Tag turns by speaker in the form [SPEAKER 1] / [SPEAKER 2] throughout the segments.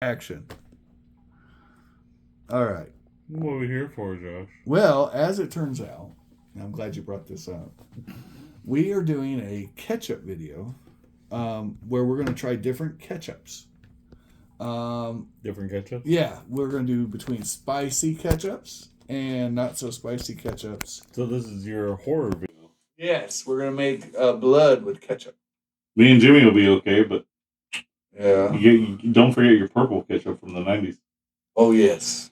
[SPEAKER 1] Action. All right.
[SPEAKER 2] What are we here for, Josh?
[SPEAKER 1] Well, as it turns out, and I'm glad you brought this up, we are doing a ketchup video where we're going to try different ketchups.
[SPEAKER 2] Different ketchup?
[SPEAKER 1] Yeah, we're going to do between spicy ketchups and not so spicy ketchups.
[SPEAKER 2] So this is your horror video.
[SPEAKER 1] Yes, we're going to make blood with ketchup.
[SPEAKER 2] Me and Jimmy will be okay, but
[SPEAKER 1] Yeah.
[SPEAKER 2] you don't forget your purple ketchup from the 90s.
[SPEAKER 1] Oh, yes.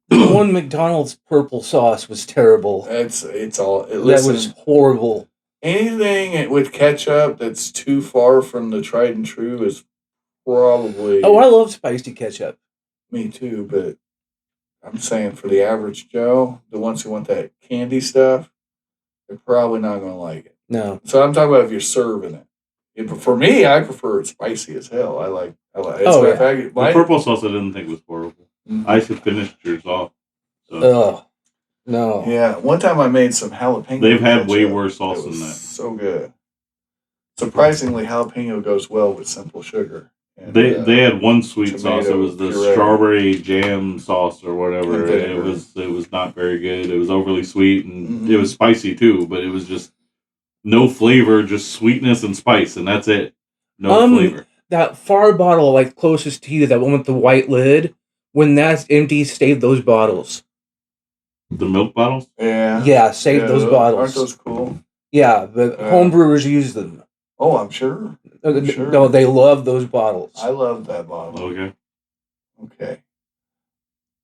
[SPEAKER 3] The one McDonald's purple sauce was terrible.
[SPEAKER 1] It's all.
[SPEAKER 3] That was horrible.
[SPEAKER 1] Anything with ketchup that's too far from the tried and true is probably.
[SPEAKER 3] Oh, I love spicy ketchup.
[SPEAKER 1] Me too, but I'm saying for the average Joe, the ones who want that candy stuff, they're probably not going to like it.
[SPEAKER 3] No.
[SPEAKER 1] So I'm talking about if you're serving it. For me, I prefer it spicy as hell. I like.
[SPEAKER 3] Oh, yeah.
[SPEAKER 2] The purple sauce I didn't think was horrible. Mm-hmm. I should finish yours off.
[SPEAKER 3] So. No.
[SPEAKER 1] Yeah, one time I made some jalapeno.
[SPEAKER 2] They've had way worse sauce than that.
[SPEAKER 1] So good. Surprisingly, jalapeno goes well with simple sugar. And,
[SPEAKER 2] they had one sweet sauce. It was the strawberry jam sauce or whatever. It was not very good. It was overly sweet and it was spicy too. But it was just no flavor, just sweetness and spice, and that's it. No flavor.
[SPEAKER 3] That far bottle, like closest to you, that one with the white lid. When that's empty, save those bottles.
[SPEAKER 2] The milk bottles?
[SPEAKER 1] Yeah.
[SPEAKER 3] Yeah, save those bottles.
[SPEAKER 1] Aren't those cool?
[SPEAKER 3] Yeah, the homebrewers use them.
[SPEAKER 1] Oh, I'm sure.
[SPEAKER 3] No, they love those bottles.
[SPEAKER 1] I love that bottle.
[SPEAKER 2] Okay.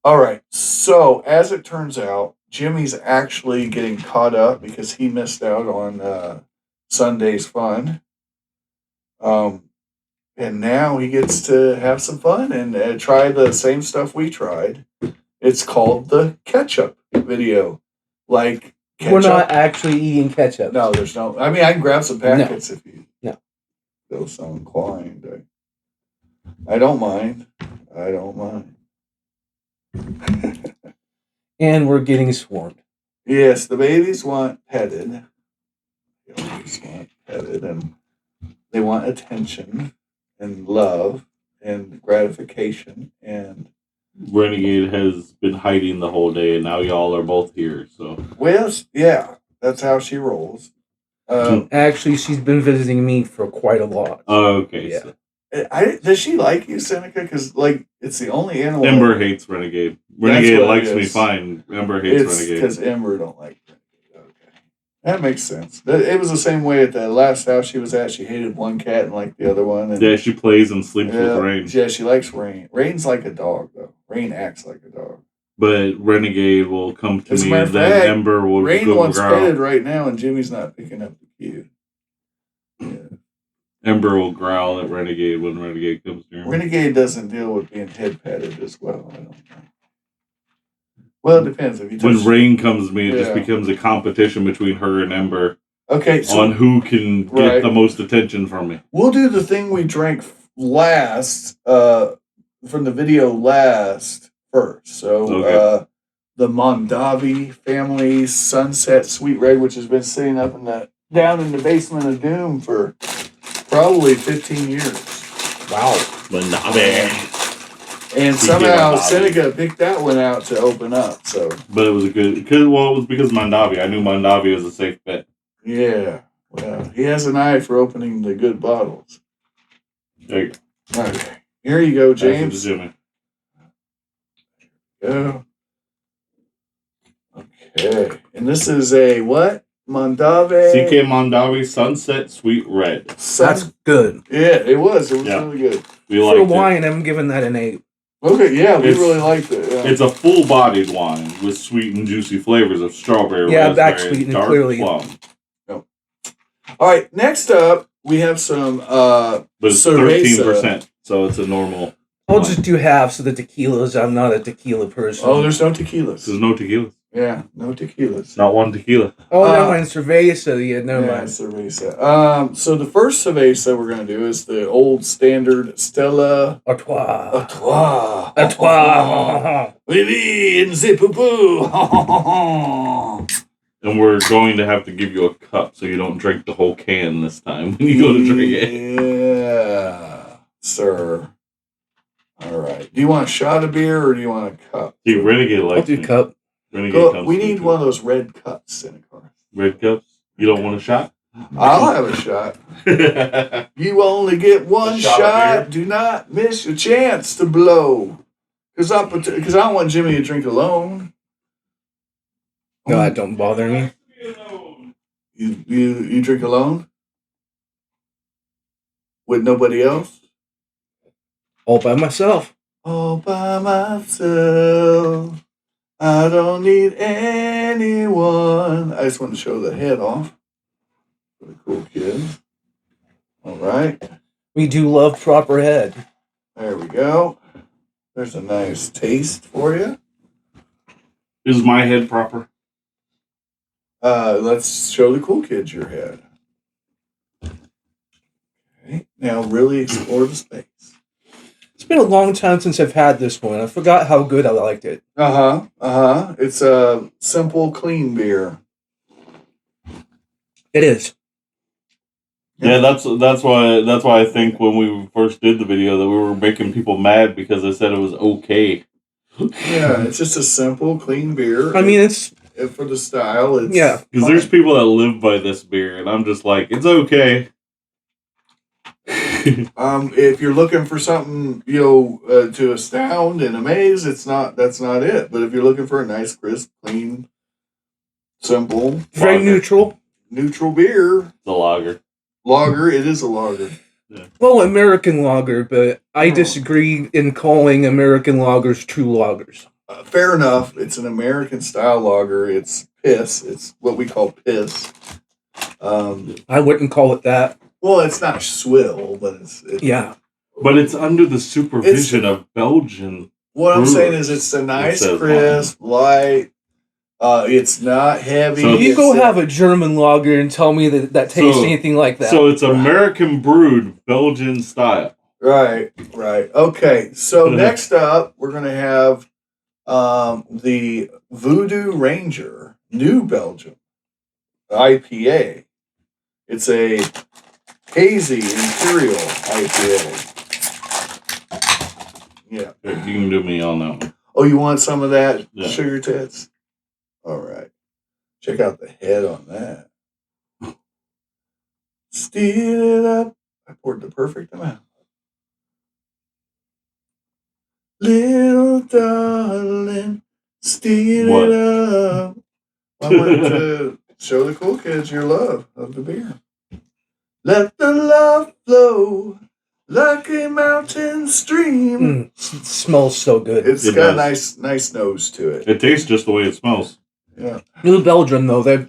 [SPEAKER 1] All right. So, as it turns out, Jimmy's actually getting caught up because he missed out on Sunday's fun. And now he gets to have some fun and try the same stuff we tried. It's called the ketchup video. Like ketchup.
[SPEAKER 3] We're not actually eating ketchup.
[SPEAKER 1] No, there's no. I mean, I can grab some packets if you feel so inclined. I don't mind.
[SPEAKER 3] And we're getting swarmed.
[SPEAKER 1] Yes, the babies want petted. They always want petted, and they want attention and love and gratification. And
[SPEAKER 2] Renegade has been hiding the whole day, and now y'all are both here. So
[SPEAKER 1] well, yeah, that's how she rolls.
[SPEAKER 3] Actually, she's been visiting me for quite a lot.
[SPEAKER 2] Oh, okay.
[SPEAKER 3] Yeah.
[SPEAKER 2] So.
[SPEAKER 1] Does she like you, Seneca? Because it's the only animal.
[SPEAKER 2] Ember hates Renegade. Renegade likes me fine. Ember hates Renegade.
[SPEAKER 1] Because Ember don't like Renegade. Okay, that makes sense. It was the same way at the last house she was at. She hated one cat and liked the other one. And,
[SPEAKER 2] yeah, she plays and sleeps with Rain.
[SPEAKER 1] Yeah, she likes Rain. Rain's like a dog, though. Rain acts like a dog.
[SPEAKER 2] But Renegade will come to me, and then Ember will
[SPEAKER 1] Rain
[SPEAKER 2] go
[SPEAKER 1] wants
[SPEAKER 2] growl.
[SPEAKER 1] petted right now, and Jimmy's not picking up the cue. Yeah.
[SPEAKER 2] Ember will growl at Renegade when Renegade comes near me.
[SPEAKER 1] Renegade doesn't deal with being head patted as well, I don't think. Well, it depends. If you
[SPEAKER 2] when Rain comes to me, it just becomes a competition between her and Ember.
[SPEAKER 1] Okay, so,
[SPEAKER 2] on who can get the most attention from me.
[SPEAKER 1] We'll do the thing we drank last, from the video last first. So, the Mondavi family Sunset Sweet Red, which has been sitting up down in the basement of Doom for probably 15 years.
[SPEAKER 3] Wow.
[SPEAKER 2] Mondavi.
[SPEAKER 1] And somehow Seneca picked that one out to open up. So,
[SPEAKER 2] but it was a good. It was because Mondavi. I knew Mondavi was a safe bet.
[SPEAKER 1] Yeah. Well, he has an eye for opening the good bottles.
[SPEAKER 2] There you
[SPEAKER 1] go. Okay. Here you go, James.
[SPEAKER 2] Jimmy.
[SPEAKER 1] Go. Okay. And this is a what? Mondavi.
[SPEAKER 2] CK Mondavi Sunset Sweet Red.
[SPEAKER 3] That's good.
[SPEAKER 1] Yeah, it was. It was really good.
[SPEAKER 3] For wine, I'm giving that an 8.
[SPEAKER 1] Okay, yeah, we really liked it. Yeah.
[SPEAKER 2] It's a full-bodied wine with sweet and juicy flavors of strawberry,
[SPEAKER 3] back sweet and clearly.
[SPEAKER 2] Plum.
[SPEAKER 1] No. All right, next up, we have some
[SPEAKER 2] but it's
[SPEAKER 1] cerveza.
[SPEAKER 2] 13%, so it's a normal.
[SPEAKER 3] I'll just do half so the tequilas. I'm not a tequila person.
[SPEAKER 1] Oh, there's no tequilas.
[SPEAKER 2] There's no tequilas.
[SPEAKER 1] Yeah, no tequilas.
[SPEAKER 2] Not one tequila.
[SPEAKER 3] Oh, never mind. Cerveza. Yeah, never mind.
[SPEAKER 1] Cerveza. So the first cerveza we're going to do is the old standard Stella
[SPEAKER 3] Artois.
[SPEAKER 1] Artois.
[SPEAKER 3] Artois.
[SPEAKER 1] Oui, in the poo-poo.
[SPEAKER 2] And we're going to have to give you a cup so you don't drink the whole can this time when you go to drink it.
[SPEAKER 1] Yeah, sir. All right. Do you want a shot of beer or do you want a cup?
[SPEAKER 2] See, Renegade likes
[SPEAKER 3] I'll do cup.
[SPEAKER 1] We need one of those red cups in a car.
[SPEAKER 2] Red cups? You don't want a shot?
[SPEAKER 1] I'll have a shot. You only get one shot. Do not miss your chance to blow. Because I don't want Jimmy to drink alone.
[SPEAKER 3] No, that don't bother me.
[SPEAKER 1] You drink alone? With nobody else?
[SPEAKER 3] All by myself.
[SPEAKER 1] All by myself. I don't need anyone. I just want to show the head off. For the cool kid. All right.
[SPEAKER 3] We do love proper head.
[SPEAKER 1] There we go. There's a nice taste for you.
[SPEAKER 2] Is my head proper?
[SPEAKER 1] Let's show the cool kids your head. Okay. Now really explore the space.
[SPEAKER 3] It's been a long time since I've had this one. I forgot how good I liked it.
[SPEAKER 1] It's a simple, clean beer.
[SPEAKER 3] It is.
[SPEAKER 2] Yeah, that's why I think when we first did the video that we were making people mad because I said it was okay.
[SPEAKER 1] Yeah, it's just a simple, clean beer.
[SPEAKER 3] I mean, it's
[SPEAKER 1] for the style. It's
[SPEAKER 2] because there's people that live by this beer, and I'm just like, it's okay.
[SPEAKER 1] If you're looking for something, to astound and amaze, that's not it. But if you're looking for a nice, crisp, clean, simple,
[SPEAKER 3] very neutral
[SPEAKER 1] beer,
[SPEAKER 2] the lager.
[SPEAKER 1] It is a lager.
[SPEAKER 2] Yeah.
[SPEAKER 3] Well, American lager, but I disagree in calling American lagers true lagers.
[SPEAKER 1] Fair enough. It's an American style lager. It's piss. It's what we call piss.
[SPEAKER 3] I wouldn't call it that.
[SPEAKER 1] Well, it's not swill, but it's
[SPEAKER 3] yeah.
[SPEAKER 2] But it's under the supervision of Belgian.
[SPEAKER 1] What I'm saying is, it's a nice, crisp, light. It's not heavy.
[SPEAKER 3] So you go have a German lager and tell me that tastes anything like that.
[SPEAKER 2] So it's American brewed, Belgian style.
[SPEAKER 1] Right. Okay, so next up, we're going to have the Voodoo Ranger New Belgium IPA. It's a hazy Imperial IPA. Yeah.
[SPEAKER 2] You can do me on that one.
[SPEAKER 1] Oh, you want some of that sugar tits? All right. Check out the head on that. Steal it up. I poured the perfect amount. Little darling, steal it up. I want to show the cool kids your love of the beer. Let the love flow like a mountain stream.
[SPEAKER 3] It smells so good.
[SPEAKER 1] It's got a nice nose to it.
[SPEAKER 2] It tastes just the way it smells.
[SPEAKER 1] Yeah.
[SPEAKER 3] New Belgium, though,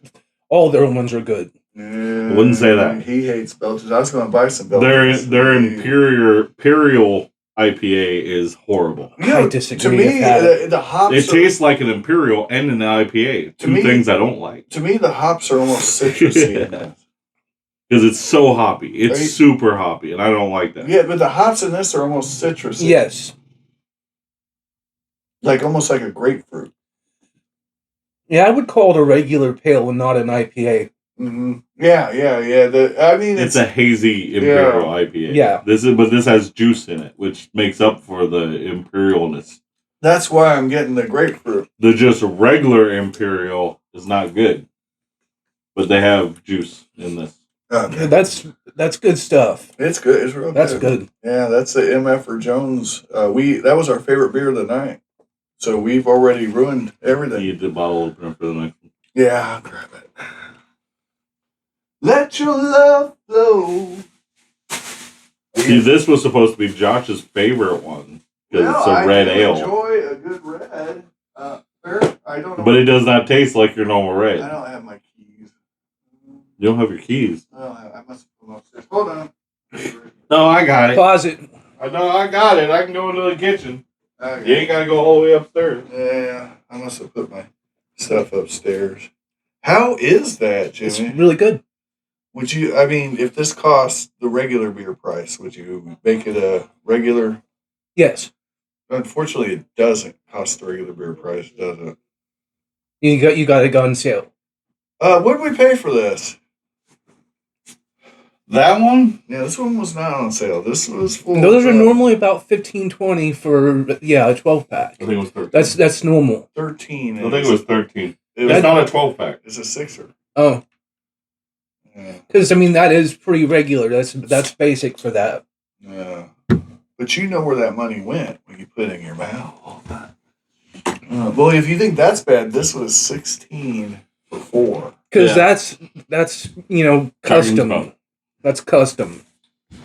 [SPEAKER 3] all their ones are good.
[SPEAKER 1] Yeah,
[SPEAKER 2] I wouldn't say that.
[SPEAKER 1] He hates Belgians. I was going to buy some Belgians.
[SPEAKER 2] Their Imperial IPA is horrible.
[SPEAKER 3] I disagree.
[SPEAKER 1] To me, the hops.
[SPEAKER 2] It tastes like an Imperial and an IPA. Two things I don't like.
[SPEAKER 1] To me, the hops are almost citrusy.
[SPEAKER 2] Because it's so hoppy. It's super hoppy, and I don't like that.
[SPEAKER 1] Yeah, but the hops in this are almost citrusy.
[SPEAKER 3] Yes.
[SPEAKER 1] Almost like a grapefruit.
[SPEAKER 3] Yeah, I would call it a regular pale and not an IPA.
[SPEAKER 1] Mm-hmm. Yeah.
[SPEAKER 2] It's a hazy Imperial IPA.
[SPEAKER 3] Yeah.
[SPEAKER 2] But this has juice in it, which makes up for the Imperialness.
[SPEAKER 1] That's why I'm getting the grapefruit.
[SPEAKER 2] The just regular Imperial is not good, but they have juice in this.
[SPEAKER 1] Okay.
[SPEAKER 3] That's good stuff.
[SPEAKER 1] It's good. It's real good.
[SPEAKER 3] That's good.
[SPEAKER 1] Yeah, that's the MF or Jones. That was our favorite beer of the night. So we've already ruined everything.
[SPEAKER 2] You need the bottle opener for the next one.
[SPEAKER 1] Yeah, I'll grab it. Let your love flow.
[SPEAKER 2] See, this was supposed to be Josh's favorite one because it's a red ale.
[SPEAKER 1] I enjoy a good red. I don't know.
[SPEAKER 2] But it does not taste like your normal red.
[SPEAKER 1] I don't have my keys.
[SPEAKER 2] You don't have your keys.
[SPEAKER 1] I must have put them upstairs. Hold on.
[SPEAKER 2] No, I got it.
[SPEAKER 3] Pause it.
[SPEAKER 2] I know I got it. I can go into the kitchen.
[SPEAKER 1] Okay.
[SPEAKER 2] You ain't got to go all the way upstairs.
[SPEAKER 1] Yeah, I must have put my stuff upstairs. How is that, Jimmy?
[SPEAKER 3] It's really good.
[SPEAKER 1] Would you, if this costs the regular beer price, would you make it a regular?
[SPEAKER 3] Yes.
[SPEAKER 1] Unfortunately, it doesn't cost the regular beer price, does it?
[SPEAKER 3] You got it on sale.
[SPEAKER 1] What did we pay for this?
[SPEAKER 2] That one?
[SPEAKER 1] Yeah, this one was not on sale. This was full.
[SPEAKER 3] Those are normally about $15-$20 for a 12-pack.
[SPEAKER 2] I think it was 13.
[SPEAKER 3] That's normal.
[SPEAKER 1] 13.
[SPEAKER 2] I think it was 13.
[SPEAKER 1] It's
[SPEAKER 2] not a 12-pack.
[SPEAKER 1] It's a 6er.
[SPEAKER 3] Oh. Because, I mean, that is pretty regular. That's basic for that.
[SPEAKER 1] Yeah. But you know where that money went when you put it in your mouth. Well, if you think that's bad, this was 16 for 4.
[SPEAKER 3] Because that's custom. That's custom.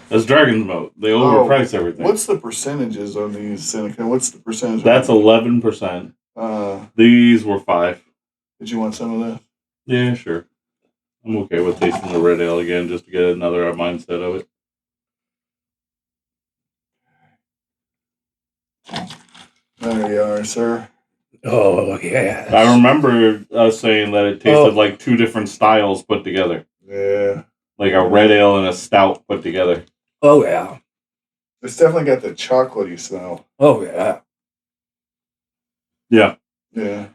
[SPEAKER 2] That's Dragon's Moat. They overprice everything.
[SPEAKER 1] What's the percentages on these, Seneca? What's the percentage?
[SPEAKER 2] That's 11%. These were 5.
[SPEAKER 1] Did you want some of this?
[SPEAKER 2] Yeah, sure. I'm okay with tasting the red ale again just to get another mindset of it.
[SPEAKER 1] There you are, sir.
[SPEAKER 3] Oh, yeah.
[SPEAKER 2] I remember us saying that it tasted like 2 different styles put together.
[SPEAKER 1] Yeah.
[SPEAKER 2] Like a red ale and a stout put together.
[SPEAKER 3] Oh, yeah.
[SPEAKER 1] It's definitely got the chocolatey smell.
[SPEAKER 3] Oh, yeah.
[SPEAKER 1] Yeah.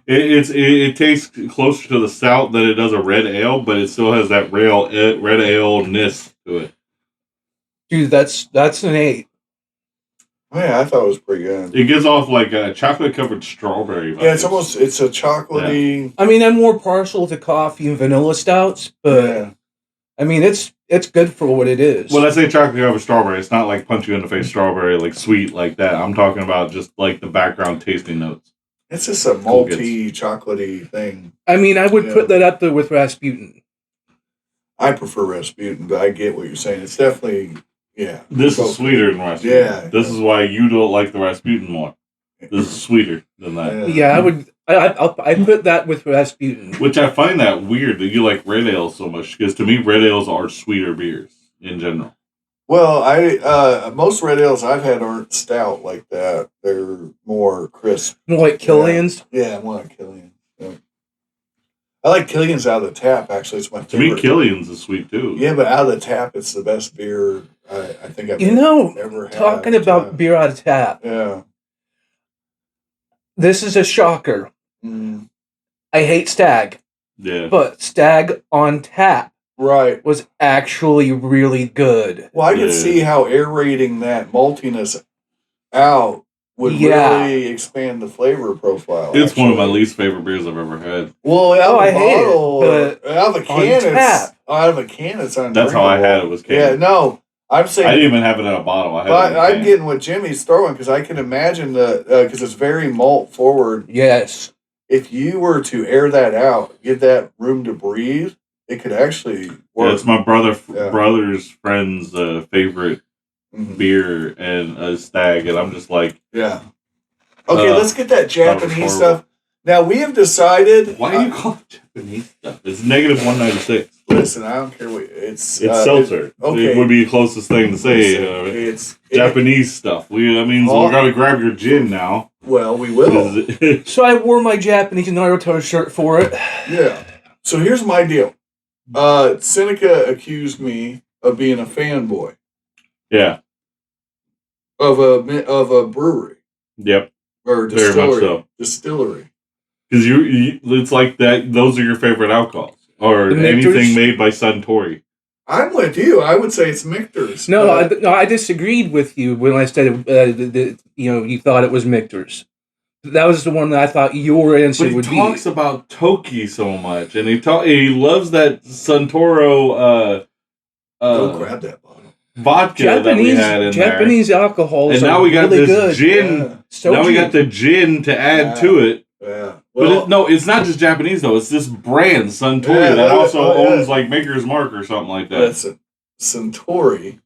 [SPEAKER 2] It tastes closer to the stout than it does a red ale, but it still has that red ale-ness to it.
[SPEAKER 3] Dude, that's an 8.
[SPEAKER 1] Yeah, I thought it was pretty good.
[SPEAKER 2] It gives off like a chocolate-covered strawberry vibe.
[SPEAKER 1] Yeah, it's a chocolatey...
[SPEAKER 3] Yeah. I mean, I'm more partial to coffee and vanilla stouts, but I mean, it's good for what it is.
[SPEAKER 2] When I say chocolate-covered strawberry, it's not like punch you in the face strawberry, like sweet like that. I'm talking about just like the background tasting notes.
[SPEAKER 1] It's just a malty, chocolatey thing.
[SPEAKER 3] I mean, I would put that up there with Rasputin.
[SPEAKER 1] I prefer Rasputin, but I get what you're saying. It's definitely... Yeah.
[SPEAKER 2] This is sweeter than Rasputin.
[SPEAKER 1] Yeah.
[SPEAKER 2] This is why you don't like the Rasputin more. This is sweeter than that.
[SPEAKER 3] Yeah, I would. I put that with Rasputin.
[SPEAKER 2] Which I find that weird that you like red ale so much, because to me, red ales are sweeter beers in general.
[SPEAKER 1] Well, most red ales I've had aren't stout like that. They're more crisp.
[SPEAKER 3] More like Killian's?
[SPEAKER 1] Yeah, more like Killian's. Yeah. I like Killian's out of the tap, actually. It's my favorite.
[SPEAKER 2] To me, Killian's is sweet, too.
[SPEAKER 1] Yeah, but out of the tap, it's the best beer I think I've ever had.
[SPEAKER 3] Talking about beer out of tap.
[SPEAKER 1] Yeah.
[SPEAKER 3] This is a shocker.
[SPEAKER 1] Mm.
[SPEAKER 3] I hate Stag.
[SPEAKER 2] Yeah.
[SPEAKER 3] But Stag on tap was actually really good.
[SPEAKER 1] Well, I could see how aerating that maltiness out would really expand the flavor profile.
[SPEAKER 2] It's one of my least favorite beers I've ever had.
[SPEAKER 1] Well, out of a
[SPEAKER 3] hate
[SPEAKER 1] bottle,
[SPEAKER 3] it,
[SPEAKER 1] out of a can, it's undrinkable.
[SPEAKER 2] That's how I had it, was can.
[SPEAKER 1] Yeah, no, I'm saying...
[SPEAKER 2] I didn't even have it in a bottle.
[SPEAKER 1] I'm getting what Jimmy's throwing, because I can imagine because it's very malt forward.
[SPEAKER 3] Yes.
[SPEAKER 1] If you were to air that out, give that room to breathe, it could actually work.
[SPEAKER 2] Yeah, it's my brother's friend's favorite beer and a Stag, and I'm just like...
[SPEAKER 1] Yeah. Okay, let's get that Japanese stuff. Now, we have decided...
[SPEAKER 2] Why do you call it Japanese stuff? It's negative 196.
[SPEAKER 1] Listen, I don't care what... It's
[SPEAKER 2] seltzer.
[SPEAKER 1] Okay.
[SPEAKER 2] It would be the closest thing to say. It's Japanese stuff. That means we're going to grab your gin now.
[SPEAKER 1] Well, we will.
[SPEAKER 3] So I wore my Japanese Naruto shirt for it.
[SPEAKER 1] Yeah. So here's my deal. Seneca accused me of being a fanboy.
[SPEAKER 2] Yeah.
[SPEAKER 1] Of a brewery.
[SPEAKER 2] Yep.
[SPEAKER 1] Or distillery.
[SPEAKER 2] Very much so.
[SPEAKER 1] Distillery.
[SPEAKER 2] Because it's like that. Those are your favorite alcohols, or anything made by Suntory.
[SPEAKER 1] I'm with you. I would say it's Michter's.
[SPEAKER 3] No, I disagreed with you when I said you thought it was Michter's. That was the one that I thought your answer would be.
[SPEAKER 2] He talks about Toki so much, and he loves that Suntoro.
[SPEAKER 1] Don't grab that bottle.
[SPEAKER 2] Vodka that we had in
[SPEAKER 3] Japanese alcohols,
[SPEAKER 2] and now we got
[SPEAKER 3] really
[SPEAKER 2] this
[SPEAKER 3] good.
[SPEAKER 2] gin.
[SPEAKER 1] Yeah.
[SPEAKER 2] Now we got the gin to add to it.
[SPEAKER 1] Yeah.
[SPEAKER 2] Well, but it's not just Japanese though. It's this brand Suntory that also owns like Maker's Mark or something like that.
[SPEAKER 1] Listen, Suntory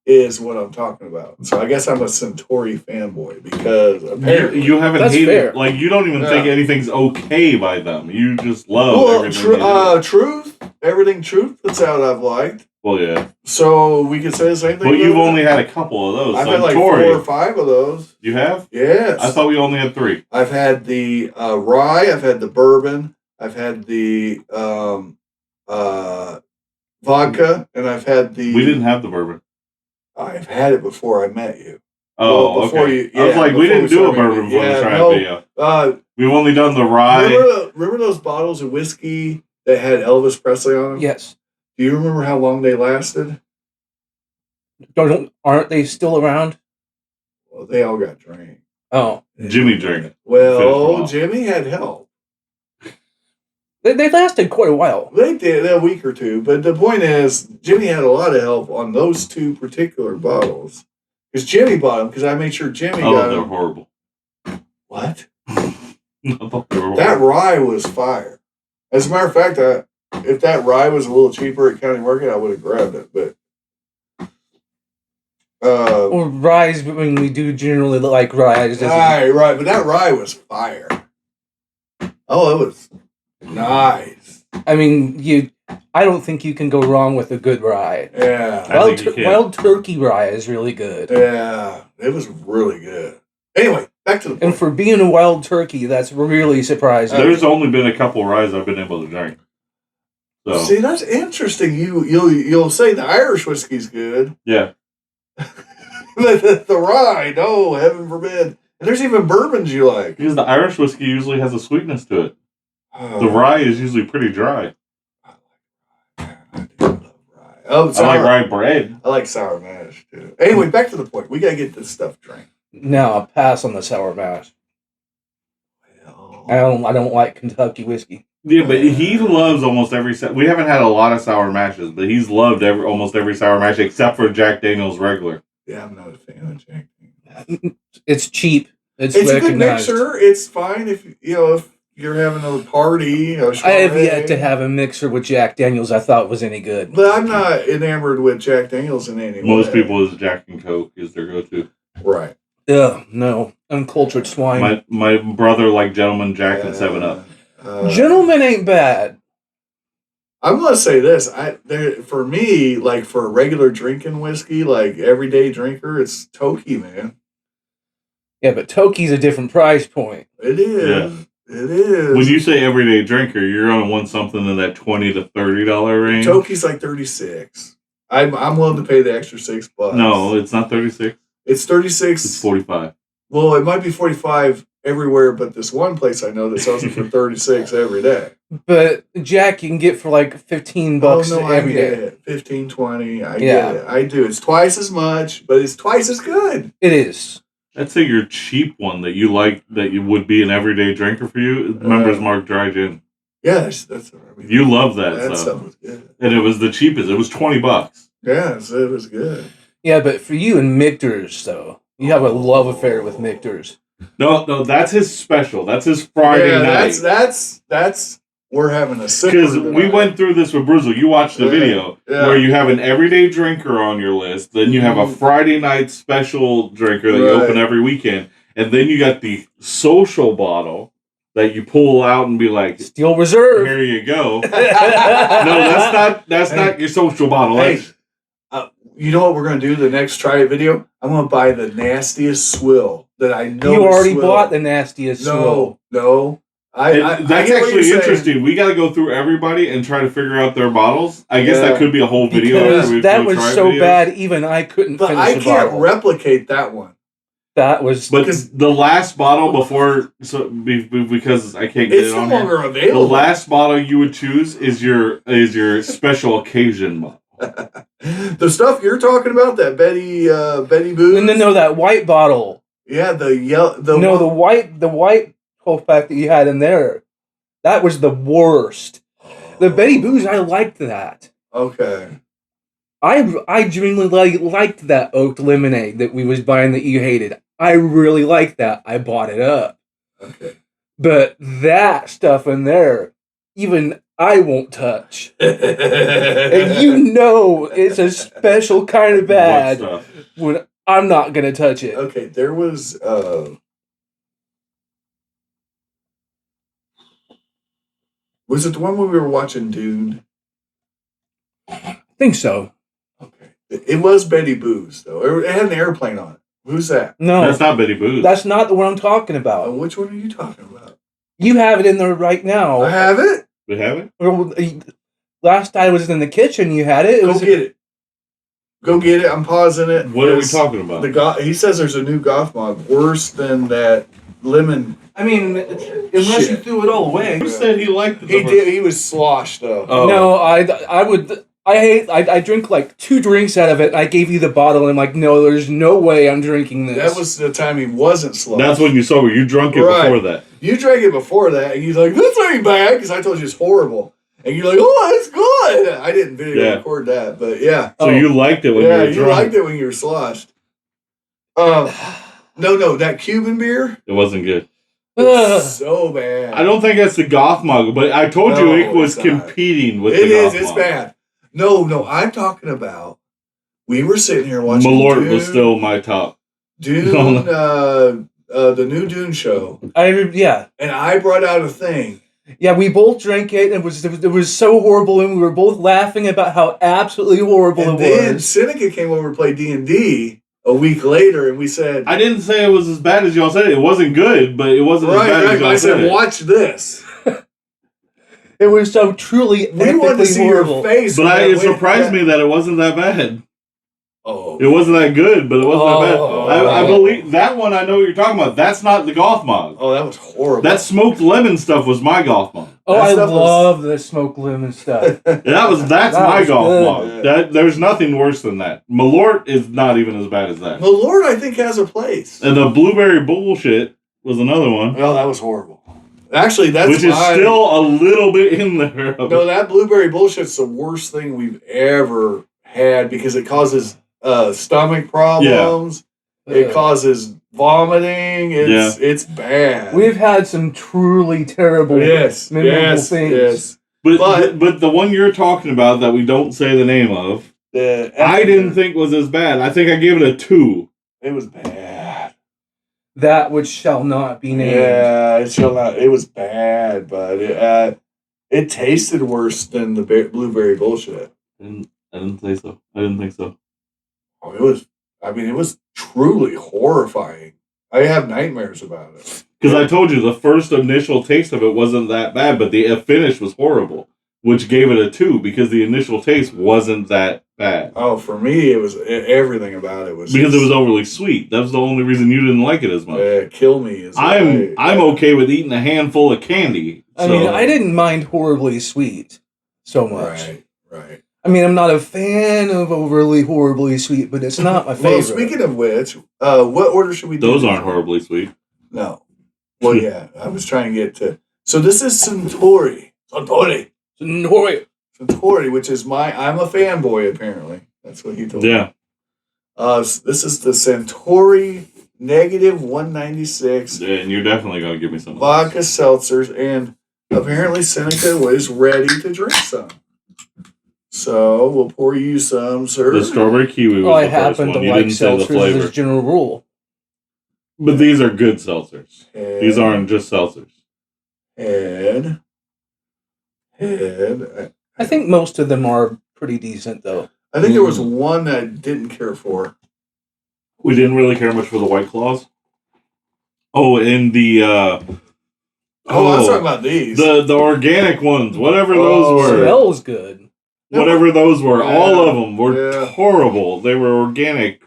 [SPEAKER 1] is what I'm talking about. So I guess I'm a Suntory fanboy because apparently
[SPEAKER 2] you haven't
[SPEAKER 3] That's
[SPEAKER 2] hated
[SPEAKER 3] fair.
[SPEAKER 2] like you don't even think anything's okay by them. You just love everything.
[SPEAKER 1] Truth that's out I've liked.
[SPEAKER 2] Well, yeah.
[SPEAKER 1] So we could say the same thing.
[SPEAKER 2] But you've only had a couple of those.
[SPEAKER 1] I've had like 4 or 5 of those.
[SPEAKER 2] You have?
[SPEAKER 1] Yes.
[SPEAKER 2] I thought we only had 3.
[SPEAKER 1] I've had the rye. I've had the bourbon. I've had the vodka, and I've had the.
[SPEAKER 2] We didn't have the bourbon.
[SPEAKER 1] I've had it before I met you.
[SPEAKER 2] Oh, before okay. I was like, we didn't do a bourbon before the trial video. We've only done the rye.
[SPEAKER 1] Remember those bottles of whiskey that had Elvis Presley on them?
[SPEAKER 3] Yes.
[SPEAKER 1] Do you remember how long they lasted?
[SPEAKER 3] Aren't they still around?
[SPEAKER 1] Well, they all got drank.
[SPEAKER 3] Oh.
[SPEAKER 2] Jimmy drank.
[SPEAKER 1] Well, Jimmy had help.
[SPEAKER 3] They lasted quite a while.
[SPEAKER 1] They did, a week or two. But the point is, Jimmy had a lot of help on those two particular bottles. Because Jimmy bought them, because I made sure Jimmy got them.
[SPEAKER 2] Oh, they're horrible.
[SPEAKER 1] What?
[SPEAKER 2] No,
[SPEAKER 1] that rye was fire. As a matter of fact, if that rye was a little cheaper at County Market, I would have grabbed it. But
[SPEAKER 3] or rye, when we do generally like rye.
[SPEAKER 1] Right. But that rye was fire. Oh, it was nice.
[SPEAKER 3] I mean, I don't think you can go wrong with a good rye.
[SPEAKER 1] Yeah.
[SPEAKER 3] Wild turkey rye is really good.
[SPEAKER 1] Yeah, it was really good. Anyway, back to the point.
[SPEAKER 3] And for being a wild turkey, that's really surprising.
[SPEAKER 2] There's only been a couple ryes I've been able to drink. So.
[SPEAKER 1] See, that's interesting. You'll say the Irish whiskey's good.
[SPEAKER 2] Yeah.
[SPEAKER 1] the rye, no, heaven forbid. And there's even bourbons you like.
[SPEAKER 2] Because the Irish whiskey usually has a sweetness to it. The rye is usually pretty dry.
[SPEAKER 1] I do love rye. Oh,
[SPEAKER 2] I like rye bread.
[SPEAKER 1] I like sour mash too. Anyway, back to the point. We gotta get this stuff drank.
[SPEAKER 3] No, I'll pass on the sour mash. Well, I don't like Kentucky whiskey.
[SPEAKER 2] Yeah, but he loves almost every. We haven't had a lot of sour mashes, but he's loved almost every sour mash except for Jack Daniel's regular.
[SPEAKER 1] Yeah, I'm not a fan of Jack Daniel's.
[SPEAKER 3] It's cheap. It's
[SPEAKER 1] a good mixer. It's fine if you're having a party.
[SPEAKER 3] I have yet to have a mixer with Jack Daniel's I thought was any good.
[SPEAKER 1] But I'm not enamored with Jack Daniel's in any way.
[SPEAKER 2] Most people is Jack and Coke is their go-to.
[SPEAKER 1] Right.
[SPEAKER 3] Ugh, no. Uncultured swine.
[SPEAKER 2] My brother liked Gentleman Jack and 7-Up.
[SPEAKER 3] Gentleman ain't bad.
[SPEAKER 1] I'm going to say this. For me, like for a regular drinking whiskey, like everyday drinker, it's Toki, man.
[SPEAKER 3] Yeah, but Toki's a different price point.
[SPEAKER 1] It is. Yeah. It is.
[SPEAKER 2] When you say everyday drinker, you're going to want something in that $20 to $30 range.
[SPEAKER 1] Toki's like $36. I'm willing to pay the extra $6.
[SPEAKER 2] No, it's not $36.
[SPEAKER 1] It's $36.
[SPEAKER 2] It's $45.
[SPEAKER 1] Well, it might be $45 everywhere, but this one place I know that sells it for $36 every day.
[SPEAKER 3] But Jack you can get for like $15 every day.
[SPEAKER 1] It. 15, 20. I get it. I do. It's twice as much, but it's twice as good.
[SPEAKER 3] It is.
[SPEAKER 2] I'd say your cheap one that you like, that you would be an everyday drinker for you, Members Mark Dry Gin.
[SPEAKER 1] Yeah, that's
[SPEAKER 2] you love that
[SPEAKER 1] stuff. That
[SPEAKER 2] stuff.
[SPEAKER 1] stuff was good.
[SPEAKER 2] And it was the cheapest. It was $20.
[SPEAKER 1] Yes, it was good.
[SPEAKER 3] Yeah, but for you and Michter's, though, you have a love affair with Michter's.
[SPEAKER 2] No, that's his special. That's his Friday night.
[SPEAKER 1] That's we're having a sip.
[SPEAKER 2] Because we went through this with Brizzle. You watched the video where you have an everyday drinker on your list, then you have a Friday night special drinker that you open every weekend, and then you got the social bottle that you pull out and be like,
[SPEAKER 3] Steel Reserve.
[SPEAKER 2] Here you go. No, that's not your social bottle.
[SPEAKER 1] Hey, you know what we're going to do the next Try It video? I'm going to buy the nastiest swill that I know.
[SPEAKER 3] You already bought the nastiest swill.
[SPEAKER 1] No.
[SPEAKER 2] That's actually interesting. We got to go through everybody and try to figure out their bottles. I guess that could be a whole video.
[SPEAKER 3] Because that was so bad, even I couldn't finish the bottle.
[SPEAKER 1] But I can't replicate that one.
[SPEAKER 3] That was...
[SPEAKER 2] But the last bottle before... because I can't get it on here.
[SPEAKER 1] It's no longer available.
[SPEAKER 2] The last bottle you would choose is your special occasion bottle.
[SPEAKER 1] The stuff you're talking about, that Betty Boo?
[SPEAKER 3] No, that white bottle.
[SPEAKER 1] Yeah, the yellow...
[SPEAKER 3] the white 12-pack that you had in there, that was the worst. The Betty Boos, I liked that.
[SPEAKER 1] Okay.
[SPEAKER 3] I genuinely liked that oaked lemonade that we was buying that you hated. I really liked that. I bought it up.
[SPEAKER 1] Okay.
[SPEAKER 3] But that stuff in there, even I won't touch. And you know it's a special kind of bad when I'm not going to touch it.
[SPEAKER 1] Okay, there was... Was it the one when we were watching Dune?
[SPEAKER 3] I think so.
[SPEAKER 1] Okay. It was Betty Boo's, though. It had an airplane on it. Who's that?
[SPEAKER 3] No.
[SPEAKER 2] That's not Betty Boo's.
[SPEAKER 3] That's not the one I'm talking about.
[SPEAKER 1] Which one are you talking about?
[SPEAKER 3] You have it in there right now.
[SPEAKER 1] I have it?
[SPEAKER 2] We have it?
[SPEAKER 3] Well, last I was in the kitchen, you had it.
[SPEAKER 1] Go get it. Go get it. I'm pausing it.
[SPEAKER 2] What are we talking about?
[SPEAKER 1] He says there's a new goth mod worse than that lemon...
[SPEAKER 3] I mean, unless you threw it all away.
[SPEAKER 2] Who said he liked it?
[SPEAKER 1] He did. He was sloshed, though.
[SPEAKER 3] Oh. No, I drink like 2 drinks out of it. I gave you the bottle, and I'm like, no, there's no way I'm drinking this.
[SPEAKER 1] That was the time he wasn't sloshed.
[SPEAKER 2] That's when you sober. You drunk it before that.
[SPEAKER 1] You drank it before that, and you're like, this ain't bad, because I told you it's horrible. And you're like, oh, it's good. I didn't video record that, but yeah.
[SPEAKER 2] So you liked it when you were drunk. Yeah, you
[SPEAKER 1] liked it when you were sloshed. No, that Cuban beer.
[SPEAKER 2] It wasn't good.
[SPEAKER 1] So bad.
[SPEAKER 2] I don't think that's the Goth mug, but I told you it was competing with the Goth mug. It's bad.
[SPEAKER 1] No, I'm talking about, we were sitting here watching
[SPEAKER 2] Malort Dune, was still my top.
[SPEAKER 1] Dune, the new Dune show. And I brought out a thing.
[SPEAKER 3] Yeah, we both drank it, and it was so horrible, and we were both laughing about how absolutely horrible it was. And then
[SPEAKER 1] Seneca came over to play D&D a week later, and we said...
[SPEAKER 2] I didn't say it was as bad as y'all said. It wasn't good, but it wasn't as bad as y'all said.
[SPEAKER 1] I said, watch this.
[SPEAKER 3] It was so truly epically
[SPEAKER 1] wanted to see
[SPEAKER 3] horrible.
[SPEAKER 1] Your face.
[SPEAKER 2] But it surprised me that it wasn't that bad.
[SPEAKER 1] Oh.
[SPEAKER 2] It wasn't that good, but it wasn't that bad. I believe that one. I know what you're talking about. That's not the Goth mug.
[SPEAKER 1] Oh, that was horrible.
[SPEAKER 2] That smoked lemon stuff was my Goth mug.
[SPEAKER 3] Oh, I love the smoked lemon stuff.
[SPEAKER 2] That's my Goth mug. There's nothing worse than that. Malort is not even as bad as that.
[SPEAKER 1] Malort, I think, has a place.
[SPEAKER 2] And the blueberry bullshit was another one.
[SPEAKER 1] Well, that was horrible. Actually,
[SPEAKER 2] which is still a little bit in there.
[SPEAKER 1] No, that blueberry bullshit's the worst thing we've ever had because it causes stomach problems. Yeah. It causes vomiting. It's bad.
[SPEAKER 3] We've had some truly terrible, memorable things. Yes.
[SPEAKER 2] But the one you're talking about that we don't say the name of, I didn't think was as bad. I think I gave it a 2.
[SPEAKER 1] It was bad.
[SPEAKER 3] That which shall not be named.
[SPEAKER 1] Yeah, it shall not. It was bad, but it tasted worse than the blueberry bullshit.
[SPEAKER 2] I didn't say so. I didn't think so.
[SPEAKER 1] Oh, it was. I mean, it was truly horrifying. I have nightmares about it.
[SPEAKER 2] Because I told you the first initial taste of it wasn't that bad, but the finish was horrible, which gave it a 2 because the initial taste wasn't that bad.
[SPEAKER 1] Oh, for me, it was everything about it was
[SPEAKER 2] because it was overly sweet. That was the only reason you didn't like it as much.
[SPEAKER 1] Kill me.
[SPEAKER 2] I'm okay with eating a handful of candy.
[SPEAKER 3] I mean, I didn't mind horribly sweet so much.
[SPEAKER 1] Right.
[SPEAKER 3] I mean, I'm not a fan of overly horribly sweet, but it's not my favorite.
[SPEAKER 1] Well, speaking of which, what order should we do?
[SPEAKER 2] Those aren't horribly sweet.
[SPEAKER 1] No. Well, yeah, I was trying to get to. So this is Centauri, which is I'm a fanboy apparently. That's what he told me.
[SPEAKER 2] Yeah.
[SPEAKER 1] This is the Centauri -196.
[SPEAKER 2] Yeah, and you're definitely gonna give me some
[SPEAKER 1] vodka seltzers, and apparently Seneca was ready to drink some. So we'll pour you some, sir.
[SPEAKER 2] The strawberry kiwi was the first one. You didn't say the flavor.
[SPEAKER 3] As a general rule.
[SPEAKER 2] But these are good seltzers. These aren't just seltzers.
[SPEAKER 1] Head.
[SPEAKER 3] I think most of them are pretty decent, though.
[SPEAKER 1] I think there was one that I didn't care for.
[SPEAKER 2] We didn't really care much for the White Claws. Oh, and the...
[SPEAKER 1] I was talking about these.
[SPEAKER 2] The organic ones, whatever those were.
[SPEAKER 3] Smells good.
[SPEAKER 2] Whatever those were, all of them were horrible. They were organic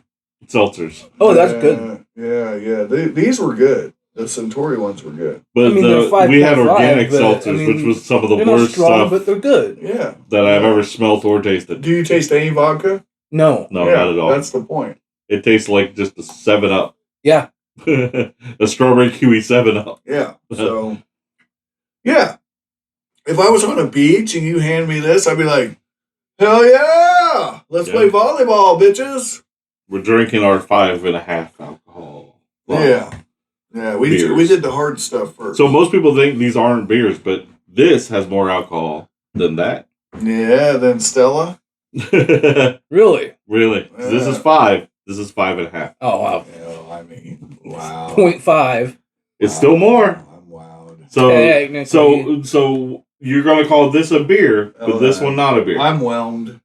[SPEAKER 2] seltzers.
[SPEAKER 3] Oh, that's good.
[SPEAKER 1] Yeah. These were good. The Centauri ones were good.
[SPEAKER 2] But we had organic seltzers, which was some of the worst stuff.
[SPEAKER 3] But they're good.
[SPEAKER 1] Yeah.
[SPEAKER 2] That I've ever smelled or tasted.
[SPEAKER 1] Do you taste any vodka?
[SPEAKER 3] No.
[SPEAKER 2] No, not at all.
[SPEAKER 1] That's the point.
[SPEAKER 2] It tastes like just a 7-Up.
[SPEAKER 3] Yeah.
[SPEAKER 2] A strawberry kiwi 7-Up.
[SPEAKER 1] Yeah. So, yeah. If I was on a beach and you hand me this, I'd be like, hell yeah! Let's play volleyball, bitches.
[SPEAKER 2] We're drinking our 5.5 alcohol.
[SPEAKER 1] Yeah, we did the hard stuff first.
[SPEAKER 2] So most people think these aren't beers, but this has more alcohol than that.
[SPEAKER 1] Yeah, than Stella.
[SPEAKER 3] Really?
[SPEAKER 2] Really? Yeah. This is 5. This is 5.5.
[SPEAKER 3] Oh, wow.
[SPEAKER 1] Yeah, I mean, wow.
[SPEAKER 3] 0.5.
[SPEAKER 2] It's still more.
[SPEAKER 1] I'm wowed.
[SPEAKER 2] So you're going to call this a beer, but this one not a beer.
[SPEAKER 1] I'm whelmed.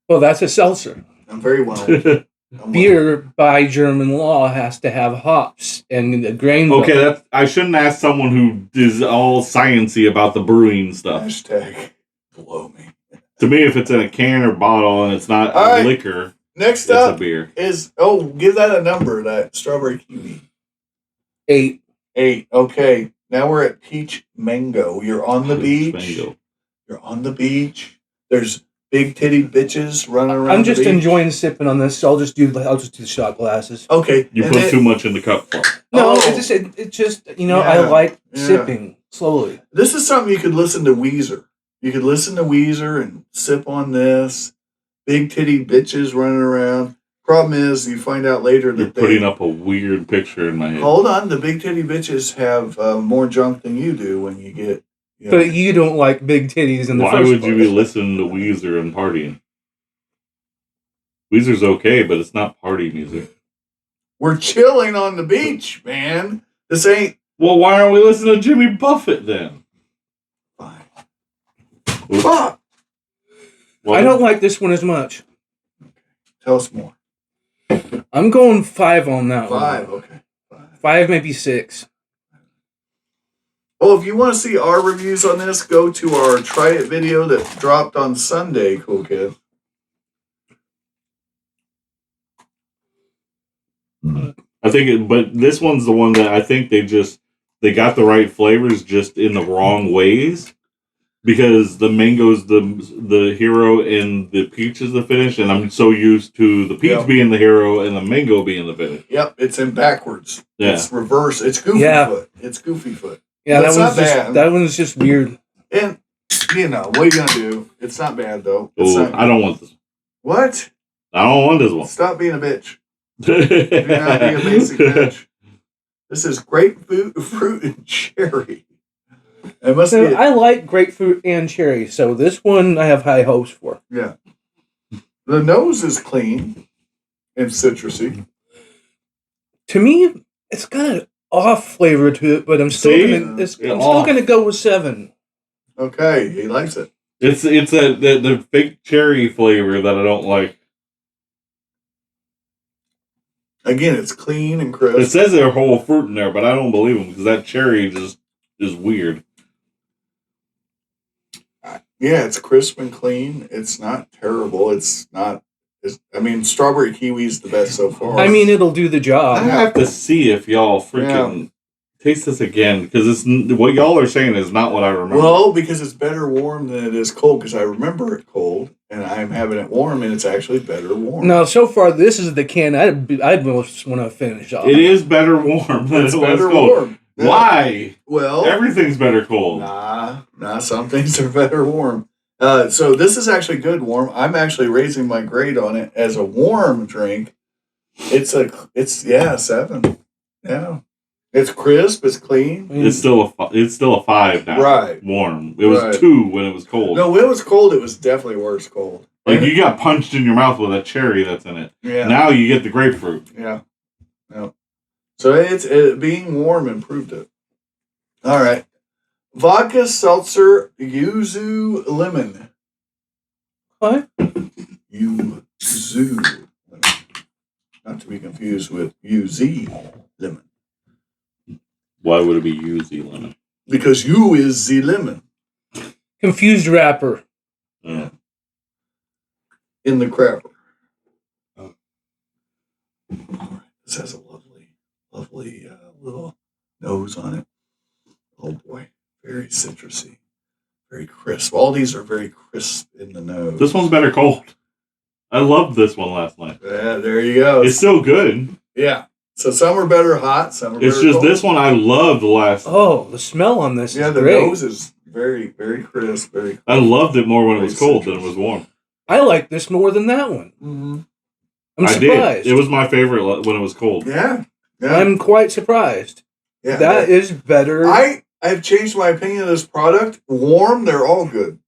[SPEAKER 3] Well, that's a seltzer.
[SPEAKER 1] I'm very whelmed.
[SPEAKER 3] Beer, by German law, has to have hops and the grain.
[SPEAKER 2] Okay, I shouldn't ask someone who is all sciencey about the brewing stuff.
[SPEAKER 1] Hashtag blow me.
[SPEAKER 2] To me, if it's in a can or bottle and it's not a liquor,
[SPEAKER 1] next up
[SPEAKER 2] it's a beer.
[SPEAKER 1] Give that a number, that strawberry kiwi.
[SPEAKER 3] 8.
[SPEAKER 1] 8. Okay, now we're at peach mango. You're on the beach. Mango. You're on the beach. There's big titty bitches running around.
[SPEAKER 3] I'm just enjoying sipping on this, so I'll just do the shot glasses.
[SPEAKER 1] Okay.
[SPEAKER 2] You put too much in the cup.
[SPEAKER 3] No, it's just I like sipping slowly.
[SPEAKER 1] This is something you could listen to Weezer. You could listen to Weezer and sip on this. Big titty bitches running around. Problem is, you find out later that
[SPEAKER 2] you're putting up a weird picture in my head.
[SPEAKER 1] Hold on, the big titty bitches have more junk than you do when you get.
[SPEAKER 3] But you don't like big titties in the first place.
[SPEAKER 2] Why would you be listening to Weezer and partying? Weezer's okay, but it's not party music.
[SPEAKER 1] We're chilling on the beach, man. This ain't.
[SPEAKER 2] Well, why aren't we listening to Jimmy Buffett then?
[SPEAKER 1] Fine.
[SPEAKER 2] Fuck.
[SPEAKER 3] I don't like this one as much.
[SPEAKER 1] Tell us more.
[SPEAKER 3] I'm going 5 on that one.
[SPEAKER 1] 5, okay.
[SPEAKER 3] 5, maybe 6.
[SPEAKER 1] Oh, if you want to see our reviews on this, go to our Try It video that dropped on Sunday, Cool Kid.
[SPEAKER 2] I think, but this one's the one that I think they got the right flavors just in the wrong ways. Because the mango's the hero and the peach is the finish, and I'm so used to the peach being the hero and the mango being the finish.
[SPEAKER 1] Yep, it's in backwards.
[SPEAKER 2] Yeah.
[SPEAKER 1] It's reverse. It's Goofy Foot. It's Goofy Foot.
[SPEAKER 3] Yeah, that one's just weird.
[SPEAKER 1] And, what are you going to do? It's not bad, though.
[SPEAKER 2] I don't want this.
[SPEAKER 1] What?
[SPEAKER 2] I don't want this one.
[SPEAKER 1] Stop being a bitch. Do not be a basic bitch. This is grapefruit, fruit, and cherry.
[SPEAKER 3] I like grapefruit and cherry, so this one I have high hopes for.
[SPEAKER 1] Yeah. The nose is clean and citrusy.
[SPEAKER 3] To me, it's got an off flavor to it, but I'm still gonna go with 7.
[SPEAKER 1] Okay, he likes it.
[SPEAKER 2] It's the fake cherry flavor that I don't like.
[SPEAKER 1] Again, it's clean and crisp.
[SPEAKER 2] It says there's whole fruit in there, but I don't believe them because that cherry just is weird.
[SPEAKER 1] Yeah, it's crisp and clean. It's not terrible. Strawberry kiwi is the best so far.
[SPEAKER 3] I mean, it'll do the job.
[SPEAKER 2] I have to see if y'all freaking taste this again because what y'all are saying is not what I remember.
[SPEAKER 1] Well, because it's better warm than it is cold. Because I remember it cold, and I'm having it warm, and it's actually better warm.
[SPEAKER 3] No, so far this is the can I'd most want to finish off.
[SPEAKER 2] It is better warm than it's better cold. Warm. Yeah. Why?
[SPEAKER 1] Well,
[SPEAKER 2] everything's better cold.
[SPEAKER 1] Nah. Some things are better warm. So this is actually good warm. I'm actually raising my grade on it as a warm drink. It's 7. Yeah, it's crisp. It's clean.
[SPEAKER 2] It's still a 5 now.
[SPEAKER 1] Right.
[SPEAKER 2] Warm. It was 2 when it was cold.
[SPEAKER 1] No, when it was cold, it was definitely worse cold.
[SPEAKER 2] Like you got punched in your mouth with a cherry that's in it.
[SPEAKER 1] Yeah.
[SPEAKER 2] Now you get the grapefruit.
[SPEAKER 1] Yeah. So it's being warm improved it. All right. Vodka seltzer yuzu lemon.
[SPEAKER 3] What?
[SPEAKER 1] Yuzu lemon. Not to be confused with UZ lemon.
[SPEAKER 2] Why would it be UZ lemon?
[SPEAKER 1] Because you is the lemon.
[SPEAKER 3] Confused rapper.
[SPEAKER 2] Yeah.
[SPEAKER 1] In the crapper. Oh. All right. This has a lovely little nose on it. Oh boy, very citrusy, very crisp. All these are very crisp in the nose.
[SPEAKER 2] This one's better cold. I loved this one last night.
[SPEAKER 1] Yeah, there you go.
[SPEAKER 2] It's still good.
[SPEAKER 1] Yeah. So some are better hot, some are better
[SPEAKER 2] It's just
[SPEAKER 1] cold.
[SPEAKER 2] this one I loved last night.
[SPEAKER 3] Oh, the smell on this is
[SPEAKER 1] the
[SPEAKER 3] great.
[SPEAKER 1] nose is very, very crisp. Very crisp.
[SPEAKER 2] I loved it more when it was cold than it was warm.
[SPEAKER 3] I like this more than that one.
[SPEAKER 1] Mm-hmm.
[SPEAKER 3] I'm surprised.
[SPEAKER 2] It was my favorite when it was cold.
[SPEAKER 1] Yeah.
[SPEAKER 3] I'm quite surprised.
[SPEAKER 1] Yeah.
[SPEAKER 3] That is better.
[SPEAKER 1] I've changed my opinion of this product. Warm, they're all good.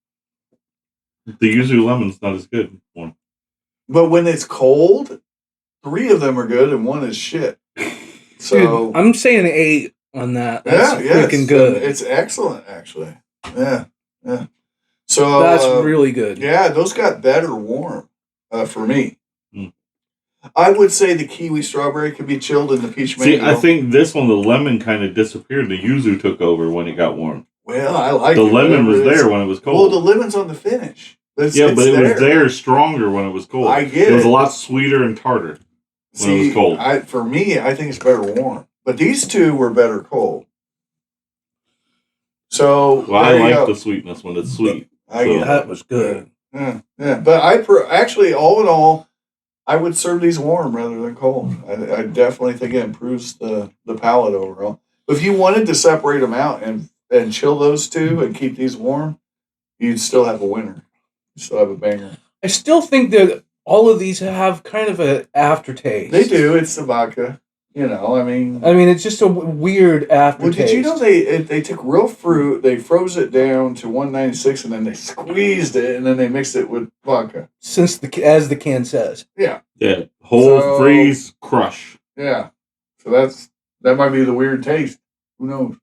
[SPEAKER 2] The yuzu lemon's not as good. One.
[SPEAKER 1] But when it's cold, 3 of them are good and 1 is shit. So
[SPEAKER 3] dude, I'm saying 8 on that. That's freaking good.
[SPEAKER 1] It's excellent, actually. Yeah. So
[SPEAKER 3] that's really good.
[SPEAKER 1] Yeah, those got better warm for me.
[SPEAKER 2] Mm.
[SPEAKER 1] I would say the kiwi strawberry could be chilled in the peach mango.
[SPEAKER 2] See, I think this one, the lemon kind of disappeared. The yuzu took over when it got warm.
[SPEAKER 1] Well, I like
[SPEAKER 2] the lemon was there when it was cold.
[SPEAKER 1] Well, the lemon's on the finish. But it was
[SPEAKER 2] there stronger when it was cold.
[SPEAKER 1] I get it.
[SPEAKER 2] It was a lot sweeter and tartar when it was cold.
[SPEAKER 1] For me, I think it's better warm. But these 2 were better cold. So
[SPEAKER 2] I like the sweetness when it's sweet.
[SPEAKER 3] That was good.
[SPEAKER 1] Yeah. But actually, all in all, I would serve these warm rather than cold. I definitely think it improves the palate overall. But if you wanted to separate them out and chill those two and keep these warm, you'd still have a winner. You still have a banger.
[SPEAKER 3] I still think that all of these have kind of an aftertaste.
[SPEAKER 1] They do. It's the vodka. I mean,
[SPEAKER 3] it's just a weird aftertaste.
[SPEAKER 1] Well, did you know they took real fruit, they froze it down to 196, and then they squeezed it, and then they mixed it with vodka.
[SPEAKER 3] As the can says.
[SPEAKER 1] Yeah.
[SPEAKER 2] Yeah. Freeze, crush.
[SPEAKER 1] Yeah. So that might be the weird taste. Who knows?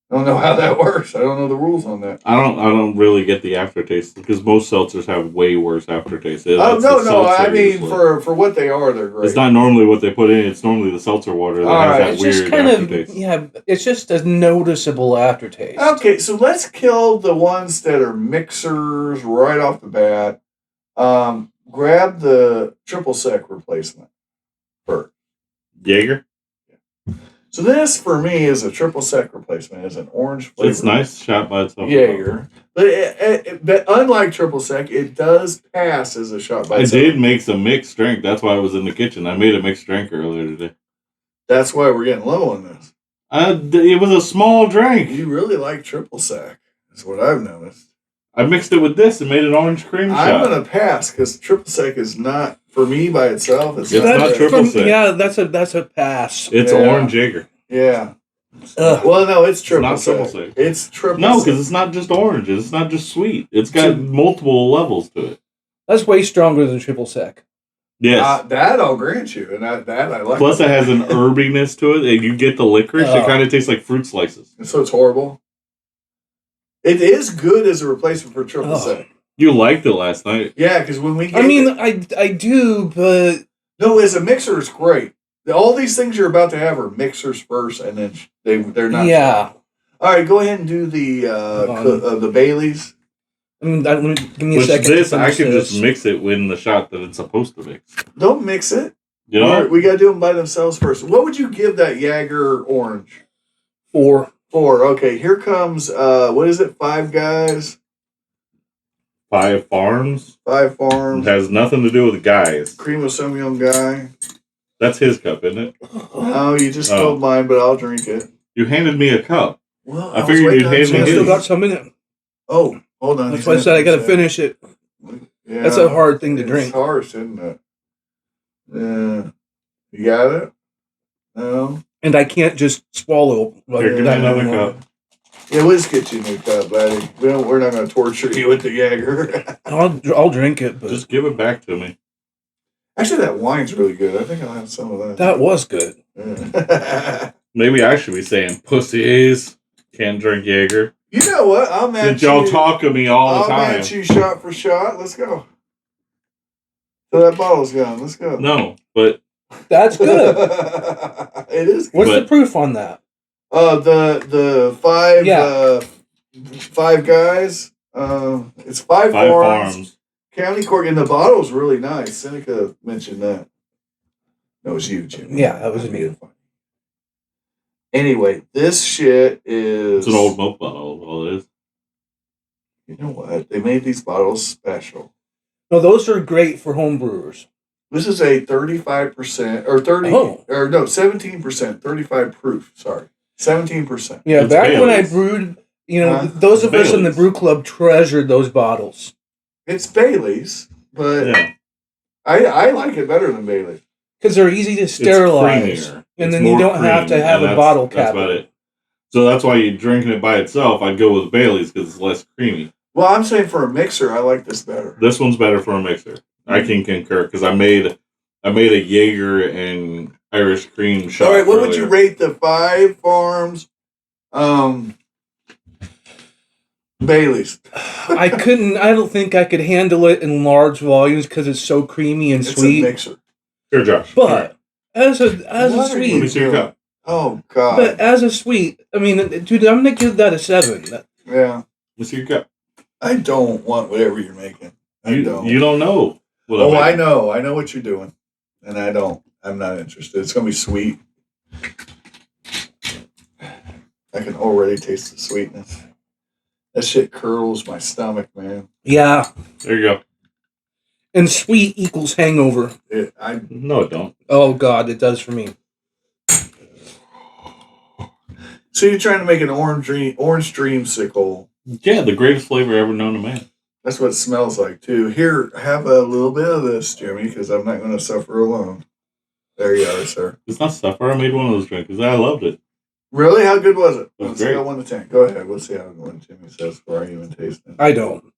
[SPEAKER 1] I don't know how that works. I don't know the rules on that.
[SPEAKER 2] I don't really get the aftertaste because most seltzers have way worse aftertaste.
[SPEAKER 1] Oh no! I mean, for what they are, they're great.
[SPEAKER 2] It's not normally what they put in. It's normally the seltzer water that has that weird aftertaste.
[SPEAKER 3] It's just a noticeable aftertaste.
[SPEAKER 1] Okay, so let's kill the ones that are mixers right off the bat. Grab the triple sec replacement first.
[SPEAKER 2] Jaeger.
[SPEAKER 1] So this, for me, is a triple sec replacement. It's an orange flavor.
[SPEAKER 2] It's nice, shot by itself.
[SPEAKER 1] Jaeger. But unlike triple sec, it does pass as a shot by itself.
[SPEAKER 2] I did make some mixed drink. That's why I was in the kitchen. I made a mixed drink earlier today.
[SPEAKER 1] That's why we're getting low on this.
[SPEAKER 2] It was a small drink.
[SPEAKER 1] You really like triple sec. That's what I've noticed.
[SPEAKER 2] I mixed it with this and made an orange cream shot.
[SPEAKER 1] I'm going to pass because triple sec is not, for me by itself, it's
[SPEAKER 2] not triple sec.
[SPEAKER 3] Yeah, that's a pass.
[SPEAKER 2] It's orange Jaeger.
[SPEAKER 1] Yeah. Well, no, it's triple sec.
[SPEAKER 2] Triple sec.
[SPEAKER 1] It's triple
[SPEAKER 2] No,
[SPEAKER 1] sec.
[SPEAKER 2] because it's not just orange. It's not just sweet. It's got multiple levels to it.
[SPEAKER 3] That's way stronger than triple sec.
[SPEAKER 2] Yes.
[SPEAKER 1] That I'll grant you. And that I like.
[SPEAKER 2] Plus, it has an herbiness to it, and you get the licorice. It kind of tastes like fruit slices.
[SPEAKER 1] So it's horrible. It is good as a replacement for triple sec.
[SPEAKER 2] You liked it last night.
[SPEAKER 1] Yeah, because when we
[SPEAKER 3] I do, but...
[SPEAKER 1] No, as a mixer, it's great. All these things you're about to have are mixers first, and then they're not.
[SPEAKER 3] Yeah.
[SPEAKER 1] All right, go ahead and do the Baileys.
[SPEAKER 3] Give me a second.
[SPEAKER 2] This, I can just mix it in the shot that it's supposed to mix.
[SPEAKER 1] Don't mix it.
[SPEAKER 2] You know?
[SPEAKER 1] We got to do them by themselves first. What would you give that Jaeger orange?
[SPEAKER 3] 4.
[SPEAKER 1] 4. Okay, here comes, what is it, Five Guys?
[SPEAKER 2] 5 Farms?
[SPEAKER 1] 5 Farms.
[SPEAKER 2] It has nothing to do with guys.
[SPEAKER 1] Cream of some young guy.
[SPEAKER 2] That's his cup, isn't it?
[SPEAKER 1] No, you just spilled mine, but I'll drink it.
[SPEAKER 2] You handed me a cup.
[SPEAKER 1] Well,
[SPEAKER 2] I figured you'd hand me his.
[SPEAKER 3] I still got some in it.
[SPEAKER 1] Oh, hold on.
[SPEAKER 3] That's why I said I got to finish it. Yeah, that's a hard thing to drink.
[SPEAKER 1] It's harsh, isn't it? Yeah. You got it? No.
[SPEAKER 3] And I can't just swallow.
[SPEAKER 2] Here, give me another cup.
[SPEAKER 1] Yeah, we'll just get you a new cup, buddy. We're not going to torture you with the Jaeger.
[SPEAKER 3] I'll drink it, but
[SPEAKER 2] just give it back to me.
[SPEAKER 1] Actually, that wine's really good. I think I'll have some of that.
[SPEAKER 3] That was good.
[SPEAKER 1] Yeah.
[SPEAKER 2] Maybe I should be saying pussies can't drink Jaeger.
[SPEAKER 1] You know what? I'll match
[SPEAKER 2] Since y'all talk to me all the time.
[SPEAKER 1] I'll match you shot for shot. Let's go. So that bottle's gone. Let's go.
[SPEAKER 2] No, but
[SPEAKER 3] that's good.
[SPEAKER 1] It is good.
[SPEAKER 3] What's the proof on that?
[SPEAKER 1] The 5 Guys. It's 5 Farms. County Cork, and the bottle's really nice. Seneca mentioned that. That was you, Jimmy.
[SPEAKER 3] Yeah, that was me.
[SPEAKER 1] Anyway, this shit is...
[SPEAKER 2] It's an old milk bottle, all it is.
[SPEAKER 1] You know what? They made these bottles special.
[SPEAKER 3] No, those are great for home brewers.
[SPEAKER 1] This is a 35%, or 30, or no, 17%, 35 proof, sorry. 17%.
[SPEAKER 3] Yeah, it's back Baileys. When I brewed, those of us in the brew club treasured those bottles.
[SPEAKER 1] It's Baileys, but I like it better than Baileys.
[SPEAKER 3] Because they're easy to sterilize. And then you don't have to have a bottle cap.
[SPEAKER 2] That's about it. So that's why you're drinking it by itself. I'd go with Baileys because it's less creamy.
[SPEAKER 1] Well, I'm saying for a mixer, I like this better.
[SPEAKER 2] This one's better for a mixer. Mm-hmm. I can concur because I made a Jaeger and Irish cream shot.
[SPEAKER 1] All right, what would you rate the 5 Farms Baileys?
[SPEAKER 3] I don't think I could handle it in large volumes because it's so creamy and sweet.
[SPEAKER 1] It's a mixer.
[SPEAKER 2] Here, Josh.
[SPEAKER 3] But as a sweet,
[SPEAKER 2] let me see your cup.
[SPEAKER 1] Oh God!
[SPEAKER 3] But as a sweet, I mean, dude, I'm gonna give that a 7.
[SPEAKER 1] Yeah.
[SPEAKER 2] Let me see your cup.
[SPEAKER 1] I don't want whatever you're making.
[SPEAKER 2] You don't know.
[SPEAKER 1] I know. I know what you're doing, and I don't. I'm not interested. It's gonna be sweet. I can already taste the sweetness. That shit curdles my stomach, man.
[SPEAKER 3] Yeah.
[SPEAKER 2] There you go.
[SPEAKER 3] And sweet equals hangover.
[SPEAKER 2] No, it don't.
[SPEAKER 3] Oh, God, it does for me.
[SPEAKER 1] So you're trying to make an orange dreamsicle.
[SPEAKER 2] Yeah, the greatest flavor ever known to man.
[SPEAKER 1] That's what it smells like, too. Here, have a little bit of this, Jimmy, because I'm not going to suffer alone. There you are, sir.
[SPEAKER 2] It's not suffer. I made one of those drinks because I loved it.
[SPEAKER 1] Really? How good was it?
[SPEAKER 2] It was
[SPEAKER 1] Let's
[SPEAKER 2] great.
[SPEAKER 1] go 1 to 10. Go ahead. We'll see how one Jimmy says before I even taste it.
[SPEAKER 3] I don't.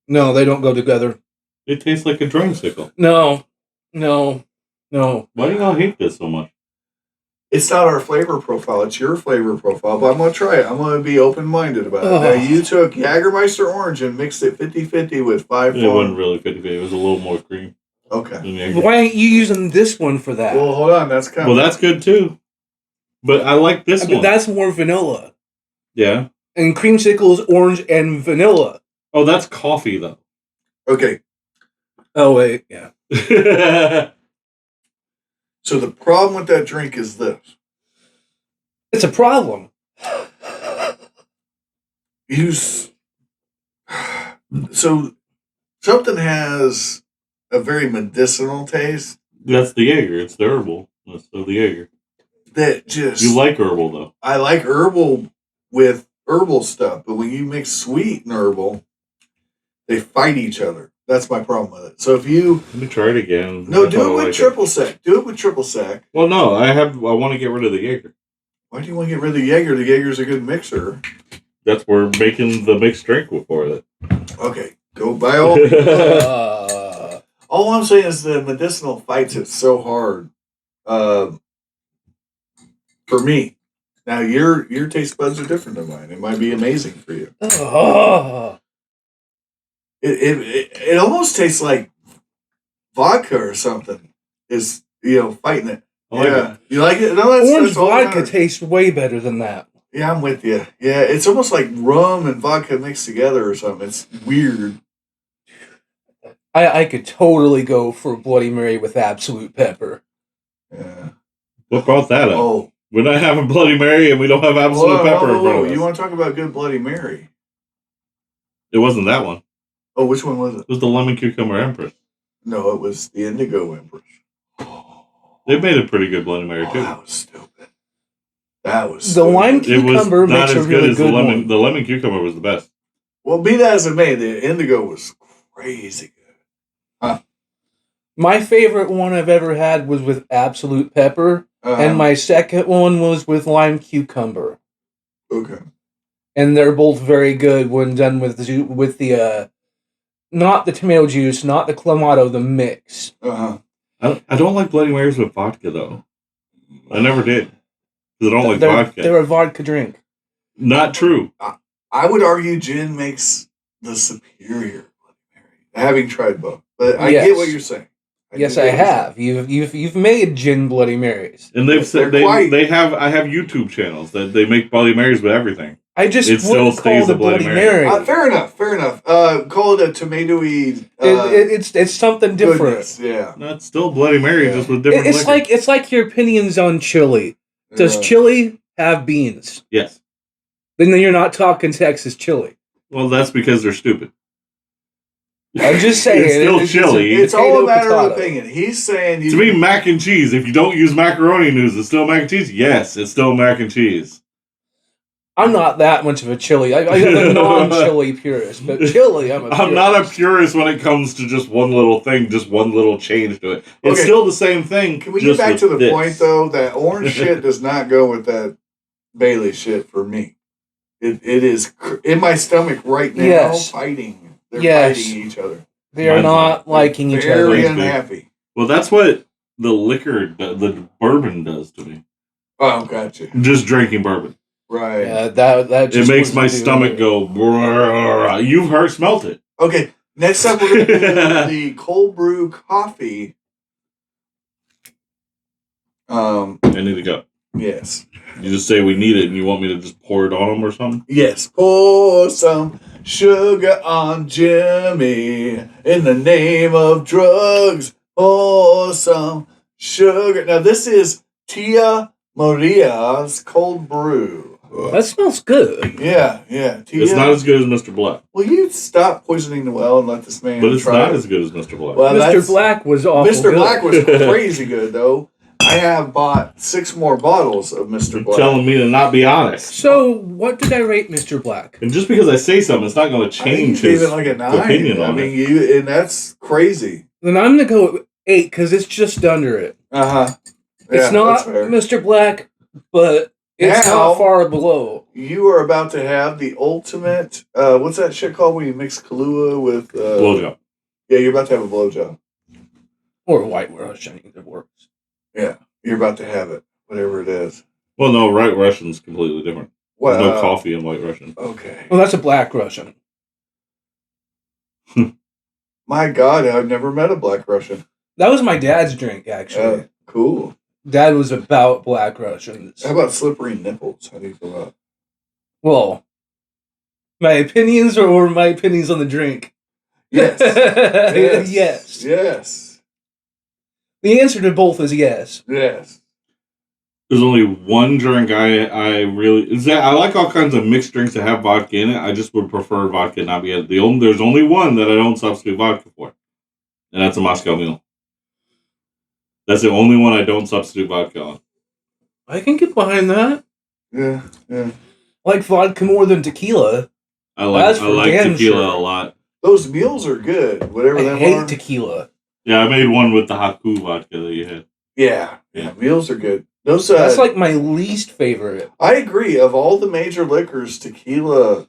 [SPEAKER 3] No, they don't go together.
[SPEAKER 2] It tastes like a dreamsicle.
[SPEAKER 3] No.
[SPEAKER 2] Why do y'all hate this so much?
[SPEAKER 1] It's not our flavor profile. It's your flavor profile, but I'm going to try it. I'm going to be open-minded about it. Now, you took Jägermeister Orange and mixed it 50-50 with 5
[SPEAKER 2] It wasn't really 50-50. It was a little more cream.
[SPEAKER 1] Okay.
[SPEAKER 3] Why aren't you using this one for that?
[SPEAKER 1] Well, hold on. That's kind
[SPEAKER 2] Well, that's good, too. But I like this one.
[SPEAKER 3] That's more vanilla.
[SPEAKER 2] Yeah.
[SPEAKER 3] And creamsicle is orange and vanilla.
[SPEAKER 2] Oh, that's coffee, though.
[SPEAKER 1] Okay.
[SPEAKER 3] Oh, wait. Yeah.
[SPEAKER 1] So the problem with that drink is this.
[SPEAKER 3] It's a problem.
[SPEAKER 1] So something has a very medicinal taste.
[SPEAKER 2] That's the Jaeger. It's the herbal. That's the Jaeger.
[SPEAKER 1] That just...
[SPEAKER 2] You like herbal, though.
[SPEAKER 1] I like herbal with herbal stuff, but when you mix sweet and herbal, they fight each other. That's my problem with it. So if you...
[SPEAKER 2] Let me try it again.
[SPEAKER 1] No, do it with triple sec. Do it with triple sec.
[SPEAKER 2] Well, no, I want to get rid of the Jaeger.
[SPEAKER 1] Why do you want to get rid of the Jaeger? The Jaeger's a good mixer.
[SPEAKER 2] That's where we're making the mixed drink for it.
[SPEAKER 1] Okay, go by all means. All I'm saying is the medicinal fights it so hard. For me. Now, your taste buds are different than mine. It might be amazing for you. It almost tastes like vodka or something. Is fighting it. Yeah, you like it? No,
[SPEAKER 3] orange vodka tastes way better than that.
[SPEAKER 1] Yeah, I'm with you. Yeah, it's almost like rum and vodka mixed together or something. It's weird.
[SPEAKER 3] I could totally go for a Bloody Mary with absolute pepper.
[SPEAKER 1] Yeah.
[SPEAKER 2] What brought that up?
[SPEAKER 1] Oh,
[SPEAKER 2] we're not having Bloody Mary and we don't have absolute pepper in front of us.
[SPEAKER 1] You want to talk about good Bloody Mary?
[SPEAKER 2] It wasn't that one.
[SPEAKER 1] Oh, which one was it?
[SPEAKER 2] It was the Lemon Cucumber Empress.
[SPEAKER 1] No, it was the Indigo Empress.
[SPEAKER 2] They made a pretty good Bloody Mary, too.
[SPEAKER 1] That was stupid.
[SPEAKER 3] The lime cucumber makes a really good one.
[SPEAKER 2] The lemon cucumber was the best.
[SPEAKER 1] Well, be that as it may, the Indigo was crazy good. Huh.
[SPEAKER 3] My favorite one I've ever had was with absolute pepper, and my second one was with lime cucumber.
[SPEAKER 1] Okay.
[SPEAKER 3] And they're both very good when done with the not the tomato juice, not the clamato, the mix.
[SPEAKER 1] Uh-huh.
[SPEAKER 2] I don't like Bloody Marys with vodka, though. I never did. Because I don't like vodka.
[SPEAKER 3] They're a vodka drink.
[SPEAKER 2] Not true.
[SPEAKER 1] I would argue gin makes the superior Bloody Mary, having tried both. But I get what you're saying.
[SPEAKER 3] I have. You've made gin Bloody Marys.
[SPEAKER 2] And they've said I have YouTube channels that they make Bloody Marys with everything.
[SPEAKER 3] I just wouldn't call it a Bloody Mary.
[SPEAKER 1] Fair enough. Call it a tomatoey.
[SPEAKER 3] It's something different.
[SPEAKER 1] Goodness, yeah.
[SPEAKER 2] No, it's still Bloody Mary, just with different liquor.
[SPEAKER 3] It's like your opinions on chili. Does chili have beans?
[SPEAKER 2] Yes.
[SPEAKER 3] Then you're not talking Texas chili.
[SPEAKER 2] Well, that's because they're stupid.
[SPEAKER 3] I'm just saying.
[SPEAKER 2] It's still chili.
[SPEAKER 1] It's all a matter of opinion. He's saying...
[SPEAKER 2] To me, mac and cheese, if you don't use macaroni noodles, it's still mac and cheese? Yes, it's still mac and cheese.
[SPEAKER 3] I'm not that much of a chili. I'm a non-chili purist, but chili, I'm
[SPEAKER 2] not a purist when it comes to just one little thing, just one little change to it. It's still the same thing.
[SPEAKER 1] Can we get back to the point, though, that orange shit does not go with that Bailey shit for me. It is in my stomach right now, fighting. They're fighting each other.
[SPEAKER 3] They are not liking each other.
[SPEAKER 1] Very unhappy.
[SPEAKER 2] Well, that's what the liquor, the bourbon does to me.
[SPEAKER 1] Oh, gotcha.
[SPEAKER 2] Just drinking bourbon.
[SPEAKER 1] Right.
[SPEAKER 3] Yeah, that just
[SPEAKER 2] it makes my stomach go. You've smelt it.
[SPEAKER 1] Okay. Next up, we're going to do the cold brew coffee.
[SPEAKER 2] I need to go.
[SPEAKER 1] Yes.
[SPEAKER 2] You just say we need it, and you want me to just pour it on them or something?
[SPEAKER 1] Yes. Pour some sugar on Jimmy in the name of drugs. Pour some sugar. Now, this is Tia Maria's cold brew.
[SPEAKER 3] That smells good.
[SPEAKER 1] Yeah.
[SPEAKER 2] It's not as good as Mr. Black.
[SPEAKER 1] Will you stop poisoning the well and let this man
[SPEAKER 2] But it's
[SPEAKER 1] try
[SPEAKER 2] not
[SPEAKER 1] it?
[SPEAKER 2] as good as Mr. Black.
[SPEAKER 3] Well, Mr. Black was awful
[SPEAKER 1] Mr. Black was crazy good, though. I have bought 6 more bottles of Mr. Black.
[SPEAKER 2] Telling me to not be honest.
[SPEAKER 3] So, what did I rate Mr. Black?
[SPEAKER 2] And just because I say something, it's not going to change his
[SPEAKER 1] like a 9.
[SPEAKER 2] opinion on
[SPEAKER 1] it. And that's crazy.
[SPEAKER 3] Then I'm going to go with 8 because it's just under it.
[SPEAKER 1] Yeah,
[SPEAKER 3] it's not Mr. Black, but it's not far below.
[SPEAKER 1] You are about to have the ultimate. What's that shit called when you mix Kahlua with
[SPEAKER 2] blowjob?
[SPEAKER 1] Yeah, you're about to have a blowjob.
[SPEAKER 3] Or a White Russian, either works.
[SPEAKER 1] Yeah, you're about to have it, whatever it is.
[SPEAKER 2] Well, no, White Russian's completely different. There's no coffee in White Russian.
[SPEAKER 1] Okay.
[SPEAKER 3] Well, that's a Black Russian.
[SPEAKER 1] My God, I've never met a Black Russian.
[SPEAKER 3] That was my dad's drink, actually.
[SPEAKER 1] Cool.
[SPEAKER 3] Dad was about Black Russians.
[SPEAKER 1] How about slippery nipples? How do you feel about?
[SPEAKER 3] Well, my opinions or my opinions on the drink?
[SPEAKER 1] Yes.
[SPEAKER 3] Yes. The answer to both is yes.
[SPEAKER 1] Yes.
[SPEAKER 2] There's only one drink I like all kinds of mixed drinks that have vodka in it. I just would prefer vodka not be there's only one that I don't substitute vodka for, and that's a Moscow Mule. That's the only one I don't substitute vodka on.
[SPEAKER 3] I can get behind that.
[SPEAKER 1] Yeah.
[SPEAKER 3] I like vodka more than tequila.
[SPEAKER 2] I like tequila a lot.
[SPEAKER 1] Those mules are good. Whatever
[SPEAKER 3] I hate tequila.
[SPEAKER 2] Yeah, I made one with the Haku vodka that you had.
[SPEAKER 1] Yeah. Mules are good. Those
[SPEAKER 3] that's like my least favorite.
[SPEAKER 1] I agree. Of all the major liquors, tequila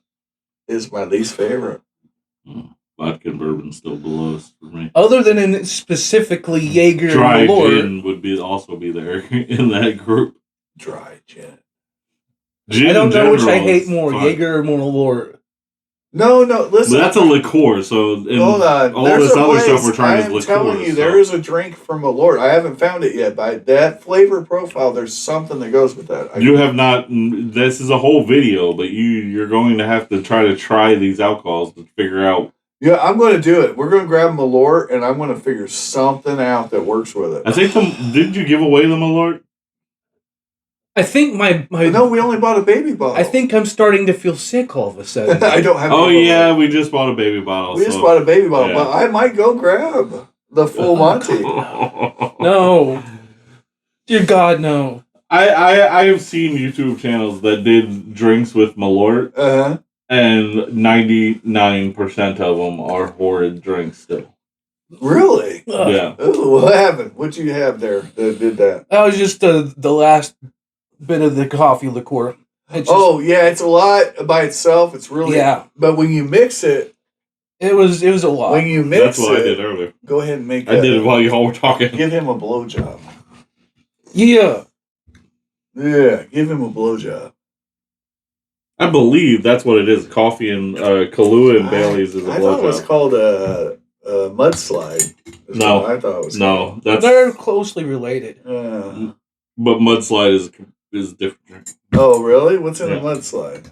[SPEAKER 1] is my least favorite.
[SPEAKER 2] Vodka and bourbon still below us for me.
[SPEAKER 3] Other than in specifically Jaeger
[SPEAKER 2] Dry
[SPEAKER 3] and Malort.
[SPEAKER 2] gin would also be there in that group.
[SPEAKER 1] Dry gin.
[SPEAKER 3] I don't know which I hate more, Jaeger or Malort.
[SPEAKER 1] No, listen.
[SPEAKER 2] But that's a liqueur, so
[SPEAKER 1] hold on.
[SPEAKER 2] All this other stuff we're trying is liqueur.
[SPEAKER 1] I'm telling you, there is a drink from Malort. I haven't found it yet, but that flavor profile, there's something that goes with that.
[SPEAKER 2] You have not. This is a whole video, but you're going to have to try these alcohols to figure out.
[SPEAKER 1] Yeah, I'm going to do it. We're going to grab Malort, and I'm going to figure something out that works with it.
[SPEAKER 2] I think did you give away the Malort?
[SPEAKER 3] I think my
[SPEAKER 1] no, we only bought a baby bottle.
[SPEAKER 3] I think I'm starting to feel sick all of a sudden.
[SPEAKER 1] I don't have.
[SPEAKER 2] Oh yeah, we just bought a baby bottle.
[SPEAKER 1] We just bought a baby bottle, but I might go grab the full Monty.
[SPEAKER 3] No, dear God, no.
[SPEAKER 2] I have seen YouTube channels that did drinks with Malort, and 99% of them are horrid drinks still.
[SPEAKER 1] Really?
[SPEAKER 2] Yeah.
[SPEAKER 1] Ooh, what happened? What you have there that did that?
[SPEAKER 3] That was just the last bit of the coffee liqueur.
[SPEAKER 1] It's a lot by itself. It's really But when you mix it,
[SPEAKER 3] it was a lot.
[SPEAKER 1] When you mix
[SPEAKER 2] that's what I did earlier.
[SPEAKER 1] Go ahead and make.
[SPEAKER 2] I did it while y'all were talking.
[SPEAKER 1] Give him a blowjob.
[SPEAKER 3] Yeah.
[SPEAKER 1] Give him a blowjob.
[SPEAKER 2] I believe that's what it is. Coffee and Kahlua and Bailey's is a blowjob. I thought
[SPEAKER 1] it was called a mudslide.
[SPEAKER 2] No,
[SPEAKER 1] I thought it was.
[SPEAKER 2] No,
[SPEAKER 3] they're closely related.
[SPEAKER 2] But mudslide is different.
[SPEAKER 1] Oh, really? What's in a mudslide?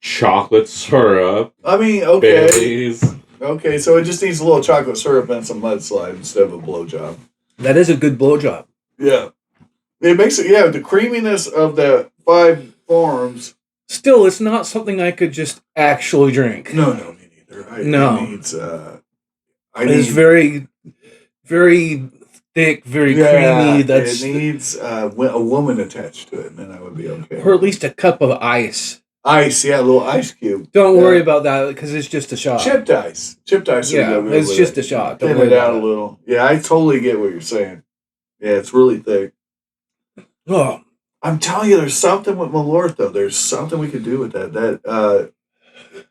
[SPEAKER 2] Chocolate syrup.
[SPEAKER 1] I mean, okay.
[SPEAKER 2] Bailey's.
[SPEAKER 1] Okay, so it just needs a little chocolate syrup and some mudslide instead of a blowjob.
[SPEAKER 3] That is a good blowjob.
[SPEAKER 1] Yeah. It makes it, the creaminess of the 5 forms.
[SPEAKER 3] Still, it's not something I could just actually drink.
[SPEAKER 1] No, me neither.
[SPEAKER 3] No.
[SPEAKER 1] It needs,
[SPEAKER 3] it's very, very thick, very creamy.
[SPEAKER 1] It needs a woman attached to it, and then I would be okay.
[SPEAKER 3] Or at least a cup of ice.
[SPEAKER 1] Ice, a little ice cube.
[SPEAKER 3] Don't worry about that, because it's just a shot.
[SPEAKER 1] Chipped ice.
[SPEAKER 3] Yeah, it's just a shot.
[SPEAKER 1] Thin it out a little. Yeah, I totally get what you're saying. Yeah, it's really thick.
[SPEAKER 3] Oh.
[SPEAKER 1] I'm telling you, there's something with Malort, though. There's something we could do with that.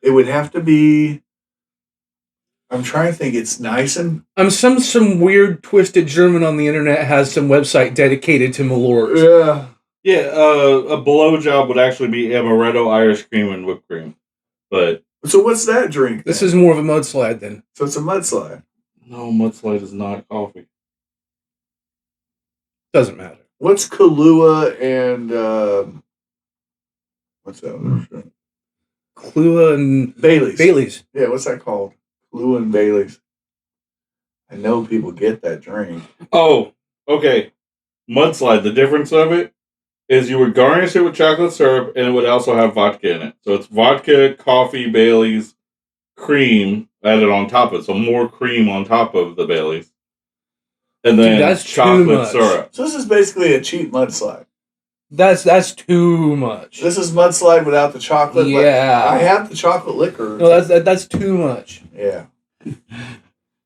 [SPEAKER 1] It would have to be... I'm trying to think. It's nice and...
[SPEAKER 3] some weird, twisted German on the internet has some website dedicated to Malort.
[SPEAKER 1] Yeah.
[SPEAKER 2] Yeah, a blowjob would actually be amaretto, Irish cream, and whipped cream. But...
[SPEAKER 1] So what's that drink, then?
[SPEAKER 3] This is more of a mudslide, then.
[SPEAKER 1] So it's a mudslide.
[SPEAKER 2] No, mudslide is not coffee.
[SPEAKER 3] Doesn't matter.
[SPEAKER 1] What's Kahlua and what's that other?
[SPEAKER 3] Kahlua and
[SPEAKER 1] Bailey's. Yeah, what's that called? Kahlua and Bailey's. I know people get that drink.
[SPEAKER 2] Oh, okay. Mudslide. The difference of it is you would garnish it with chocolate syrup, and it would also have vodka in it. So it's vodka, coffee, Bailey's, cream added on top of it. So more cream on top of the Bailey's. And then
[SPEAKER 3] that's
[SPEAKER 2] chocolate syrup.
[SPEAKER 1] So this is basically a cheap mudslide.
[SPEAKER 3] That's too much.
[SPEAKER 1] This is mudslide without the chocolate.
[SPEAKER 3] Yeah.
[SPEAKER 1] I have the chocolate liquor.
[SPEAKER 3] No, that's too much.
[SPEAKER 1] Yeah.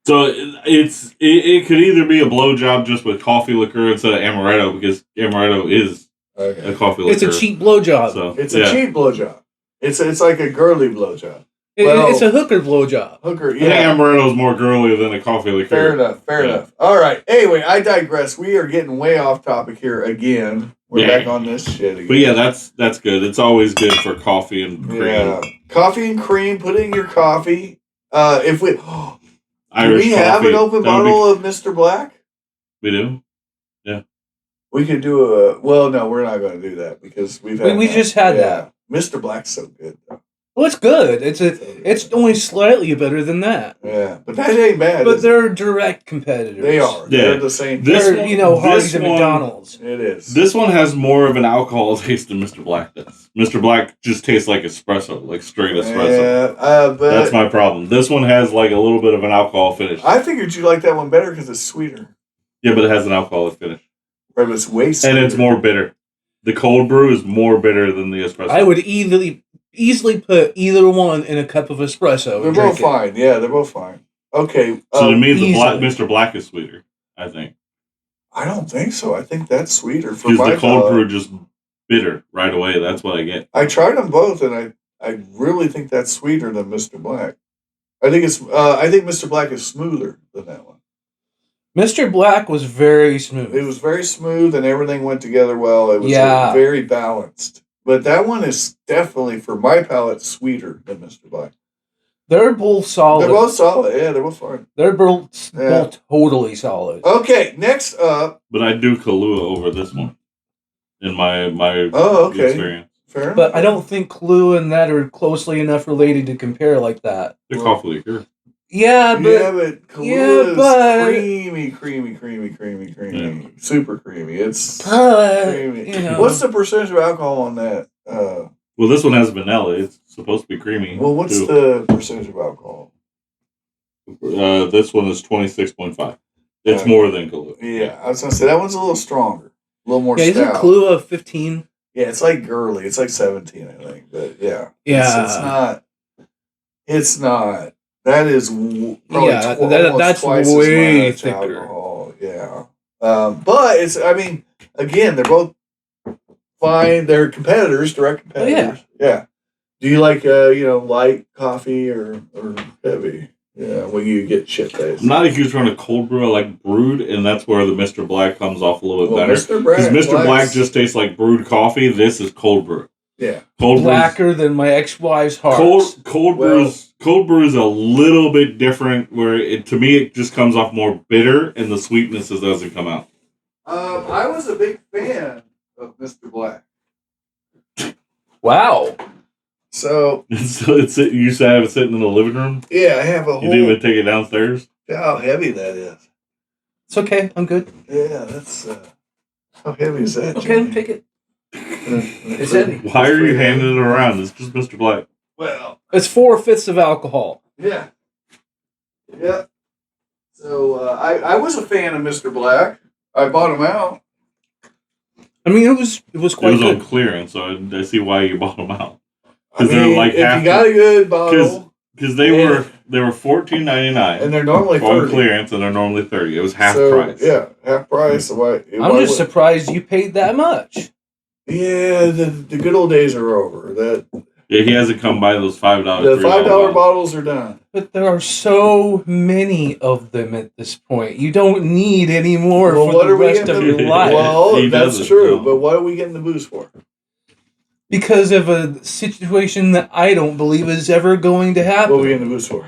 [SPEAKER 2] So it could either be a blowjob just with coffee liquor instead of amaretto, because amaretto is a coffee liquor.
[SPEAKER 3] It's a cheap blowjob.
[SPEAKER 2] So,
[SPEAKER 1] it's a cheap blowjob. It's like a girly blowjob.
[SPEAKER 3] It's a hooker blowjob.
[SPEAKER 1] Hooker, yeah.
[SPEAKER 2] I think amaretto's more girly than a coffee liqueur.
[SPEAKER 1] Fair enough. All right. Anyway, I digress. We are getting way off topic here again. We're back on this shit again.
[SPEAKER 2] But yeah, that's good. It's always good for coffee and cream. Yeah.
[SPEAKER 1] Coffee and cream. Put it in your coffee. If we...
[SPEAKER 2] Irish
[SPEAKER 1] do we have an open bottle of Mr. Black?
[SPEAKER 2] We do. Yeah.
[SPEAKER 1] We could do a... Well, no, we're not going to do that because we've had...
[SPEAKER 3] We just had that.
[SPEAKER 1] Mr. Black's so good, though.
[SPEAKER 3] Well, it's good. It's only slightly better than that.
[SPEAKER 1] Yeah, but that ain't bad.
[SPEAKER 3] But they're direct competitors.
[SPEAKER 1] They are.
[SPEAKER 2] Yeah.
[SPEAKER 1] They're the same.
[SPEAKER 3] They're, Hardee's and McDonald's.
[SPEAKER 1] It is.
[SPEAKER 2] This one has more of an alcohol taste than Mr. Black does. Mr. Black just tastes like espresso, like straight espresso.
[SPEAKER 1] Yeah, but
[SPEAKER 2] that's my problem. This one has like a little bit of an alcohol finish.
[SPEAKER 1] I figured you like that one better because it's sweeter.
[SPEAKER 2] Yeah, but it has an alcoholic finish.
[SPEAKER 1] Right, but it's way sweeter.
[SPEAKER 2] And it's more bitter. The cold brew is more bitter than the espresso.
[SPEAKER 3] I would easily put either one in a cup of espresso.
[SPEAKER 1] They're both fine. Yeah, they're both fine. Okay.
[SPEAKER 2] So to me, Mr. Black is sweeter, I think.
[SPEAKER 1] I don't think so. I think that's sweeter for
[SPEAKER 2] because the cold brew just bitter right away. That's what I get.
[SPEAKER 1] I tried them both, and I really think that's sweeter than Mr. Black. I think Mr. Black is smoother than that one.
[SPEAKER 3] Mr. Black was very smooth.
[SPEAKER 1] It was very smooth, and everything went together well. It was very balanced. But that one is definitely, for my palate, sweeter than Mr. Black.
[SPEAKER 3] They're both solid.
[SPEAKER 1] They're both solid. Yeah, they're both fine.
[SPEAKER 3] They're both totally solid.
[SPEAKER 1] Okay, next up.
[SPEAKER 2] But I do Kahlua over this one in my experience.
[SPEAKER 1] Fair enough.
[SPEAKER 3] But I don't think Kahlua and that are closely enough related to compare like that.
[SPEAKER 2] They're coffee liqueur.
[SPEAKER 3] Yeah, but
[SPEAKER 1] Kahlua is creamy. Super creamy. It's creamy. What's the percentage of alcohol on that?
[SPEAKER 2] Well, this one has vanilla. It's supposed to be creamy.
[SPEAKER 1] Well, what's the percentage of alcohol?
[SPEAKER 2] This one is 26.5. It's more than Kahlua.
[SPEAKER 1] Yeah, I was going to say, that one's a little stronger. A little more stout.
[SPEAKER 3] Isn't Kahlua 15?
[SPEAKER 1] Yeah, it's like girly. It's like 17, I think. But yeah.
[SPEAKER 3] Yeah.
[SPEAKER 1] It's not. That is probably
[SPEAKER 3] that's
[SPEAKER 1] twice
[SPEAKER 3] way
[SPEAKER 1] as much
[SPEAKER 3] thicker.
[SPEAKER 1] Alcohol. Yeah. But it's, again, they're both fine. They're competitors, direct competitors. Yeah. Do you like, light coffee or heavy? Yeah, when you get shit faced.
[SPEAKER 2] I'm not a huge fan of cold brew. I like brewed, and that's where the Mr. Black comes off a little bit better. Because Mr. Black just tastes like brewed coffee. This is cold brew.
[SPEAKER 1] Yeah.
[SPEAKER 3] Blacker than my ex-wife's heart.
[SPEAKER 2] Cold brew is a little bit different, where to me it just comes off more bitter, and the sweetness doesn't come out.
[SPEAKER 1] I was a big fan of Mr. Black.
[SPEAKER 3] Wow.
[SPEAKER 1] So
[SPEAKER 2] you used to have it sitting in the living room?
[SPEAKER 1] Yeah, I have a whole...
[SPEAKER 2] You didn't even take it downstairs?
[SPEAKER 1] How heavy that is.
[SPEAKER 3] It's okay. I'm good.
[SPEAKER 1] Yeah, that's... how heavy is that?
[SPEAKER 3] Okay, take it. It's heavy.
[SPEAKER 2] Why are you handing it around? It's just Mr. Black.
[SPEAKER 1] Well...
[SPEAKER 3] It's 4/5 of alcohol.
[SPEAKER 1] Yeah. Yeah. So, I was a fan of Mr. Black. I bought him out.
[SPEAKER 3] I mean, it was quite good.
[SPEAKER 2] On clearance, so I see why you bought them out. Because they're like
[SPEAKER 1] if you got a good bottle,
[SPEAKER 2] because they were $14.99,
[SPEAKER 1] and they're normally
[SPEAKER 2] on clearance, and they're normally $30. It was half price.
[SPEAKER 1] Yeah, half price.
[SPEAKER 3] I'm just surprised you paid that much.
[SPEAKER 1] Yeah, the good old days are over.
[SPEAKER 2] He hasn't come by those $5.
[SPEAKER 1] The $5 bottles are done.
[SPEAKER 3] But there are so many of them at this point. You don't need any more for the rest of your life.
[SPEAKER 1] Well, that's true. No. But what are we getting the booze for?
[SPEAKER 3] Because of a situation that I don't believe is ever going to happen.
[SPEAKER 1] What are we getting the booze for?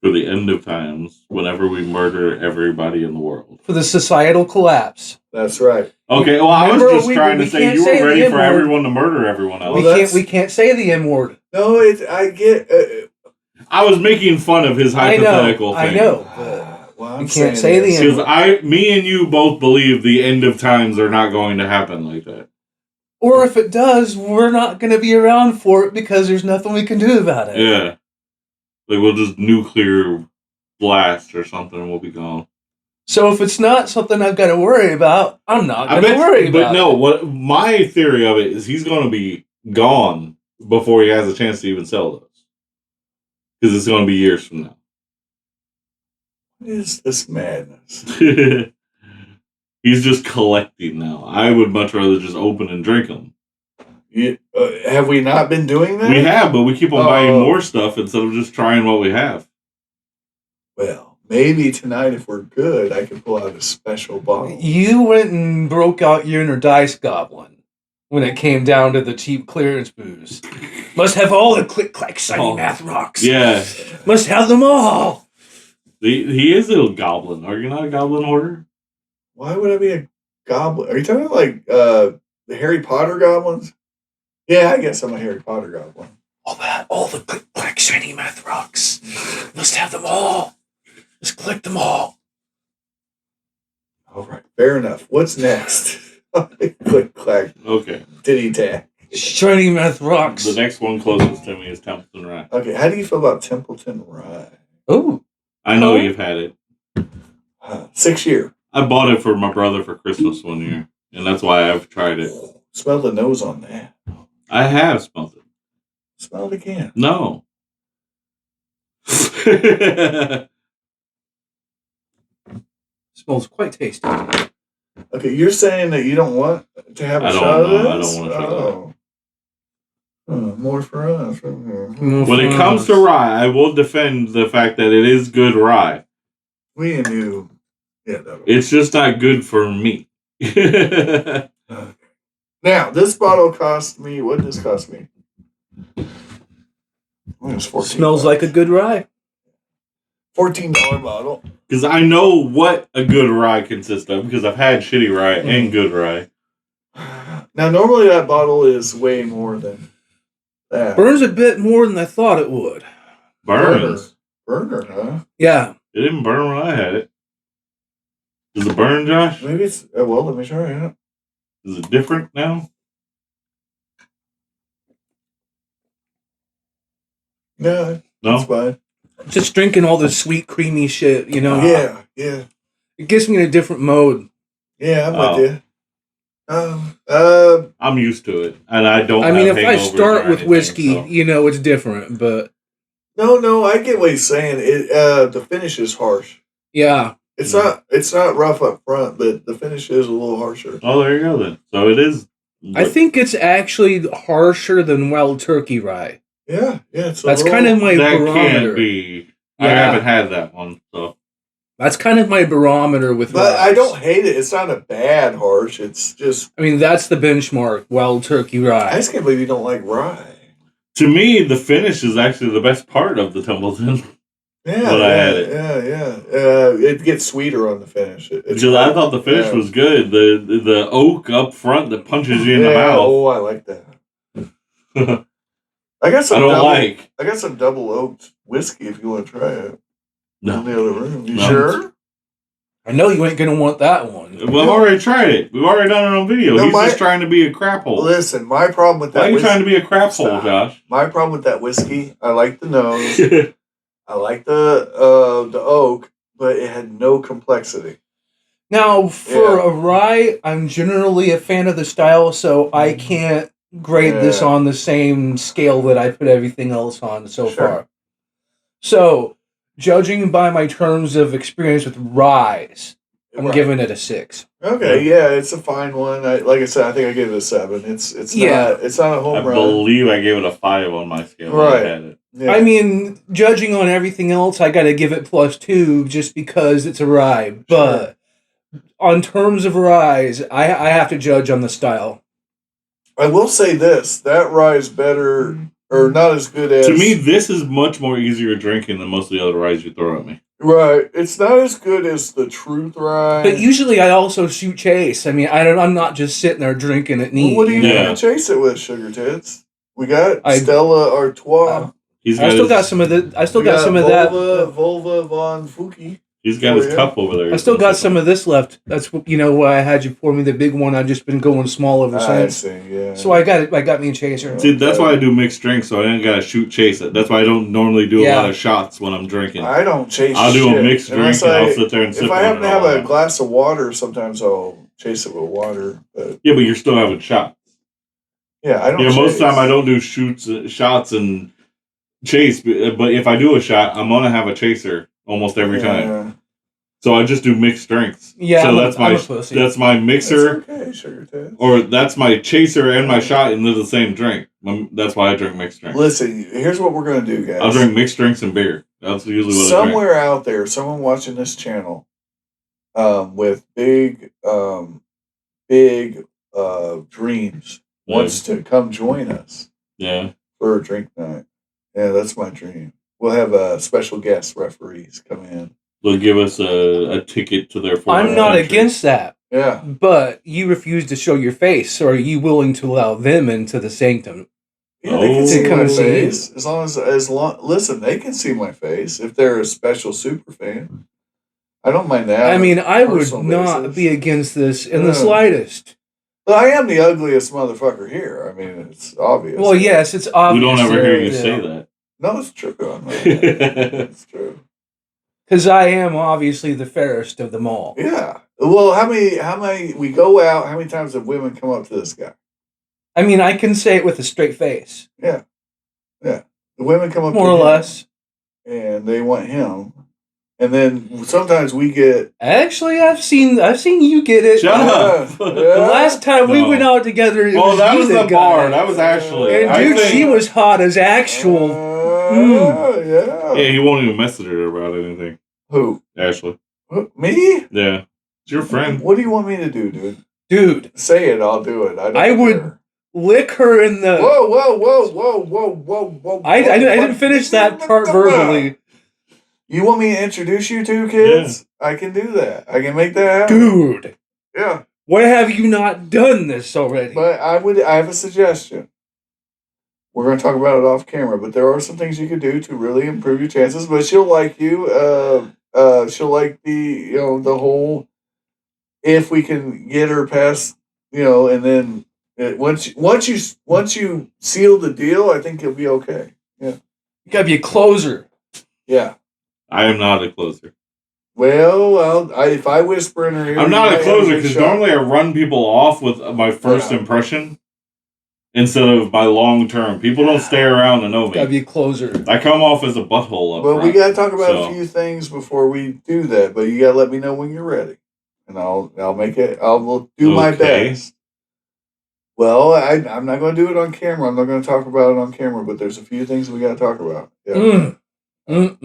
[SPEAKER 2] For the end of times, whenever we murder everybody in the world.
[SPEAKER 3] For the societal collapse.
[SPEAKER 1] That's right.
[SPEAKER 2] Okay, well, I was just trying to say you were ready for everyone to murder everyone else.
[SPEAKER 3] We can't say the M word.
[SPEAKER 1] No, I get...
[SPEAKER 2] I was making fun of his hypothetical thing.
[SPEAKER 1] I know. Well,
[SPEAKER 3] you can't say the end.
[SPEAKER 2] Because me and you both believe the end of times are not going to happen like that.
[SPEAKER 3] Or if it does, we're not going to be around for it because there's nothing we can do about it.
[SPEAKER 2] Yeah. Like, we'll just nuclear blast or something and we'll be gone.
[SPEAKER 3] So if it's not something I've got to worry about, I'm not going to worry about it.
[SPEAKER 2] But no, what my theory of it is he's going to be gone before he has a chance to even sell those. Because it's going to be years from now.
[SPEAKER 1] What is this madness?
[SPEAKER 2] He's just collecting now. I would much rather just open and drink them.
[SPEAKER 1] Have we not been doing that?
[SPEAKER 2] We have, but we keep on buying more stuff instead of just trying what we have.
[SPEAKER 1] Well, maybe tonight, if we're good, I can pull out a special bottle.
[SPEAKER 3] You went and broke out your inner dice goblin when it came down to the cheap clearance booze. Must have all the click-clack shiny math rocks.
[SPEAKER 2] Yeah.
[SPEAKER 3] Must have them all.
[SPEAKER 2] He is a goblin. Are you not a goblin hoarder?
[SPEAKER 1] Why would I be a goblin? Are you talking about like the Harry Potter goblins? Yeah, I guess I'm a Harry Potter goblin.
[SPEAKER 3] All the click-clack shiny math rocks. Must have them all. Just collect them all.
[SPEAKER 1] All right, fair enough. What's next? Click-clack.
[SPEAKER 2] Okay.
[SPEAKER 1] Titty-tack.
[SPEAKER 3] Shiny math rocks.
[SPEAKER 2] The next one closest to me is Templeton Rye.
[SPEAKER 1] Okay, how do you feel about Templeton Rye?
[SPEAKER 3] Oh.
[SPEAKER 2] I know you've had it.
[SPEAKER 1] 6 year.
[SPEAKER 2] I bought it for my brother for Christmas one year, and that's why I've tried it.
[SPEAKER 1] Smell the nose on that.
[SPEAKER 2] I have smelled it.
[SPEAKER 1] Smell it again.
[SPEAKER 2] No.
[SPEAKER 3] Smells quite tasty.
[SPEAKER 1] Okay, you're saying that you don't want to have a shot of this?
[SPEAKER 2] I don't want to try that.
[SPEAKER 1] More for us.
[SPEAKER 2] When it comes to rye, I will defend the fact that it is good rye.
[SPEAKER 1] We and you. Yeah,
[SPEAKER 2] it's just not good for me.
[SPEAKER 1] Okay. Now, this bottle cost me, what did this cost me? It was $14.
[SPEAKER 3] Smells like a good rye.
[SPEAKER 1] $14 bottle.
[SPEAKER 2] Because I know what a good rye consists of, because I've had shitty rye and good rye.
[SPEAKER 1] Now, normally that bottle is way more than that.
[SPEAKER 3] Burns a bit more than I thought it would.
[SPEAKER 2] Burns?
[SPEAKER 1] Burner, huh?
[SPEAKER 3] Yeah.
[SPEAKER 2] It didn't burn when I had it. Does it burn, Josh?
[SPEAKER 1] Maybe it's, well, let me try it.
[SPEAKER 2] Is it different now?
[SPEAKER 1] No, it's fine.
[SPEAKER 3] Just drinking all this sweet, creamy shit, you know?
[SPEAKER 1] Yeah.
[SPEAKER 3] It gets me in a different mode.
[SPEAKER 1] Yeah, I'm with you.
[SPEAKER 2] I'm used to it, and I don't.
[SPEAKER 3] I mean, if I start with whiskey, you know, it's different. But
[SPEAKER 1] no, I get what he's saying. It the finish is harsh.
[SPEAKER 3] Yeah,
[SPEAKER 1] it's not rough up front, but the finish is a little harsher.
[SPEAKER 2] Oh, there you go then. So it is.
[SPEAKER 3] I think it's actually harsher than Wild Turkey rye.
[SPEAKER 1] Yeah.
[SPEAKER 3] That's kind of my barometer.
[SPEAKER 2] Can't be. Yeah. I haven't had that one, so.
[SPEAKER 3] That's kind of my barometer with
[SPEAKER 1] But
[SPEAKER 3] ryes.
[SPEAKER 1] I don't hate it. It's not a bad harsh. It's just...
[SPEAKER 3] I mean, that's the benchmark, Wild Turkey rye.
[SPEAKER 1] I just can't believe you don't like rye.
[SPEAKER 2] To me, the finish is actually the best part of the Templeton.
[SPEAKER 1] Yeah.
[SPEAKER 2] When I had it.
[SPEAKER 1] Yeah. It gets sweeter on the finish.
[SPEAKER 2] Because I thought the finish was good. The oak up front that punches you in the mouth.
[SPEAKER 1] Oh, I like that. I got some I got some double oaked whiskey if you want to try it.
[SPEAKER 2] No.
[SPEAKER 1] In the other room. You sure?
[SPEAKER 3] I know you ain't going to want that one.
[SPEAKER 2] Well, I've already tried it. We've already done it on video. He's just trying to be a crap hole.
[SPEAKER 1] Listen, my problem with that
[SPEAKER 2] whiskey... Why are you trying to be a crap hole, Josh?
[SPEAKER 1] My problem with that whiskey, I like the nose. I like the oak, but it had no complexity.
[SPEAKER 3] Now, for a rye, I'm generally a fan of the style, so I can't grade this on the same scale that I put everything else on so far. So, judging by my terms of experience with ryes, I'm giving it a 6.
[SPEAKER 1] Okay, it's a fine one. Like I said, I think I gave it a 7. It's not a home run.
[SPEAKER 2] I believe I gave it a 5 on my scale. Right. I had it.
[SPEAKER 3] Yeah. I mean, judging on everything else, I got to give it +2 just because it's a rye. But on terms of ryes, I have to judge on the style.
[SPEAKER 1] I will say this: that rye is better, or not as good as.
[SPEAKER 2] To me, this is much more easier drinking than most of the other ryes you throw at me.
[SPEAKER 1] Right, it's not as good as the Truth rye.
[SPEAKER 3] But usually, I also shoot chase. I mean, I'm not just sitting there drinking it neat.
[SPEAKER 1] Well, what are you going to chase it with, Sugar Tits? We got Stella Artois.
[SPEAKER 3] I still got some of that.
[SPEAKER 1] Volva von Fuki.
[SPEAKER 2] He's got his cup over there.
[SPEAKER 3] I still got some of this left. That's why I had you pour me the big one. I've just been going small ever since.
[SPEAKER 1] I see, yeah.
[SPEAKER 3] So I got me a chaser.
[SPEAKER 2] See, that's why I do mixed drinks, so I ain't got to chase it. That's why I don't normally do a lot of shots when I'm drinking.
[SPEAKER 1] I don't chase
[SPEAKER 2] I'll do a mixed drink and I'll sit there and sip it.
[SPEAKER 1] If I happen to have a glass of water, sometimes I'll chase it with water. But
[SPEAKER 2] yeah, but you're still having shots.
[SPEAKER 1] Yeah, I don't chase.
[SPEAKER 2] Most of the time I don't do shots and chase, but if I do a shot, I'm going to have a chaser almost every time. So I just do mixed drinks.
[SPEAKER 3] Yeah,
[SPEAKER 2] so that's my mixer.
[SPEAKER 1] That's okay,
[SPEAKER 2] or that's my chaser and my shot, and they're the same drink. That's why I drink mixed drinks.
[SPEAKER 1] Listen, here's what we're gonna do, guys.
[SPEAKER 2] I'll drink mixed drinks and beer. That's usually what
[SPEAKER 1] somewhere out there, someone watching this channel, with big dreams wants to come join us.
[SPEAKER 2] Yeah.
[SPEAKER 1] For a drink night. Yeah, that's my dream. We'll have special guest referees come in.
[SPEAKER 2] They'll give us a ticket to their.
[SPEAKER 3] I'm not against that.
[SPEAKER 1] Yeah,
[SPEAKER 3] but you refuse to show your face. So are you willing to allow them into the sanctum?
[SPEAKER 1] Yeah, they can see my face as long. Listen, they can see my face if they're a special super fan. I don't mind that.
[SPEAKER 3] I mean, I would not be against this in the slightest.
[SPEAKER 1] But I am the ugliest motherfucker here. I mean, it's obvious.
[SPEAKER 3] Well, yes, it's obvious.
[SPEAKER 2] We don't ever hear you say that.
[SPEAKER 1] No, it's true. It's true.
[SPEAKER 3] Because I am obviously the fairest of them all.
[SPEAKER 1] Yeah. Well, how many we go out? How many times have women come up to this guy?
[SPEAKER 3] I mean, I can say it with a straight face.
[SPEAKER 1] Yeah. The women come up
[SPEAKER 3] more or less,
[SPEAKER 1] and they want him. And then sometimes we get.
[SPEAKER 3] Actually, I've seen you get it.
[SPEAKER 2] Shut up.
[SPEAKER 3] The last time we went out together,
[SPEAKER 2] that was the bar. That was actually.
[SPEAKER 3] And dude, she was hot as actual.
[SPEAKER 1] Yeah.
[SPEAKER 2] Yeah, he won't even message her about anything.
[SPEAKER 1] Who?
[SPEAKER 2] Ashley.
[SPEAKER 1] Me?
[SPEAKER 2] Yeah. It's your friend.
[SPEAKER 1] What do you want me to do, dude?
[SPEAKER 3] Dude.
[SPEAKER 1] Say it, I'll do it.
[SPEAKER 3] I would lick her in the...
[SPEAKER 1] Whoa.
[SPEAKER 3] I didn't finish that part verbally.
[SPEAKER 1] You want me to introduce you to kids? Yeah. I can do that. I can make that happen.
[SPEAKER 3] Dude.
[SPEAKER 1] Yeah.
[SPEAKER 3] Why have you not done this already?
[SPEAKER 1] But I have a suggestion. We're going to talk about it off camera, but there are some things you can do to really improve your chances. But she'll like you. She'll like the whole. If we can get her past, and then once you seal the deal, I think you'll be okay. Yeah,
[SPEAKER 3] you gotta be a closer.
[SPEAKER 1] Yeah,
[SPEAKER 2] I am not a closer.
[SPEAKER 1] Well, if I whisper in her ear,
[SPEAKER 2] I'm not a closer because normally I run people off with my first impression. Instead of my long term. People don't stay around to know me.
[SPEAKER 3] Gotta be a closer.
[SPEAKER 2] I come off as a butthole up front,
[SPEAKER 1] we gotta talk about a few things before we do that, but you gotta let me know when you're ready. And I'll make it. I'll do my best. Well, I'm not gonna do it on camera. I'm not gonna talk about it on camera, but there's a few things we gotta talk about. Yeah. No.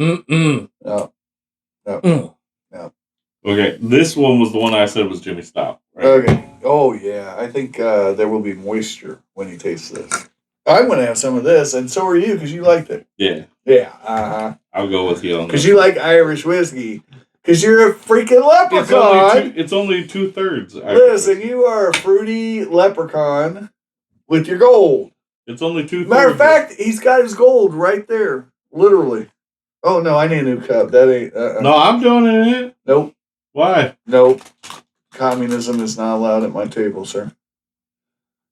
[SPEAKER 2] Okay, this one was the one I said was Jimmy Stop. Right?
[SPEAKER 1] Okay. Oh, yeah. I think there will be moisture when he tastes this. I'm going to have some of this, and so are you, because you liked it.
[SPEAKER 2] Yeah.
[SPEAKER 1] Yeah. Uh-huh.
[SPEAKER 2] I'll go with you on that.
[SPEAKER 1] Because you like Irish whiskey. Because you're a freaking leprechaun.
[SPEAKER 2] It's only 2/3.
[SPEAKER 1] Listen, you are a fruity leprechaun with your gold.
[SPEAKER 2] It's only 2/3.
[SPEAKER 1] Matter of fact, he's got his gold right there. Literally. Oh, no, I need a new cup. That ain't...
[SPEAKER 2] No, I'm doing it.
[SPEAKER 1] Nope.
[SPEAKER 2] Why?
[SPEAKER 1] Nope. Communism is not allowed at my table, sir.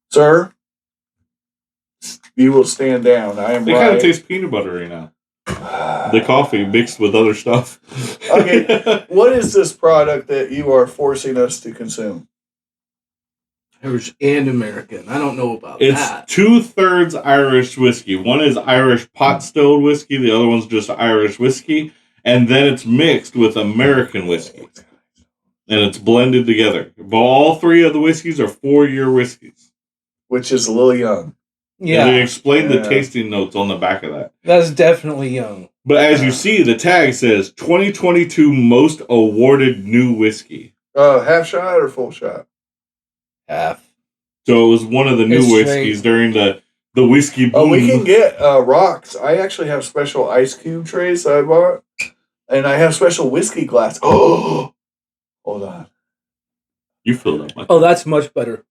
[SPEAKER 1] Sir, you will stand down. I am
[SPEAKER 2] They
[SPEAKER 1] right.
[SPEAKER 2] kind of taste peanut buttery now. The coffee mixed with other stuff.
[SPEAKER 1] Okay, what is this product that you are forcing us to consume?
[SPEAKER 3] Irish and American. I don't know about
[SPEAKER 2] that. It's 2/3 Irish whiskey. One is Irish pot stilled whiskey. The other one's just Irish whiskey. And then it's mixed with American whiskey. And it's blended together. But all three of the whiskeys are 4-year whiskeys.
[SPEAKER 1] Which is a little young.
[SPEAKER 3] Yeah.
[SPEAKER 2] And they explain the tasting notes on the back of that.
[SPEAKER 3] That's definitely young.
[SPEAKER 2] But as you see, the tag says 2022 most awarded new whiskey.
[SPEAKER 1] Half shot or full shot?
[SPEAKER 3] Half.
[SPEAKER 2] So it was one of the new whiskeys during the whiskey boom.
[SPEAKER 1] Oh, we can get rocks. I actually have special ice cube trays that I bought. And I have special whiskey glass. Oh! Hold on.
[SPEAKER 2] You filled up.
[SPEAKER 3] Oh, that's much better.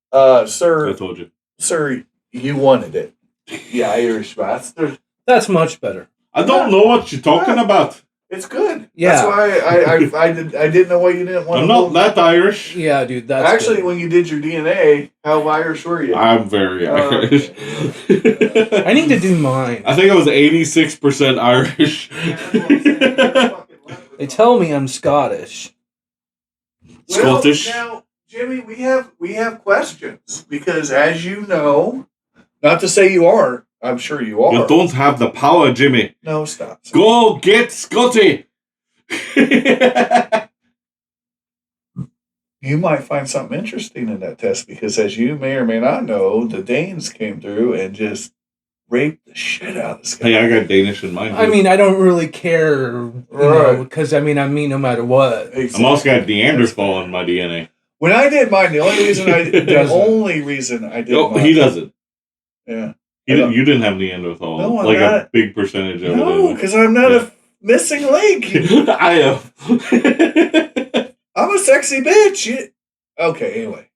[SPEAKER 1] Sir.
[SPEAKER 2] I told you.
[SPEAKER 1] Sir, you wanted it. The Irish bastard.
[SPEAKER 3] That's much better.
[SPEAKER 2] I don't know what you're talking about.
[SPEAKER 1] It's good.
[SPEAKER 3] Yeah.
[SPEAKER 1] That's why I didn't know why you didn't want to.
[SPEAKER 2] I'm not that Irish.
[SPEAKER 3] Yeah, dude. That's
[SPEAKER 1] actually
[SPEAKER 3] good.
[SPEAKER 1] When you did your DNA, how Irish were you?
[SPEAKER 2] I'm very Irish.
[SPEAKER 3] Okay. I need to do mine.
[SPEAKER 2] I think I was 86% Irish.
[SPEAKER 3] They tell me I'm Scottish.
[SPEAKER 2] Scottish.
[SPEAKER 1] Now, Jimmy, we have questions because, as you know, not to say you are, I'm sure you are.
[SPEAKER 2] You don't have the power, Jimmy.
[SPEAKER 1] No, stop.
[SPEAKER 2] Go get Scotty.
[SPEAKER 1] You might find something interesting in that test because, as you may or may not know, the Danes came through and just raped the shit out of this guy.
[SPEAKER 2] Hey, I got Danish in mind.
[SPEAKER 3] I mean, I don't really care, you know, because I mean, no matter what.
[SPEAKER 1] Exactly.
[SPEAKER 2] I'm also got Neanderthal in my DNA.
[SPEAKER 1] When I did mine, the only reason I did mine.
[SPEAKER 2] He doesn't.
[SPEAKER 1] Yeah.
[SPEAKER 2] You didn't have Neanderthal.
[SPEAKER 1] No, I'm
[SPEAKER 2] like
[SPEAKER 1] not.
[SPEAKER 2] a big percentage of it.
[SPEAKER 1] No, because I'm not a missing link.
[SPEAKER 2] I am.
[SPEAKER 1] I'm a sexy bitch. Okay, anyway.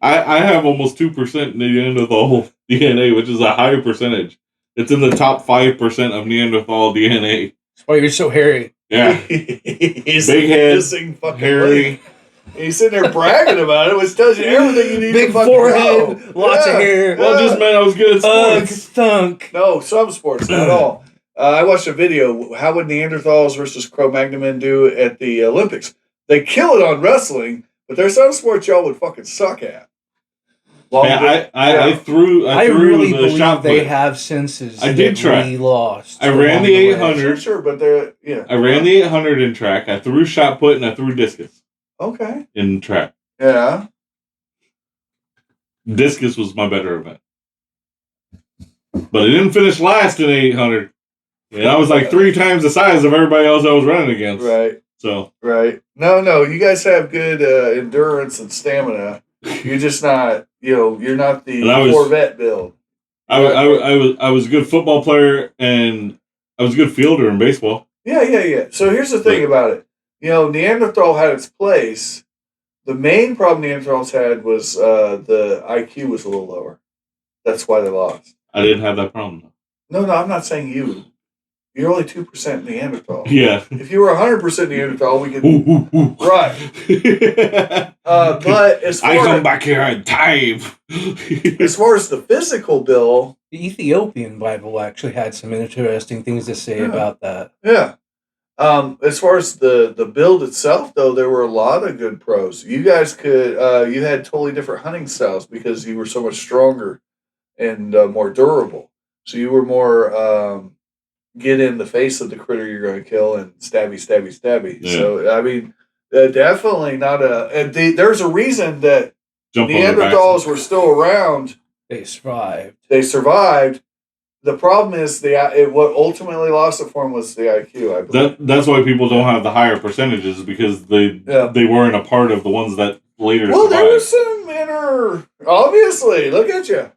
[SPEAKER 2] I have almost 2% Neanderthal DNA, which is a high percentage. It's in the top 5% of Neanderthal DNA.
[SPEAKER 3] That's why you're so hairy.
[SPEAKER 2] Yeah.
[SPEAKER 1] He's
[SPEAKER 2] big head,
[SPEAKER 1] hairy. He's sitting there bragging about it, which tells you everything you need
[SPEAKER 3] big
[SPEAKER 1] to fucking
[SPEAKER 3] forehead,
[SPEAKER 1] know.
[SPEAKER 3] lots of hair.
[SPEAKER 2] Well, just meant I was good at sports.
[SPEAKER 3] Stunk.
[SPEAKER 1] No, some sports, not all. I watched a video. How would Neanderthals versus Cro-Magnon men do at the Olympics? They kill it on wrestling, but there's some sports y'all would fucking suck at.
[SPEAKER 2] I threw
[SPEAKER 3] really
[SPEAKER 2] the
[SPEAKER 3] believe
[SPEAKER 2] shot
[SPEAKER 3] they
[SPEAKER 2] put.
[SPEAKER 3] have senses.
[SPEAKER 2] I did try.
[SPEAKER 3] We lost.
[SPEAKER 2] I ran the 800.
[SPEAKER 1] Sure, but they're
[SPEAKER 2] I ran the 800 in track. I threw shot put and I threw discus.
[SPEAKER 1] Okay.
[SPEAKER 2] In track.
[SPEAKER 1] Yeah.
[SPEAKER 2] Discus was my better event. But I didn't finish last in 800. And I was like 3 times the size of everybody else I was running against.
[SPEAKER 1] Right.
[SPEAKER 2] So.
[SPEAKER 1] Right. No, you guys have good endurance and stamina. You're just not, you're not the Corvette build.
[SPEAKER 2] I was a good football player and I was a good fielder in baseball.
[SPEAKER 1] Yeah. So here's the thing about it. Neanderthal had its place. The main problem Neanderthals had was the IQ was a little lower. That's why they lost.
[SPEAKER 2] I didn't have that problem.
[SPEAKER 1] No, I'm not saying you. You're only 2% Neanderthal.
[SPEAKER 2] Yeah.
[SPEAKER 1] If you were 100% Neanderthal, we could. Right. But as far
[SPEAKER 2] I come back here in time.
[SPEAKER 1] As far as the physical, Bill,
[SPEAKER 3] the Ethiopian Bible actually had some interesting things to say about that.
[SPEAKER 1] Yeah. As far as the build itself, though, there were a lot of good pros. You guys could. You had totally different hunting styles because you were so much stronger and more durable. So you were more. Get in the face of the critter you're going to kill and stabby. Yeah. So, I mean, definitely not a... there's a reason that Neanderthals were still around.
[SPEAKER 3] They survived.
[SPEAKER 1] The problem is what ultimately lost it for them was the IQ, I believe.
[SPEAKER 2] That's why people don't have the higher percentages because they weren't a part of the ones that later survived.
[SPEAKER 1] There was some inner... Obviously, look at you.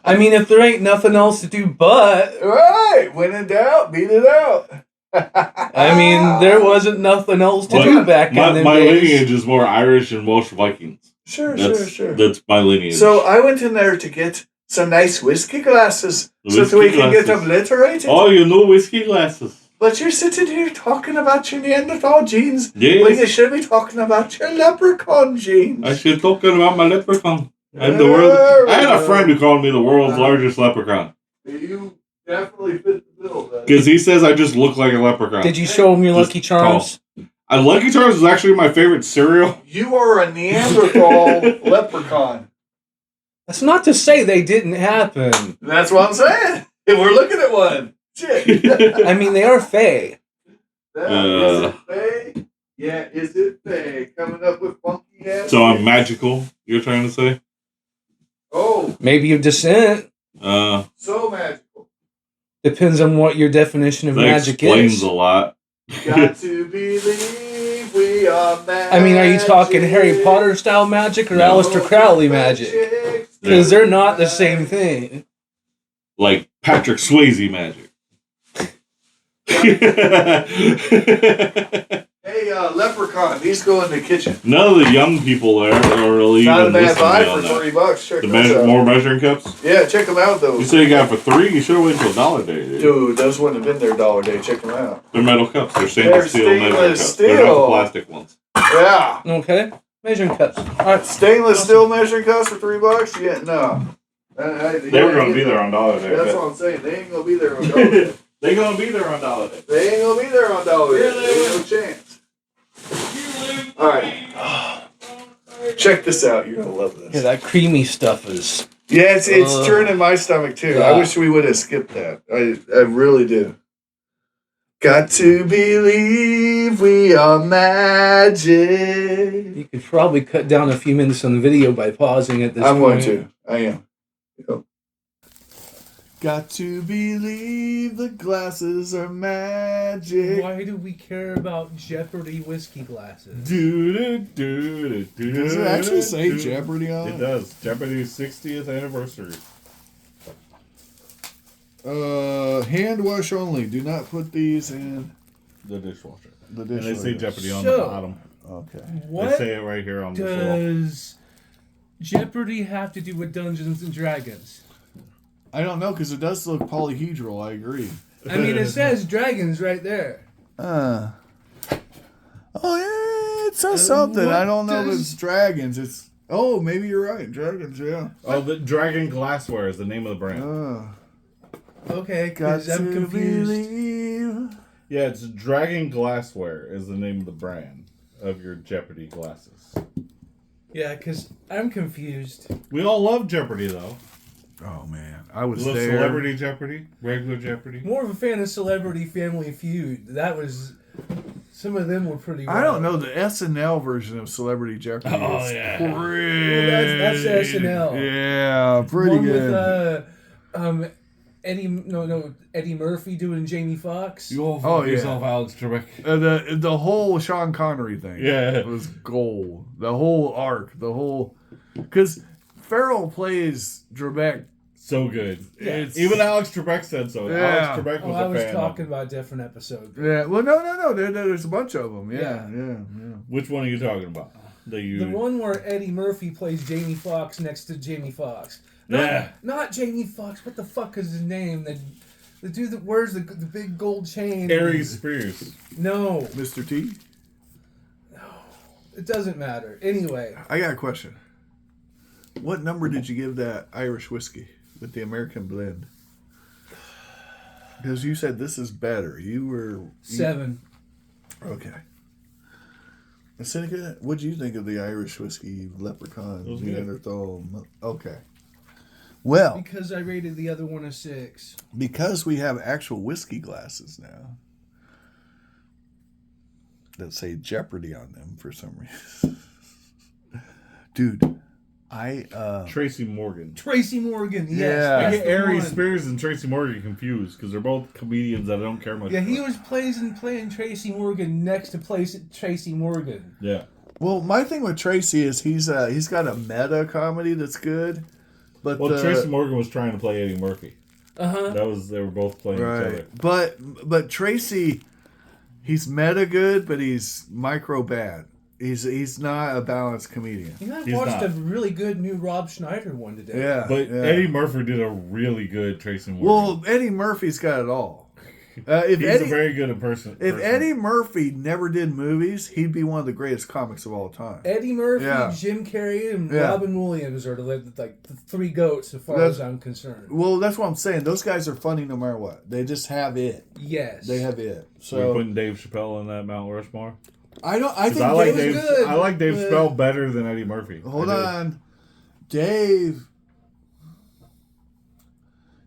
[SPEAKER 3] I mean, if there ain't nothing else to do but...
[SPEAKER 1] Right. When in doubt, beat it out.
[SPEAKER 3] I mean, there wasn't nothing else to do back in the days.
[SPEAKER 2] My lineage is more Irish and Welsh Vikings.
[SPEAKER 1] Sure.
[SPEAKER 2] That's my lineage.
[SPEAKER 1] So I went in there to get some nice whiskey glasses so that we can get obliterated.
[SPEAKER 2] Oh, whiskey glasses.
[SPEAKER 1] But you're sitting here talking about your Neanderthal genes when
[SPEAKER 2] Yes.
[SPEAKER 1] you should be talking about your leprechaun genes.
[SPEAKER 2] I should be talking about my leprechaun. I had a friend who called me the world's largest leprechaun.
[SPEAKER 1] You definitely fit the bill.
[SPEAKER 2] Because he says I just look like a leprechaun.
[SPEAKER 3] Did you show him your Lucky Charms?
[SPEAKER 2] Lucky Charms is actually my favorite cereal.
[SPEAKER 1] You are a Neanderthal leprechaun.
[SPEAKER 3] That's not to say they didn't happen.
[SPEAKER 1] That's what I'm saying. If we're looking at one. Shit.
[SPEAKER 3] I mean, they are fey.
[SPEAKER 1] Is it fey? Yeah, is it fey? Coming up with funky ass.
[SPEAKER 2] So I'm magical, you're trying to say?
[SPEAKER 1] Oh.
[SPEAKER 3] Maybe of descent.
[SPEAKER 1] So magical.
[SPEAKER 3] Depends on what your definition of magic is.
[SPEAKER 2] That explains a lot.
[SPEAKER 1] Got to believe we are magic.
[SPEAKER 3] I mean, are you talking Harry Potter style magic or Aleister Crowley magic? Because they're not the same thing.
[SPEAKER 2] Like Patrick Swayze magic.
[SPEAKER 1] Hey, Leprechaun, these go in the kitchen.
[SPEAKER 2] None of the young people there are really
[SPEAKER 1] not
[SPEAKER 2] even
[SPEAKER 1] a bad buy for
[SPEAKER 2] $3.
[SPEAKER 1] Check those out.
[SPEAKER 2] More measuring cups?
[SPEAKER 1] Yeah, check them out, though.
[SPEAKER 2] You said you got it for $3? You should have waited until $1 day,
[SPEAKER 1] dude. Those wouldn't have been there $1 day. Check them out.
[SPEAKER 2] They're metal cups. They're stainless steel measuring cups.
[SPEAKER 1] Steel.
[SPEAKER 2] They're not the plastic ones.
[SPEAKER 1] Yeah.
[SPEAKER 3] Okay. Measuring cups. All right.
[SPEAKER 1] Stainless steel measuring cups for $3? Yeah, no.
[SPEAKER 2] They were going to be there on $1 day.
[SPEAKER 1] That's what I'm saying. They ain't going to be there on $1 day.
[SPEAKER 2] They're going to be there on $1 day.
[SPEAKER 1] They ain't going to be there on $1 day. There ain't no chance. Alright. Check this out. You're going to love this.
[SPEAKER 3] Yeah, that creamy stuff is...
[SPEAKER 1] Yeah, it's turning my stomach, too. Yeah. I wish we would have skipped that. I really do. Got to believe we are magic.
[SPEAKER 3] You could probably cut down a few minutes on the video by pausing at this point.
[SPEAKER 1] I'm going to. I am. Yep. Got to believe the glasses are magic.
[SPEAKER 3] Why do we care about Jeopardy whiskey glasses?
[SPEAKER 1] Does it actually say Jeopardy on it?
[SPEAKER 2] It does. Jeopardy's 60th anniversary.
[SPEAKER 1] Hand wash only. Do not put these in
[SPEAKER 2] the dishwasher.
[SPEAKER 1] And they
[SPEAKER 2] say Jeopardy on the bottom.
[SPEAKER 1] Okay.
[SPEAKER 2] What they say it right here on the
[SPEAKER 3] does Jeopardy have to do with Dungeons and Dragons?
[SPEAKER 1] I don't know, because it does look polyhedral. I agree.
[SPEAKER 3] I mean, it says dragons right there.
[SPEAKER 1] Oh, yeah, it says something. I don't know if it's dragons. It's... Oh, maybe you're right. Dragons, yeah.
[SPEAKER 2] Oh, the Dragon Glassware is the name of the brand.
[SPEAKER 3] Okay, because I'm confused.
[SPEAKER 1] Believe.
[SPEAKER 2] Yeah, it's Dragon Glassware is the name of the brand of your Jeopardy glasses.
[SPEAKER 3] Yeah, because I'm confused.
[SPEAKER 2] We all love Jeopardy, though.
[SPEAKER 1] Oh, man. I was
[SPEAKER 2] there. Celebrity Jeopardy? Regular Jeopardy?
[SPEAKER 3] More of a fan of Celebrity Family Feud. That was... Some of them were pretty wild.
[SPEAKER 1] I don't know. The SNL version of Celebrity Jeopardy is pretty...
[SPEAKER 3] Well, that's SNL.
[SPEAKER 1] Yeah, pretty
[SPEAKER 3] One
[SPEAKER 1] good.
[SPEAKER 3] With, Eddie Murphy doing Jamie Foxx.
[SPEAKER 2] Yourself, Alex Trebek.
[SPEAKER 1] The whole Sean Connery thing.
[SPEAKER 2] Yeah.
[SPEAKER 1] Was gold. The whole arc. The whole... Because Farrell plays Trebek
[SPEAKER 2] so good.
[SPEAKER 3] Yeah.
[SPEAKER 2] Even Alex Trebek said so.
[SPEAKER 1] Yeah.
[SPEAKER 2] Alex Trebek was a fan.
[SPEAKER 3] I was talking about a different episode.
[SPEAKER 1] Yeah. Well, no. There's a bunch of them. Yeah.
[SPEAKER 2] Which one are you talking about?
[SPEAKER 3] The one where Eddie Murphy plays Jamie Foxx next to Jamie Foxx. Not Jamie Foxx. What the fuck is his name? The dude that wears the big gold chain.
[SPEAKER 2] Aries Spears.
[SPEAKER 3] No.
[SPEAKER 1] Mr. T?
[SPEAKER 3] No. It doesn't matter. Anyway.
[SPEAKER 1] I got a question. What number did you give that Irish whiskey with the American blend? Because you said this is better. You were...
[SPEAKER 3] 7.
[SPEAKER 1] Okay. Seneca, what do you think of the Irish whiskey, Leprechaun, Neanderthal? Okay. Well...
[SPEAKER 3] Because I rated the other one a 6.
[SPEAKER 1] Because we have actual whiskey glasses now that say Jeopardy on them for some reason. Dude...
[SPEAKER 2] Tracy Morgan.
[SPEAKER 3] Tracy Morgan, yes.
[SPEAKER 1] Yeah.
[SPEAKER 2] I get Aries Spears and Tracy Morgan confused because they're both comedians that I don't care much
[SPEAKER 3] Yeah,
[SPEAKER 2] about.
[SPEAKER 3] he was playing Tracy Morgan next to Tracy Morgan.
[SPEAKER 2] Yeah.
[SPEAKER 1] Well, my thing with Tracy is he's got a meta comedy that's good, but
[SPEAKER 2] Tracy Morgan was trying to play Eddie Murphy. They were both playing each other.
[SPEAKER 1] But Tracy, he's meta good, but he's micro bad. He's not a balanced comedian.
[SPEAKER 3] I watched a really good new Rob Schneider one today.
[SPEAKER 1] Yeah,
[SPEAKER 2] but Eddie Murphy did a really good Tracy Morgan.
[SPEAKER 1] Well, Eddie Murphy's got it all.
[SPEAKER 2] He's a very good person.
[SPEAKER 1] If Eddie Murphy never did movies, he'd be one of the greatest comics of all time.
[SPEAKER 3] Eddie Murphy, Jim Carrey, and Robin Williams are the three goats as far as I'm concerned.
[SPEAKER 1] Well, that's what I'm saying. Those guys are funny no matter what. They just have it.
[SPEAKER 3] Yes,
[SPEAKER 1] they have it. So
[SPEAKER 2] we're putting Dave Chappelle in that Mount Rushmore.
[SPEAKER 1] I think
[SPEAKER 2] Dave was good. I like Dave Chappelle better than Eddie Murphy.
[SPEAKER 1] Hold on, Dave.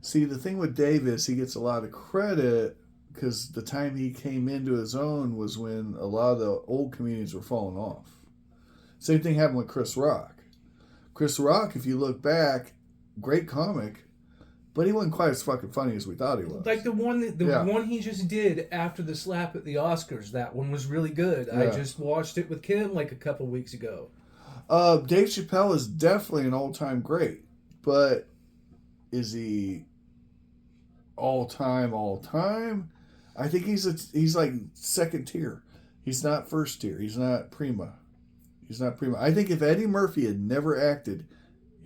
[SPEAKER 1] See, the thing with Dave is he gets a lot of credit because the time he came into his own was when a lot of the old comedians were falling off. Same thing happened with Chris Rock. Chris Rock, if you look back, great comic, but he wasn't quite as fucking funny as we thought he was.
[SPEAKER 3] Like the one he just did after the slap at the Oscars, that one was really good. Yeah. I just watched it with Kim like a couple weeks ago.
[SPEAKER 1] Dave Chappelle is definitely an all-time great, but is he all-time? I think he's like second tier. He's not first tier. He's not prima. I think if Eddie Murphy had never acted,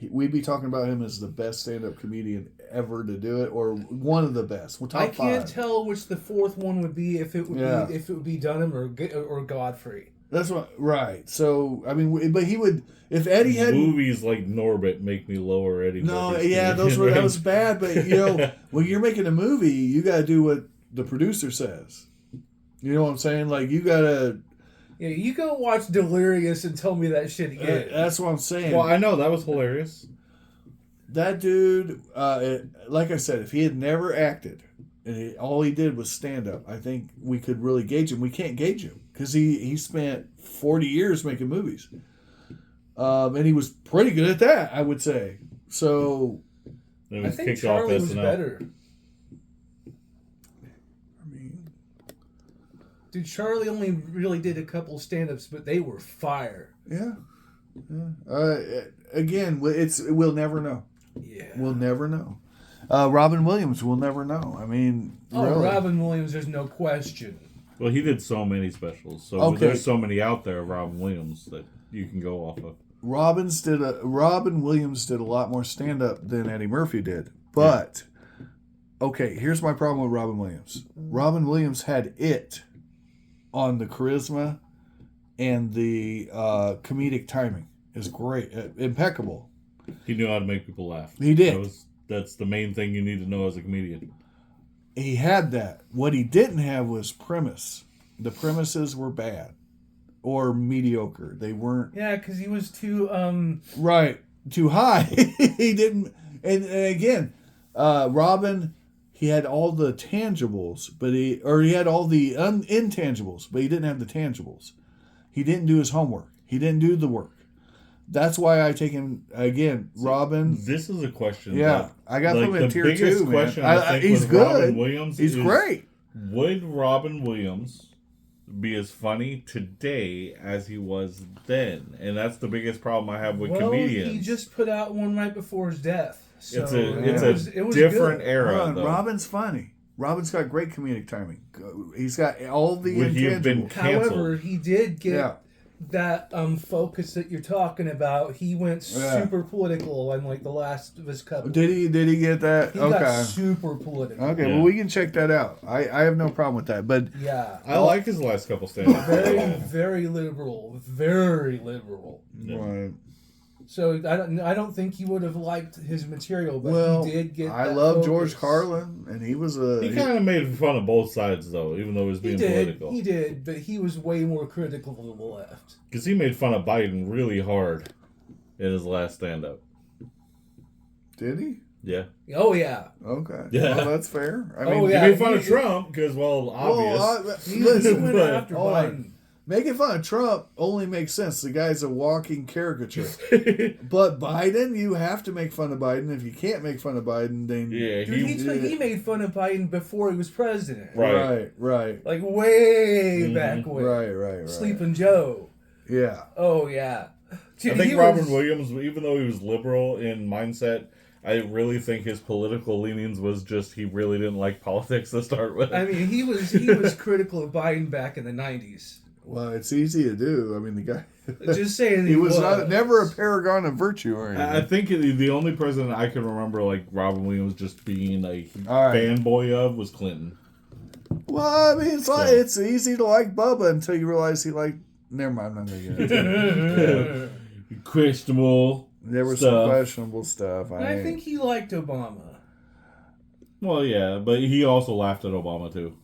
[SPEAKER 1] we'd be talking about him as the best stand-up comedian ever to do it, or one of the best. Well,
[SPEAKER 3] I can't tell which the fourth one would be if it would be Dunham or Godfrey.
[SPEAKER 1] That's what, right. So I mean, but he would if Eddie had
[SPEAKER 2] movies like Norbit make me lower Eddie.
[SPEAKER 1] No, that was bad. But when you're making a movie, you got to do what the producer says. You know what I'm saying? Like you gotta.
[SPEAKER 3] Yeah, you go watch Delirious and tell me that shit again.
[SPEAKER 1] That's what I'm saying.
[SPEAKER 2] Well, I know that was hilarious.
[SPEAKER 1] That dude, like I said, if he had never acted and all he did was stand up, I think we could really gauge him. We can't gauge him because he spent 40 years making movies, and he was pretty good at that, I would say. So
[SPEAKER 3] I think Charlie was better. Dude, Charlie only really did a couple stand-ups, but they were fire.
[SPEAKER 1] Yeah. Again, we'll never know.
[SPEAKER 3] Yeah.
[SPEAKER 1] We'll never know. Robin Williams, we'll never know. I mean, really.
[SPEAKER 3] Robin Williams, there's no question.
[SPEAKER 2] Well, he did so many specials, so there's so many out there of Robin Williams that you can go off of. Robin
[SPEAKER 1] Williams did a lot more stand-up than Eddie Murphy did. But, okay, here's my problem with Robin Williams. Robin Williams had it on the charisma and the comedic timing is great, impeccable.
[SPEAKER 2] He knew how to make people laugh.
[SPEAKER 1] He did.
[SPEAKER 2] That's the main thing you need to know as a comedian.
[SPEAKER 1] He had that. What he didn't have was premise. The premises were bad or mediocre. They weren't.
[SPEAKER 3] Yeah, because he was too
[SPEAKER 1] right, too high. He didn't. And again, Robin. He had all the tangibles, he had all the intangibles, but he didn't have the tangibles. He didn't do his homework. He didn't do the work. That's why I take him again. Robin.
[SPEAKER 2] This is a question.
[SPEAKER 1] Yeah, I got him in tier 2.
[SPEAKER 2] Question I think
[SPEAKER 1] he's
[SPEAKER 2] with
[SPEAKER 1] good.
[SPEAKER 2] Robin Williams
[SPEAKER 1] he's great.
[SPEAKER 2] Would Robin Williams be as funny today as he was then? And that's the biggest problem I have with comedians.
[SPEAKER 3] He just put out one right before his death. So
[SPEAKER 2] it's a different era.
[SPEAKER 1] Robin's funny. Robin's got great comedic timing. He's got all the intangibles.
[SPEAKER 3] However, he did get that focus that you're talking about. He went super political in like the last of his couple.
[SPEAKER 1] Did he get that?
[SPEAKER 3] He got super political.
[SPEAKER 1] Okay, well we can check that out. I have no problem with that. But
[SPEAKER 2] I like his last couple stand-ups.
[SPEAKER 3] Very liberal. Very liberal.
[SPEAKER 1] Right.
[SPEAKER 3] So I don't think he would have liked his material, but he did get.
[SPEAKER 1] I love George Carlin, and he was
[SPEAKER 2] He kind of made fun of both sides, though, even though he was being political.
[SPEAKER 3] He did, but he was way more critical of the left.
[SPEAKER 2] Because he made fun of Biden really hard in his last stand-up.
[SPEAKER 1] Did he?
[SPEAKER 2] Yeah.
[SPEAKER 3] Oh yeah.
[SPEAKER 1] Okay.
[SPEAKER 2] Yeah,
[SPEAKER 1] well, that's fair. I
[SPEAKER 2] mean, he made fun of Trump because, obvious.
[SPEAKER 3] He went after Biden.
[SPEAKER 1] Making fun of Trump only makes sense. The guy's a walking caricature. But Biden, you have to make fun of Biden. If you can't make fun of Biden, then...
[SPEAKER 2] Yeah,
[SPEAKER 3] he made fun of Biden before he was president.
[SPEAKER 1] Right.
[SPEAKER 3] Like way back when.
[SPEAKER 1] Right.
[SPEAKER 3] Sleeping Joe.
[SPEAKER 1] Yeah.
[SPEAKER 3] Oh, yeah.
[SPEAKER 2] Dude, I think Robin Williams, even though he was liberal in mindset, I really think his political leanings was just he really didn't like politics to start with.
[SPEAKER 3] I mean, he was critical of Biden back in the 90s.
[SPEAKER 1] Well, it's easy to do. I mean, the guy...
[SPEAKER 3] Just saying
[SPEAKER 1] he was never a paragon of virtue or anything.
[SPEAKER 2] I think the only president I can remember like Robin Williams just being a fanboy of was Clinton.
[SPEAKER 1] Well, I mean, it's easy to like Bubba until you realize he liked... Never mind, I'm not going to get into it.
[SPEAKER 2] Questionable
[SPEAKER 1] There was some questionable stuff.
[SPEAKER 3] I think he liked Obama.
[SPEAKER 2] Well, yeah, but he also laughed at Obama, too.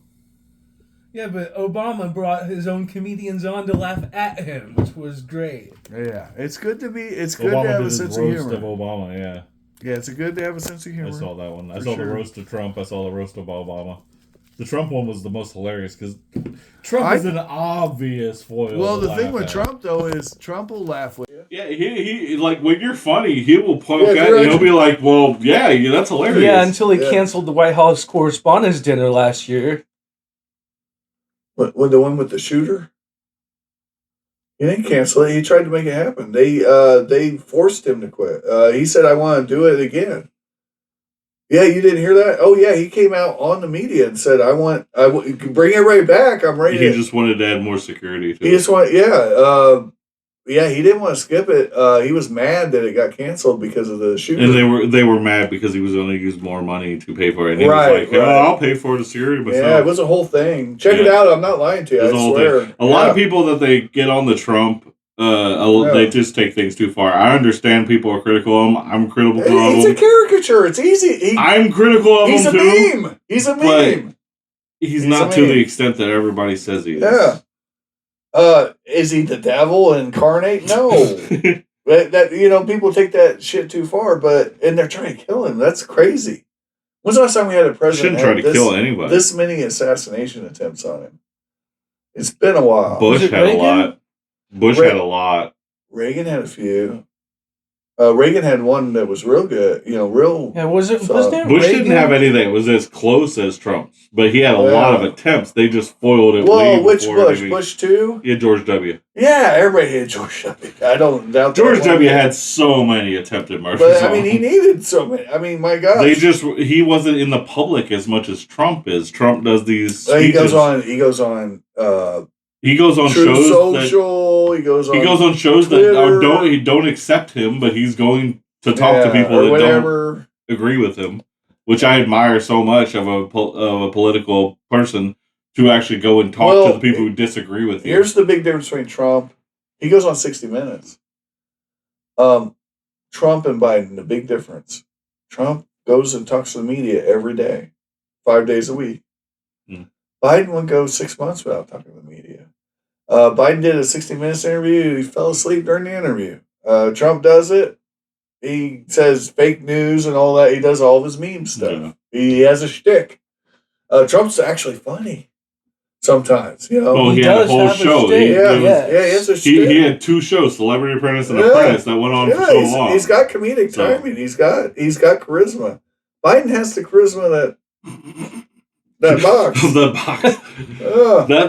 [SPEAKER 3] Yeah, but Obama brought his own comedians on to laugh at him, which was great.
[SPEAKER 1] Yeah, it's good to be. It's
[SPEAKER 2] good
[SPEAKER 1] to have a sense of humor.
[SPEAKER 2] Of Obama, yeah.
[SPEAKER 1] Yeah, it's good to have a sense of humor.
[SPEAKER 2] I saw that one. I saw the roast of Trump. I saw the roast of Obama. The Trump one was the most hilarious because Trump is an obvious foil.
[SPEAKER 1] Well, the thing with Trump though is Trump will laugh with you.
[SPEAKER 2] Yeah, he like when you're funny, he will poke at you. He'll be like, "Well, yeah, that's hilarious."
[SPEAKER 3] Yeah, until he canceled the White House Correspondents' Dinner last year.
[SPEAKER 1] What the one with the shooter? He didn't cancel it. He tried to make it happen. They forced him to quit. He said, "I want to do it again." Yeah, you didn't hear that? Oh, yeah, he came out on the media and said, bring everybody back. I'm ready.
[SPEAKER 2] He just wanted to add more security to it.
[SPEAKER 1] He just wanted, yeah, he didn't want to skip it. He was mad that it got canceled because of the shooter.
[SPEAKER 2] And they were mad because he was going to use more money to pay for it. And he was like, I'll pay for the security myself.
[SPEAKER 1] Yeah, it was a whole thing. Check it out. I'm not lying to you. I swear.
[SPEAKER 2] A lot of people that they get on the Trump, they just take things too far. I understand people are critical of him. I'm critical of him.
[SPEAKER 1] It's a caricature. It's easy.
[SPEAKER 2] I'm critical of him too.
[SPEAKER 1] He's a meme. He's a meme.
[SPEAKER 2] He's not to the extent that everybody says he is.
[SPEAKER 1] Yeah. Is he the devil incarnate? No. that people take that shit too far, and they're trying to kill him. That's crazy. When's the last time we had a president
[SPEAKER 2] shouldn't try to kill anybody?
[SPEAKER 1] This many assassination attempts on him. It's been a while.
[SPEAKER 2] Bush had a lot. Bush had a lot.
[SPEAKER 1] Reagan had a few. Reagan had one that was real good. Real.
[SPEAKER 3] Yeah, was it?
[SPEAKER 1] Bush
[SPEAKER 2] didn't have anything. It was as close as Trump's, but he had a lot of attempts. They just foiled it.
[SPEAKER 1] Well, which Bush? Bush 2?
[SPEAKER 2] Yeah, George W.
[SPEAKER 1] Yeah, everybody hated George W. I don't doubt.
[SPEAKER 2] George W. had so many attempted murders.
[SPEAKER 1] But he needed so many. I mean, my God.
[SPEAKER 2] He wasn't in the public as much as Trump is. Trump does these.
[SPEAKER 1] He goes on.
[SPEAKER 2] He goes on
[SPEAKER 1] Truth
[SPEAKER 2] shows.
[SPEAKER 1] Social. He goes on
[SPEAKER 2] shows
[SPEAKER 1] Twitter.
[SPEAKER 2] that don't accept him, but he's going to talk to people that don't agree with him, which I admire so much of a political person to actually go and talk to the people who disagree with you.
[SPEAKER 1] Here's the big difference between Trump. He goes on 60 Minutes. Trump and Biden, the big difference. Trump goes and talks to the media every day, 5 days a week. Biden would go 6 months without talking to the media. Biden did a 60 Minutes interview. He fell asleep during the interview. Trump does it. He says fake news and all that. He does all of his meme stuff. Yeah. He has a shtick. Trump's actually funny sometimes.
[SPEAKER 2] He had a whole show.
[SPEAKER 1] He has a shtick.
[SPEAKER 2] He had 2 shows, Celebrity Apprentice and Apprentice, that went on for so long.
[SPEAKER 1] He's got comedic timing. He's got charisma. Biden has the charisma that box.
[SPEAKER 2] The box.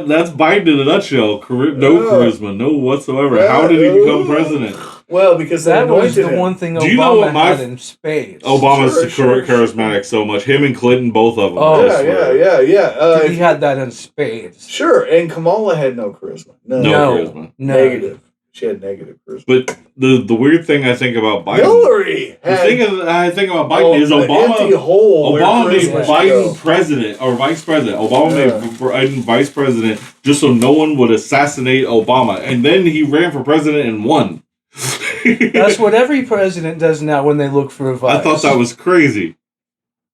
[SPEAKER 2] That's Biden in a nutshell. Charisma, no whatsoever.
[SPEAKER 1] Yeah.
[SPEAKER 2] How did he become president?
[SPEAKER 1] Well, because
[SPEAKER 3] that was the one thing Obama had in spades.
[SPEAKER 2] Obama's charismatic so much. Him and Clinton, both of them.
[SPEAKER 1] Oh, yeah.
[SPEAKER 3] He had that in spades.
[SPEAKER 1] Sure, and Kamala had no charisma. No
[SPEAKER 2] charisma.
[SPEAKER 1] Negative. She had negative charisma.
[SPEAKER 2] But the weird thing I think about Biden...
[SPEAKER 1] Hillary!
[SPEAKER 2] The thing I think about Biden is Obama made Biden president, or vice president. Obama made Biden vice president just so no one would assassinate Obama. And then he ran for president and won.
[SPEAKER 3] That's what every president does now when they look for a vice.
[SPEAKER 2] I thought that was crazy.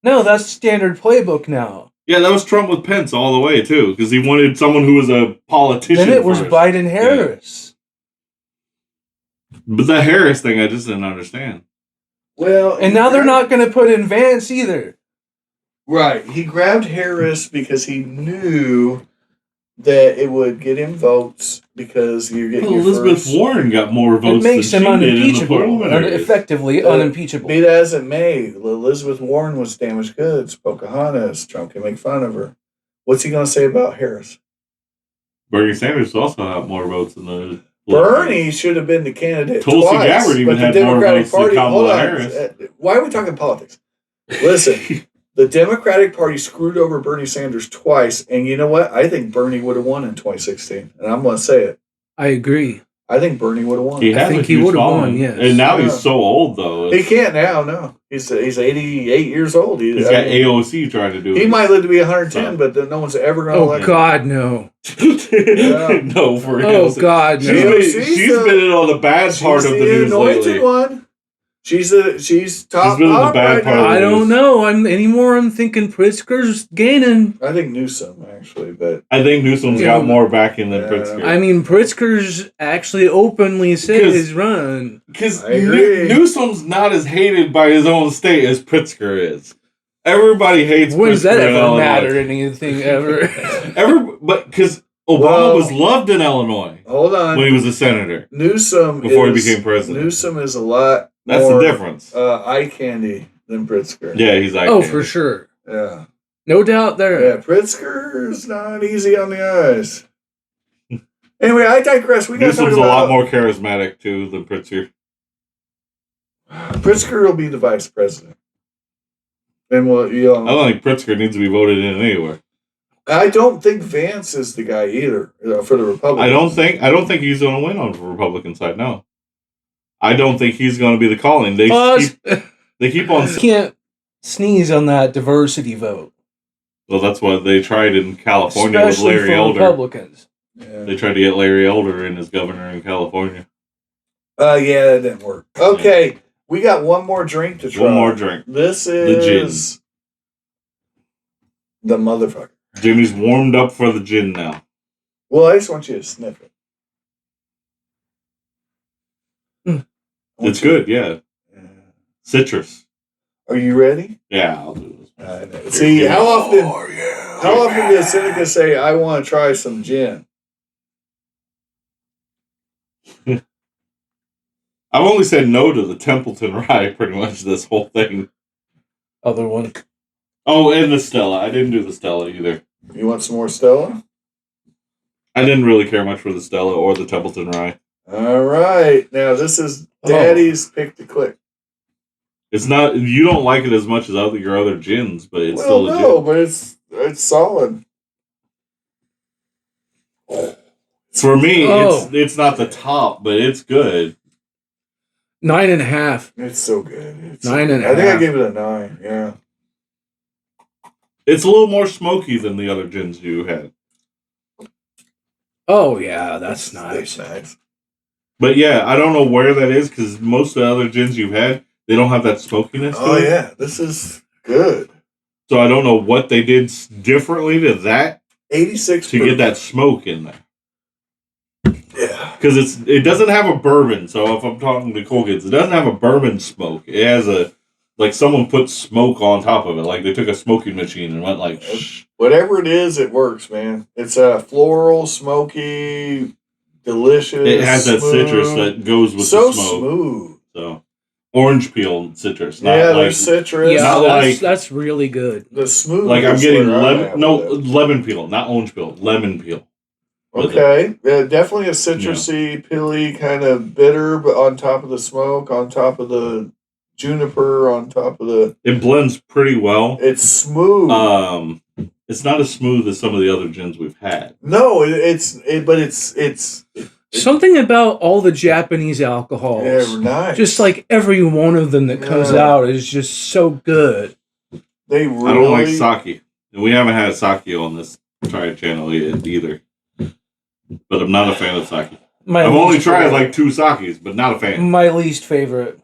[SPEAKER 3] No, that's standard playbook now.
[SPEAKER 2] Yeah, that was Trump with Pence all the way, too, because he wanted someone who was a politician.
[SPEAKER 3] Then it was Biden-Harris.
[SPEAKER 2] Yeah. But the Harris thing, I just didn't understand.
[SPEAKER 1] Well,
[SPEAKER 3] and now they're not going to put in Vance either.
[SPEAKER 1] Right. He grabbed Harris because he knew that it would get him votes because you're getting
[SPEAKER 2] Elizabeth Warren got more votes.
[SPEAKER 3] It makes him unimpeachable, effectively unimpeachable.
[SPEAKER 1] Be that as it may, Elizabeth Warren was damaged goods. Pocahontas. Trump can make fun of her. What's he going to say about Harris?
[SPEAKER 2] Bernie Sanders also had more votes than the.
[SPEAKER 1] Bernie should have been the candidate
[SPEAKER 2] Tulsi
[SPEAKER 1] twice,
[SPEAKER 2] Gabbard even had more votes than Kamala Harris.
[SPEAKER 1] Why are we talking politics? Listen, the Democratic Party screwed over Bernie Sanders twice, and you know what? I think Bernie would have won in 2016, and I'm going to say it.
[SPEAKER 3] I agree.
[SPEAKER 1] I think Bernie would have won.
[SPEAKER 2] I think he would have won, yes. And now he's so old, though.
[SPEAKER 1] He can't now, no. He's 88 years old.
[SPEAKER 2] He's got AOC trying to do it.
[SPEAKER 1] He might live to be 110, but no one's ever going to elect him.
[SPEAKER 3] Oh, God, no.
[SPEAKER 2] No, for real.
[SPEAKER 3] Oh, God, no.
[SPEAKER 2] She's been in on the bad part of the news lately.
[SPEAKER 1] One. She's top
[SPEAKER 2] been in the bad part.
[SPEAKER 3] I don't know. I'm thinking Pritzker's gaining.
[SPEAKER 1] I think Newsom actually, but
[SPEAKER 2] I think Newsom's got more backing than Pritzker.
[SPEAKER 3] I mean, Pritzker's actually openly said his run.
[SPEAKER 2] Because Newsom's not as hated by his own state as Pritzker is. Everybody hates Pritzker.
[SPEAKER 3] When does that ever matter? Anything ever?
[SPEAKER 2] But because Obama was loved in Illinois.
[SPEAKER 1] Hold on,
[SPEAKER 2] when he was a senator.
[SPEAKER 1] Newsom
[SPEAKER 2] before he became president.
[SPEAKER 1] Newsom is a lot.
[SPEAKER 2] That's
[SPEAKER 1] more,
[SPEAKER 2] the difference.
[SPEAKER 1] Eye candy than Pritzker.
[SPEAKER 2] Yeah, he's eye candy.
[SPEAKER 3] Oh, for sure.
[SPEAKER 1] Yeah.
[SPEAKER 3] No doubt there.
[SPEAKER 1] Yeah, Pritzker's not easy on the eyes. Anyway, I digress. We got to talk about...
[SPEAKER 2] a lot more charismatic, too, than Pritzker.
[SPEAKER 1] Pritzker will be the vice president. And what
[SPEAKER 2] I don't think Pritzker needs to be voted in anywhere.
[SPEAKER 1] I don't think Vance is the guy either for the Republicans.
[SPEAKER 2] I don't think he's going to win on the Republican side. No, I don't think he's going to be the calling. They keep on.
[SPEAKER 3] Can't sneeze on that diversity vote.
[SPEAKER 2] Well, that's what they tried in California with Larry Elder.
[SPEAKER 3] Republicans.
[SPEAKER 2] Yeah. They tried to get Larry Elder in as governor in California.
[SPEAKER 1] Yeah, that didn't work. Okay, we got one more drink to try.
[SPEAKER 2] One more drink.
[SPEAKER 1] This is the motherfucker.
[SPEAKER 2] Jimmy's warmed up for the gin now.
[SPEAKER 1] Well, I just want you to sniff
[SPEAKER 2] it. It's good, yeah. Citrus.
[SPEAKER 1] Are you ready?
[SPEAKER 2] Yeah, I'll do this.
[SPEAKER 1] See, how often does Seneca say, I want to try some gin?
[SPEAKER 2] I've only said no to the Templeton Rye pretty much this whole thing.
[SPEAKER 3] Other one.
[SPEAKER 2] Oh, and the Stella. I didn't do the Stella either.
[SPEAKER 1] You want some more Stella?
[SPEAKER 2] I didn't really care much for the Stella or the Templeton Rye.
[SPEAKER 1] All right. Now, this is Daddy's pick to click.
[SPEAKER 2] It's not. You don't like it as much as your other gins, but it's still a gin.
[SPEAKER 1] No, but it's solid.
[SPEAKER 2] For me, it's not the top, but it's good.
[SPEAKER 3] 9.5.
[SPEAKER 1] It's so good. It's
[SPEAKER 3] 9.5.
[SPEAKER 1] I think I gave it a 9. Yeah.
[SPEAKER 2] It's a little more smoky than the other gins you had.
[SPEAKER 3] Oh yeah, that's nice.
[SPEAKER 2] But yeah, I don't know where that is because most of the other gins you've had, they don't have that smokiness.
[SPEAKER 1] Oh yeah, this is good.
[SPEAKER 2] So I don't know what they did differently to that.
[SPEAKER 1] 86
[SPEAKER 2] to get that smoke in there.
[SPEAKER 1] Yeah,
[SPEAKER 2] because it doesn't have a bourbon. So if I'm talking to cool kids, it doesn't have a bourbon smoke. It has like someone put smoke on top of it. Like they took a smoking machine and went like, shh.
[SPEAKER 1] Whatever it is, it works, man. It's a floral, smoky, delicious.
[SPEAKER 2] It has that citrus that goes with the smoke. So
[SPEAKER 1] smooth.
[SPEAKER 2] So orange peel citrus.
[SPEAKER 1] Not there's citrus.
[SPEAKER 3] Yeah, that's really good.
[SPEAKER 1] The smooth.
[SPEAKER 2] Like I'm getting lemon peel, not orange peel, lemon peel.
[SPEAKER 1] Okay, yeah, definitely a citrusy, pilly, kind of bitter, but on top of the smoke, on top of the juniper, on top of the.
[SPEAKER 2] It blends pretty well.
[SPEAKER 1] It's smooth.
[SPEAKER 2] It's not as smooth as some of the other gins we've had.
[SPEAKER 1] No, it's
[SPEAKER 3] something about all the Japanese alcohols.
[SPEAKER 1] Yeah, nice.
[SPEAKER 3] Just like every one of them that comes out is just so good.
[SPEAKER 1] They really.
[SPEAKER 2] I don't like sake, and we haven't had sake on this channel yet either. But I'm not a fan of sake. I've only tried like 2 sakes, but not a fan.
[SPEAKER 3] My least favorite.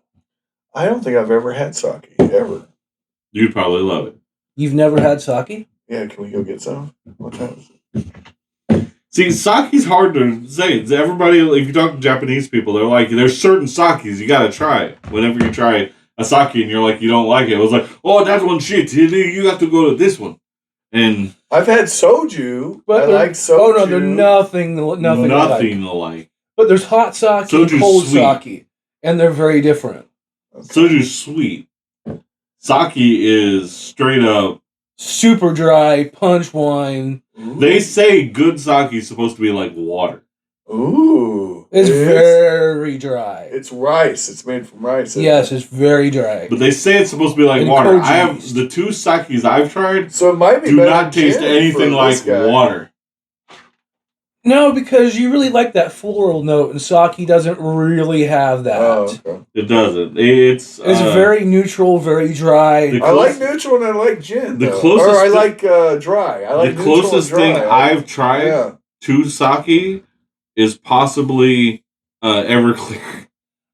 [SPEAKER 1] I don't think I've ever had sake, ever.
[SPEAKER 2] You'd probably love it.
[SPEAKER 3] You've never had sake?
[SPEAKER 1] Yeah, can we go get some? What time is
[SPEAKER 2] it? See, sake's hard to say. Everybody, if you talk to Japanese people, they're like, there's certain sakes you gotta try. Whenever you try a sake and you're like, you don't like it, it was like, oh, that one shit. You have to go to this one. And
[SPEAKER 1] I've had soju, but I like soju.
[SPEAKER 3] Oh no, they're nothing
[SPEAKER 2] alike.
[SPEAKER 3] But there's hot sake and cold sake, and they're very different.
[SPEAKER 2] Okay. Soju's sweet. Sake is straight up
[SPEAKER 3] super dry punch wine.
[SPEAKER 2] Ooh. They say good sake is supposed to be like water.
[SPEAKER 1] Ooh,
[SPEAKER 3] it's very dry.
[SPEAKER 1] It's rice. It's made from rice.
[SPEAKER 3] Yes, it's very dry.
[SPEAKER 2] But they say it's supposed to be like water. I have the 2 sakes I've tried.
[SPEAKER 1] So it might be
[SPEAKER 2] do not taste anything like water.
[SPEAKER 3] No, because you really like that floral note, and sake doesn't really have that.
[SPEAKER 1] Oh, okay.
[SPEAKER 2] It doesn't. It's
[SPEAKER 3] very neutral, very dry.
[SPEAKER 1] I like neutral and I like gin. I like dry. I like
[SPEAKER 2] the closest thing I've tried to sake is possibly Everclear.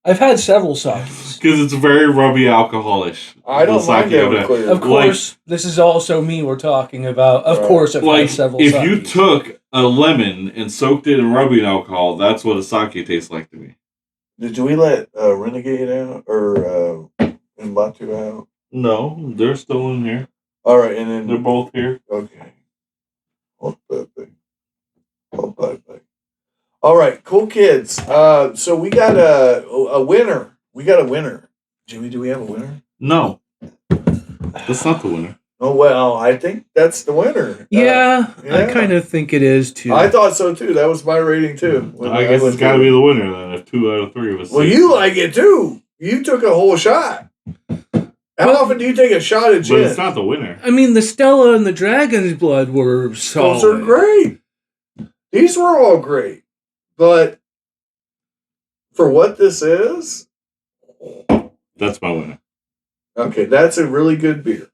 [SPEAKER 3] I've had several sakes.
[SPEAKER 2] Because it's very rubby alcoholish.
[SPEAKER 1] I don't mind Everclear.
[SPEAKER 3] Of course, this is also me we're talking about. Of course, I've had several sakes.
[SPEAKER 2] If you took a lemon and soaked it in rubbing alcohol, that's what a sake tastes like to me.
[SPEAKER 1] Did we let Renegade out or Mbatu out?
[SPEAKER 2] No, they're still in here.
[SPEAKER 1] All right, and then
[SPEAKER 2] they're both here.
[SPEAKER 1] Okay. Hold that thing. All right, cool kids. So we got a winner. We got a winner. Jimmy, do we have a winner?
[SPEAKER 2] No. That's not the winner.
[SPEAKER 1] Oh, well, I think that's the winner.
[SPEAKER 3] Yeah, I kind of think it is, too.
[SPEAKER 1] I thought so, too. That was my rating, too.
[SPEAKER 2] I guess it's got to be the winner, then, if 2 out of 3 of us.
[SPEAKER 1] Well, you like it, too. You took a whole shot. How often do you take a shot of gin?
[SPEAKER 2] But it's not the winner.
[SPEAKER 3] I mean, the Stella and the Dragon's Blood were solid.
[SPEAKER 1] Those are great. These were all great. But for what this is...
[SPEAKER 2] That's my winner.
[SPEAKER 1] Okay, that's a really good beer.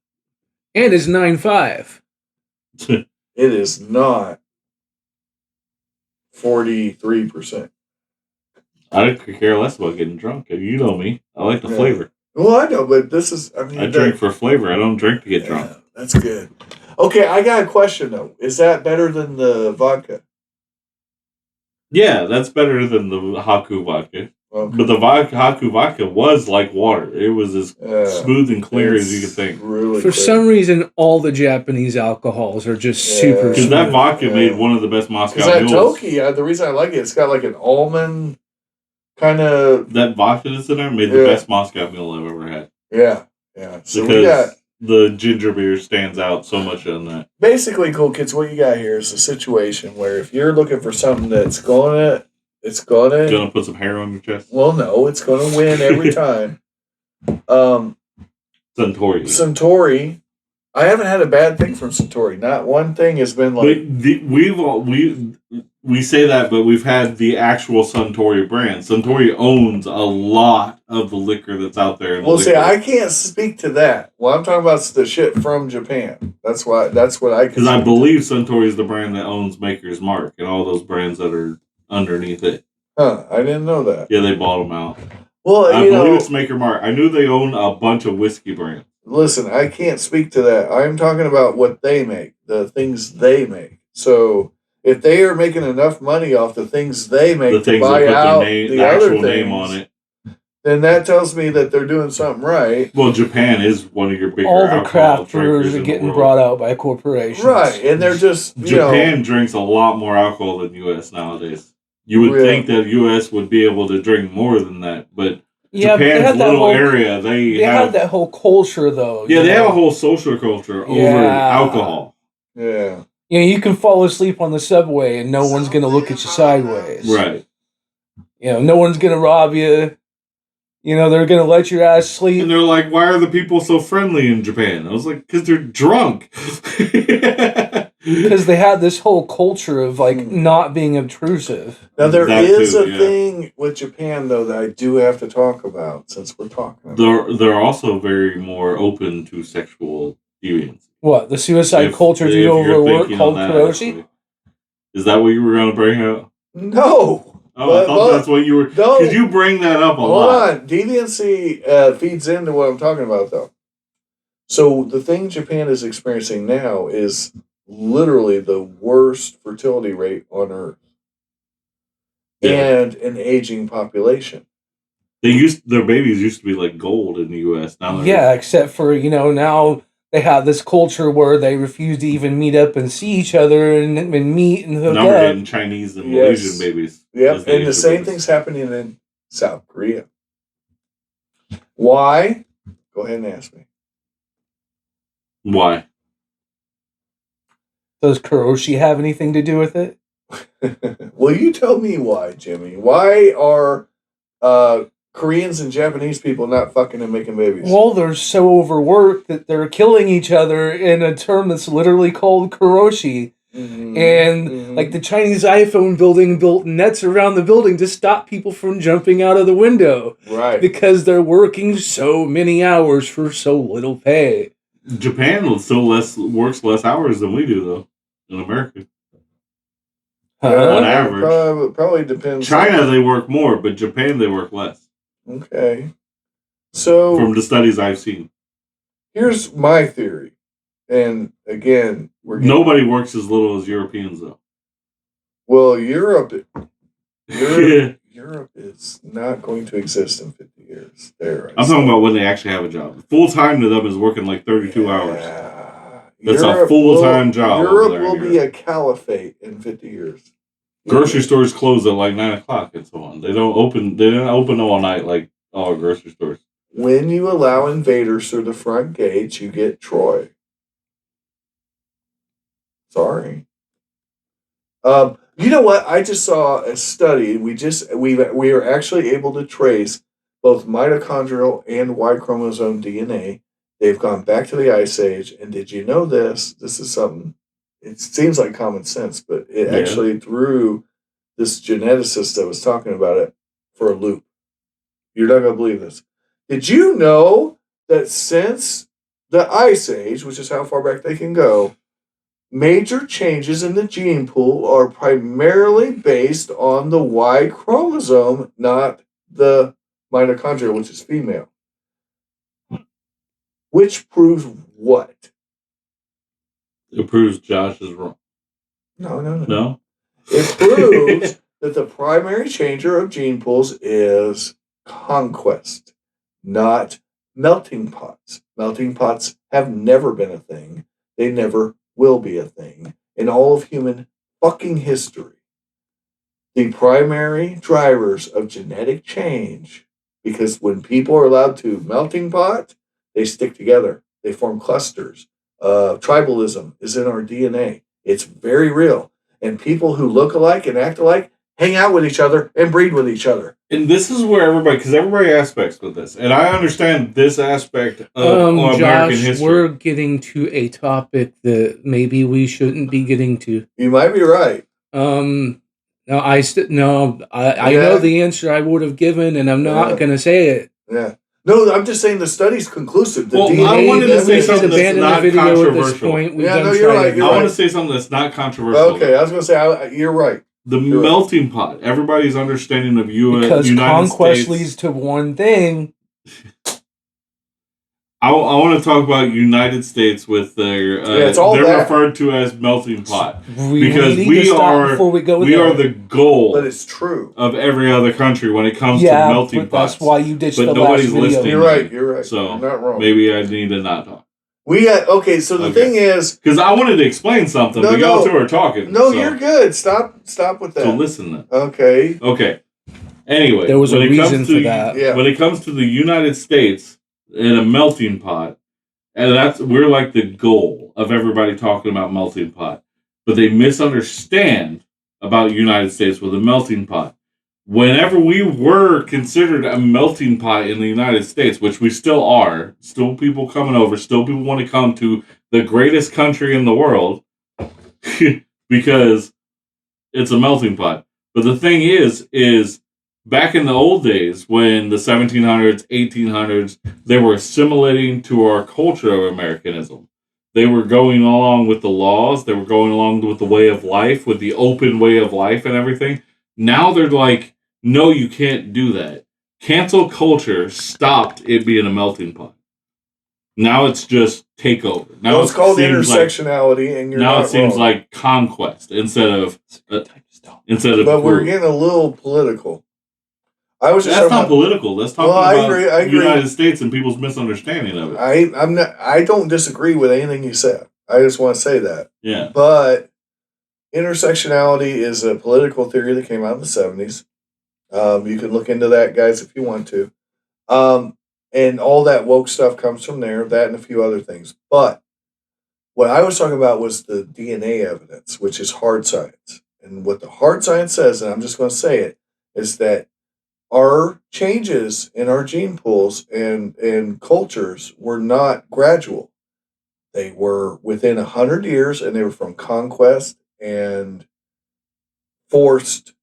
[SPEAKER 3] And it's 9.5.
[SPEAKER 1] It is not 43%.
[SPEAKER 2] I could care less about getting drunk. You know me. I like the flavor.
[SPEAKER 1] Well, I know, but this is...
[SPEAKER 2] I drink for flavor. I don't drink to get drunk.
[SPEAKER 1] That's good. Okay, I got a question, though. Is that better than the vodka?
[SPEAKER 2] Yeah, that's better than the Haku vodka.
[SPEAKER 1] Okay.
[SPEAKER 2] But the Haku vodka was like water. It was as smooth and clear as you could think.
[SPEAKER 1] Really
[SPEAKER 3] For some reason, all the Japanese alcohols are just super smooth.
[SPEAKER 2] Because that vodka made one of the best Moscow mules.
[SPEAKER 1] Because that Toki, the reason I like it, it's got like an almond kind of...
[SPEAKER 2] That vodka that's in there made the best Moscow mule I've ever had.
[SPEAKER 1] Yeah, yeah. So
[SPEAKER 2] because the ginger beer stands out so much on that.
[SPEAKER 1] Basically, cool kids, what you got here is a situation where if you're looking for something that's gonna
[SPEAKER 2] put some hair on your chest.
[SPEAKER 1] Well, no, it's gonna win every time. Suntory. I haven't had a bad thing from Suntory. Not one thing has been like.
[SPEAKER 2] We say that, but we've had the actual Suntory brand. Suntory owns a lot of the liquor that's out there.
[SPEAKER 1] Well, see, I can't speak to that. Well, I'm talking about the shit from Japan. That's what I.
[SPEAKER 2] Because I believe Suntory is the brand that owns Maker's Mark and all those brands that are underneath it.
[SPEAKER 1] Huh? I didn't know that.
[SPEAKER 2] Yeah, they bought them out.
[SPEAKER 1] Well,
[SPEAKER 2] I believe it's Maker Mark. I knew they own a bunch of whiskey brands.
[SPEAKER 1] Listen, I can't speak to that. I'm talking about what they make, the things they make. So if they are making enough money off the things they make to buy out the other things, name on it, then that tells me that they're doing something right.
[SPEAKER 2] Well, Japan is one of your bigger
[SPEAKER 3] all the craft brewers are getting brought out by corporations,
[SPEAKER 1] right? And they're just
[SPEAKER 2] Japan drinks a lot more alcohol than U.S. nowadays. You would think that U.S. would be able to drink more than that, but Japan's little area, they have
[SPEAKER 3] that whole culture, though.
[SPEAKER 2] Yeah, they have a whole social culture over alcohol.
[SPEAKER 1] Yeah.
[SPEAKER 3] You know, you can fall asleep on the subway and no one's going to look at you sideways.
[SPEAKER 2] Right.
[SPEAKER 3] You know, no one's going to rob you. You know, they're going to let your ass sleep.
[SPEAKER 2] And they're like, why are the people so friendly in Japan? I was like, because they're drunk.
[SPEAKER 3] Because they had this whole culture of, like, not being obtrusive.
[SPEAKER 1] Now, there is a thing with Japan, though, that I do have to talk about, since we're talking about
[SPEAKER 2] They're also very more open to sexual deviance.
[SPEAKER 3] What, the suicide culture due to overwork called karoshi?
[SPEAKER 2] Is that what you were going to bring up?
[SPEAKER 1] No.
[SPEAKER 2] Oh, I thought that's what you were... Because you bring that up a lot.
[SPEAKER 1] Hold on. Deviancy feeds into what I'm talking about, though. So the thing Japan is experiencing now is literally the worst fertility rate on Earth. And an aging population.
[SPEAKER 2] Their babies used to be like gold in the U.S. Now
[SPEAKER 3] except for, you know, now they have this culture where they refuse to even meet up and see each other and meet and hook up.
[SPEAKER 2] Now we're getting Chinese and Malaysian babies.
[SPEAKER 1] Yep, and the same thing's happening in South Korea. Why? Go ahead and ask me.
[SPEAKER 2] Why?
[SPEAKER 3] Does karoshi have anything to do with it?
[SPEAKER 1] Well, you tell me why, Jimmy. Why are Koreans and Japanese people not fucking and making babies?
[SPEAKER 3] Well, they're so overworked that they're killing each other in a term that's literally called karoshi. Mm-hmm. And like the Chinese iPhone building built nets around the building to stop people from jumping out of the window.
[SPEAKER 1] Right.
[SPEAKER 3] Because they're working so many hours for so little pay.
[SPEAKER 2] Japan still works less hours than we do, though, in America.
[SPEAKER 1] On average. Probably depends.
[SPEAKER 2] China, they work more, but Japan, they work less.
[SPEAKER 1] Okay. So... From
[SPEAKER 2] the studies I've seen.
[SPEAKER 1] Here's my theory. And again,
[SPEAKER 2] nobody works as little as Europeans, though.
[SPEAKER 1] Well, Europe is not going to exist in 50 years. I'm
[SPEAKER 2] talking about when they actually have a job. Full time to them is working like 32 hours. That's a full-time job.
[SPEAKER 1] Europe will be a caliphate in 50 years.
[SPEAKER 2] Grocery stores close at like 9 o'clock and so on. They don't open all night like all grocery stores.
[SPEAKER 1] When you allow invaders through the front gates, you get Troy. Sorry. You know what? I just saw a study. We are actually able to trace both mitochondrial and Y chromosome DNA They've gone back to the Ice Age, and did you know this? This is something, it seems like common sense, but it actually threw this geneticist that was talking about it for a loop. You're not going to believe this. Did you know that since the Ice Age, which is how far back they can go, major changes in the gene pool are primarily based on the Y chromosome, not the mitochondria, which is female. Which proves what?
[SPEAKER 2] It proves Josh is wrong.
[SPEAKER 1] No? It proves that the primary changer of gene pools is conquest, not melting pots. Melting pots have never been a thing. They never will be a thing in all of human fucking history. The primary drivers of genetic change, because when people are allowed to melting pot, they stick together. They form clusters. Tribalism is in our DNA. It's very real. And people who look alike and act alike hang out with each other and breed with each other.
[SPEAKER 2] And this is where everybody aspects with this. And I understand this aspect of American
[SPEAKER 3] Josh,
[SPEAKER 2] history.
[SPEAKER 3] We're getting to a topic that maybe we shouldn't be getting to.
[SPEAKER 1] You might be right.
[SPEAKER 3] No, I know the answer I would have given, and I'm not going to say it.
[SPEAKER 1] Yeah. No, I'm just saying the study's conclusive. The
[SPEAKER 2] DNA I wanted to say something that's not controversial.
[SPEAKER 1] You're right.
[SPEAKER 2] I want to say something that's not controversial.
[SPEAKER 1] Okay, I was going to say, you're right.
[SPEAKER 2] The melting pot. Everybody's understanding of
[SPEAKER 3] because
[SPEAKER 2] United
[SPEAKER 3] conquest
[SPEAKER 2] States
[SPEAKER 3] leads to one thing.
[SPEAKER 2] I want to talk about United States with their. They're referred to as melting pot because we are the goal.
[SPEAKER 1] But it's true
[SPEAKER 2] of every other country when it comes to melting pots.
[SPEAKER 3] That's why you ditched the last
[SPEAKER 2] nobody's
[SPEAKER 3] video.
[SPEAKER 2] listening.
[SPEAKER 1] You're right.
[SPEAKER 2] So
[SPEAKER 1] you're not wrong.
[SPEAKER 2] Maybe I need to not talk.
[SPEAKER 1] So the thing is,
[SPEAKER 2] because I wanted to explain something, but y'all two are talking.
[SPEAKER 1] No, you're good. Stop with that.
[SPEAKER 2] So listen then.
[SPEAKER 1] Okay.
[SPEAKER 2] Anyway,
[SPEAKER 3] there was a reason for that.
[SPEAKER 1] Yeah.
[SPEAKER 2] When it comes to the United States in a melting pot, and we're like the goal of everybody talking about melting pot, but they misunderstand about United States with a melting pot. Whenever we were considered a melting pot in the United States, which we still are, still people coming over, still people want to come to the greatest country in the world because it's a melting pot. But the thing is back in the old days when the 1700s, 1800s, they were assimilating to our culture of Americanism. They were going along with the laws. They were going along with the way of life, with the open way of life and everything. Now they're like, no, you can't do that. Cancel culture stopped it being a melting pot. Now it's just takeover. Now
[SPEAKER 1] it's called intersectionality, and you're
[SPEAKER 2] now
[SPEAKER 1] not
[SPEAKER 2] it seems
[SPEAKER 1] wrong.
[SPEAKER 2] like conquest instead of.
[SPEAKER 1] But we're getting a little political.
[SPEAKER 2] That's not political. That's talking about
[SPEAKER 1] I agree.
[SPEAKER 2] United States and people's misunderstanding of it.
[SPEAKER 1] I don't disagree with anything you said. I just want to say that.
[SPEAKER 2] Yeah.
[SPEAKER 1] But intersectionality is a political theory that came out in the 70s. You can look into that, guys, if you want to. And all that woke stuff comes from there, that and a few other things. But what I was talking about was the DNA evidence, which is hard science. And what the hard science says, and I'm just going to say it, is that our changes in our gene pools and cultures were not gradual. They were within 100 years, and they were from conquest and forced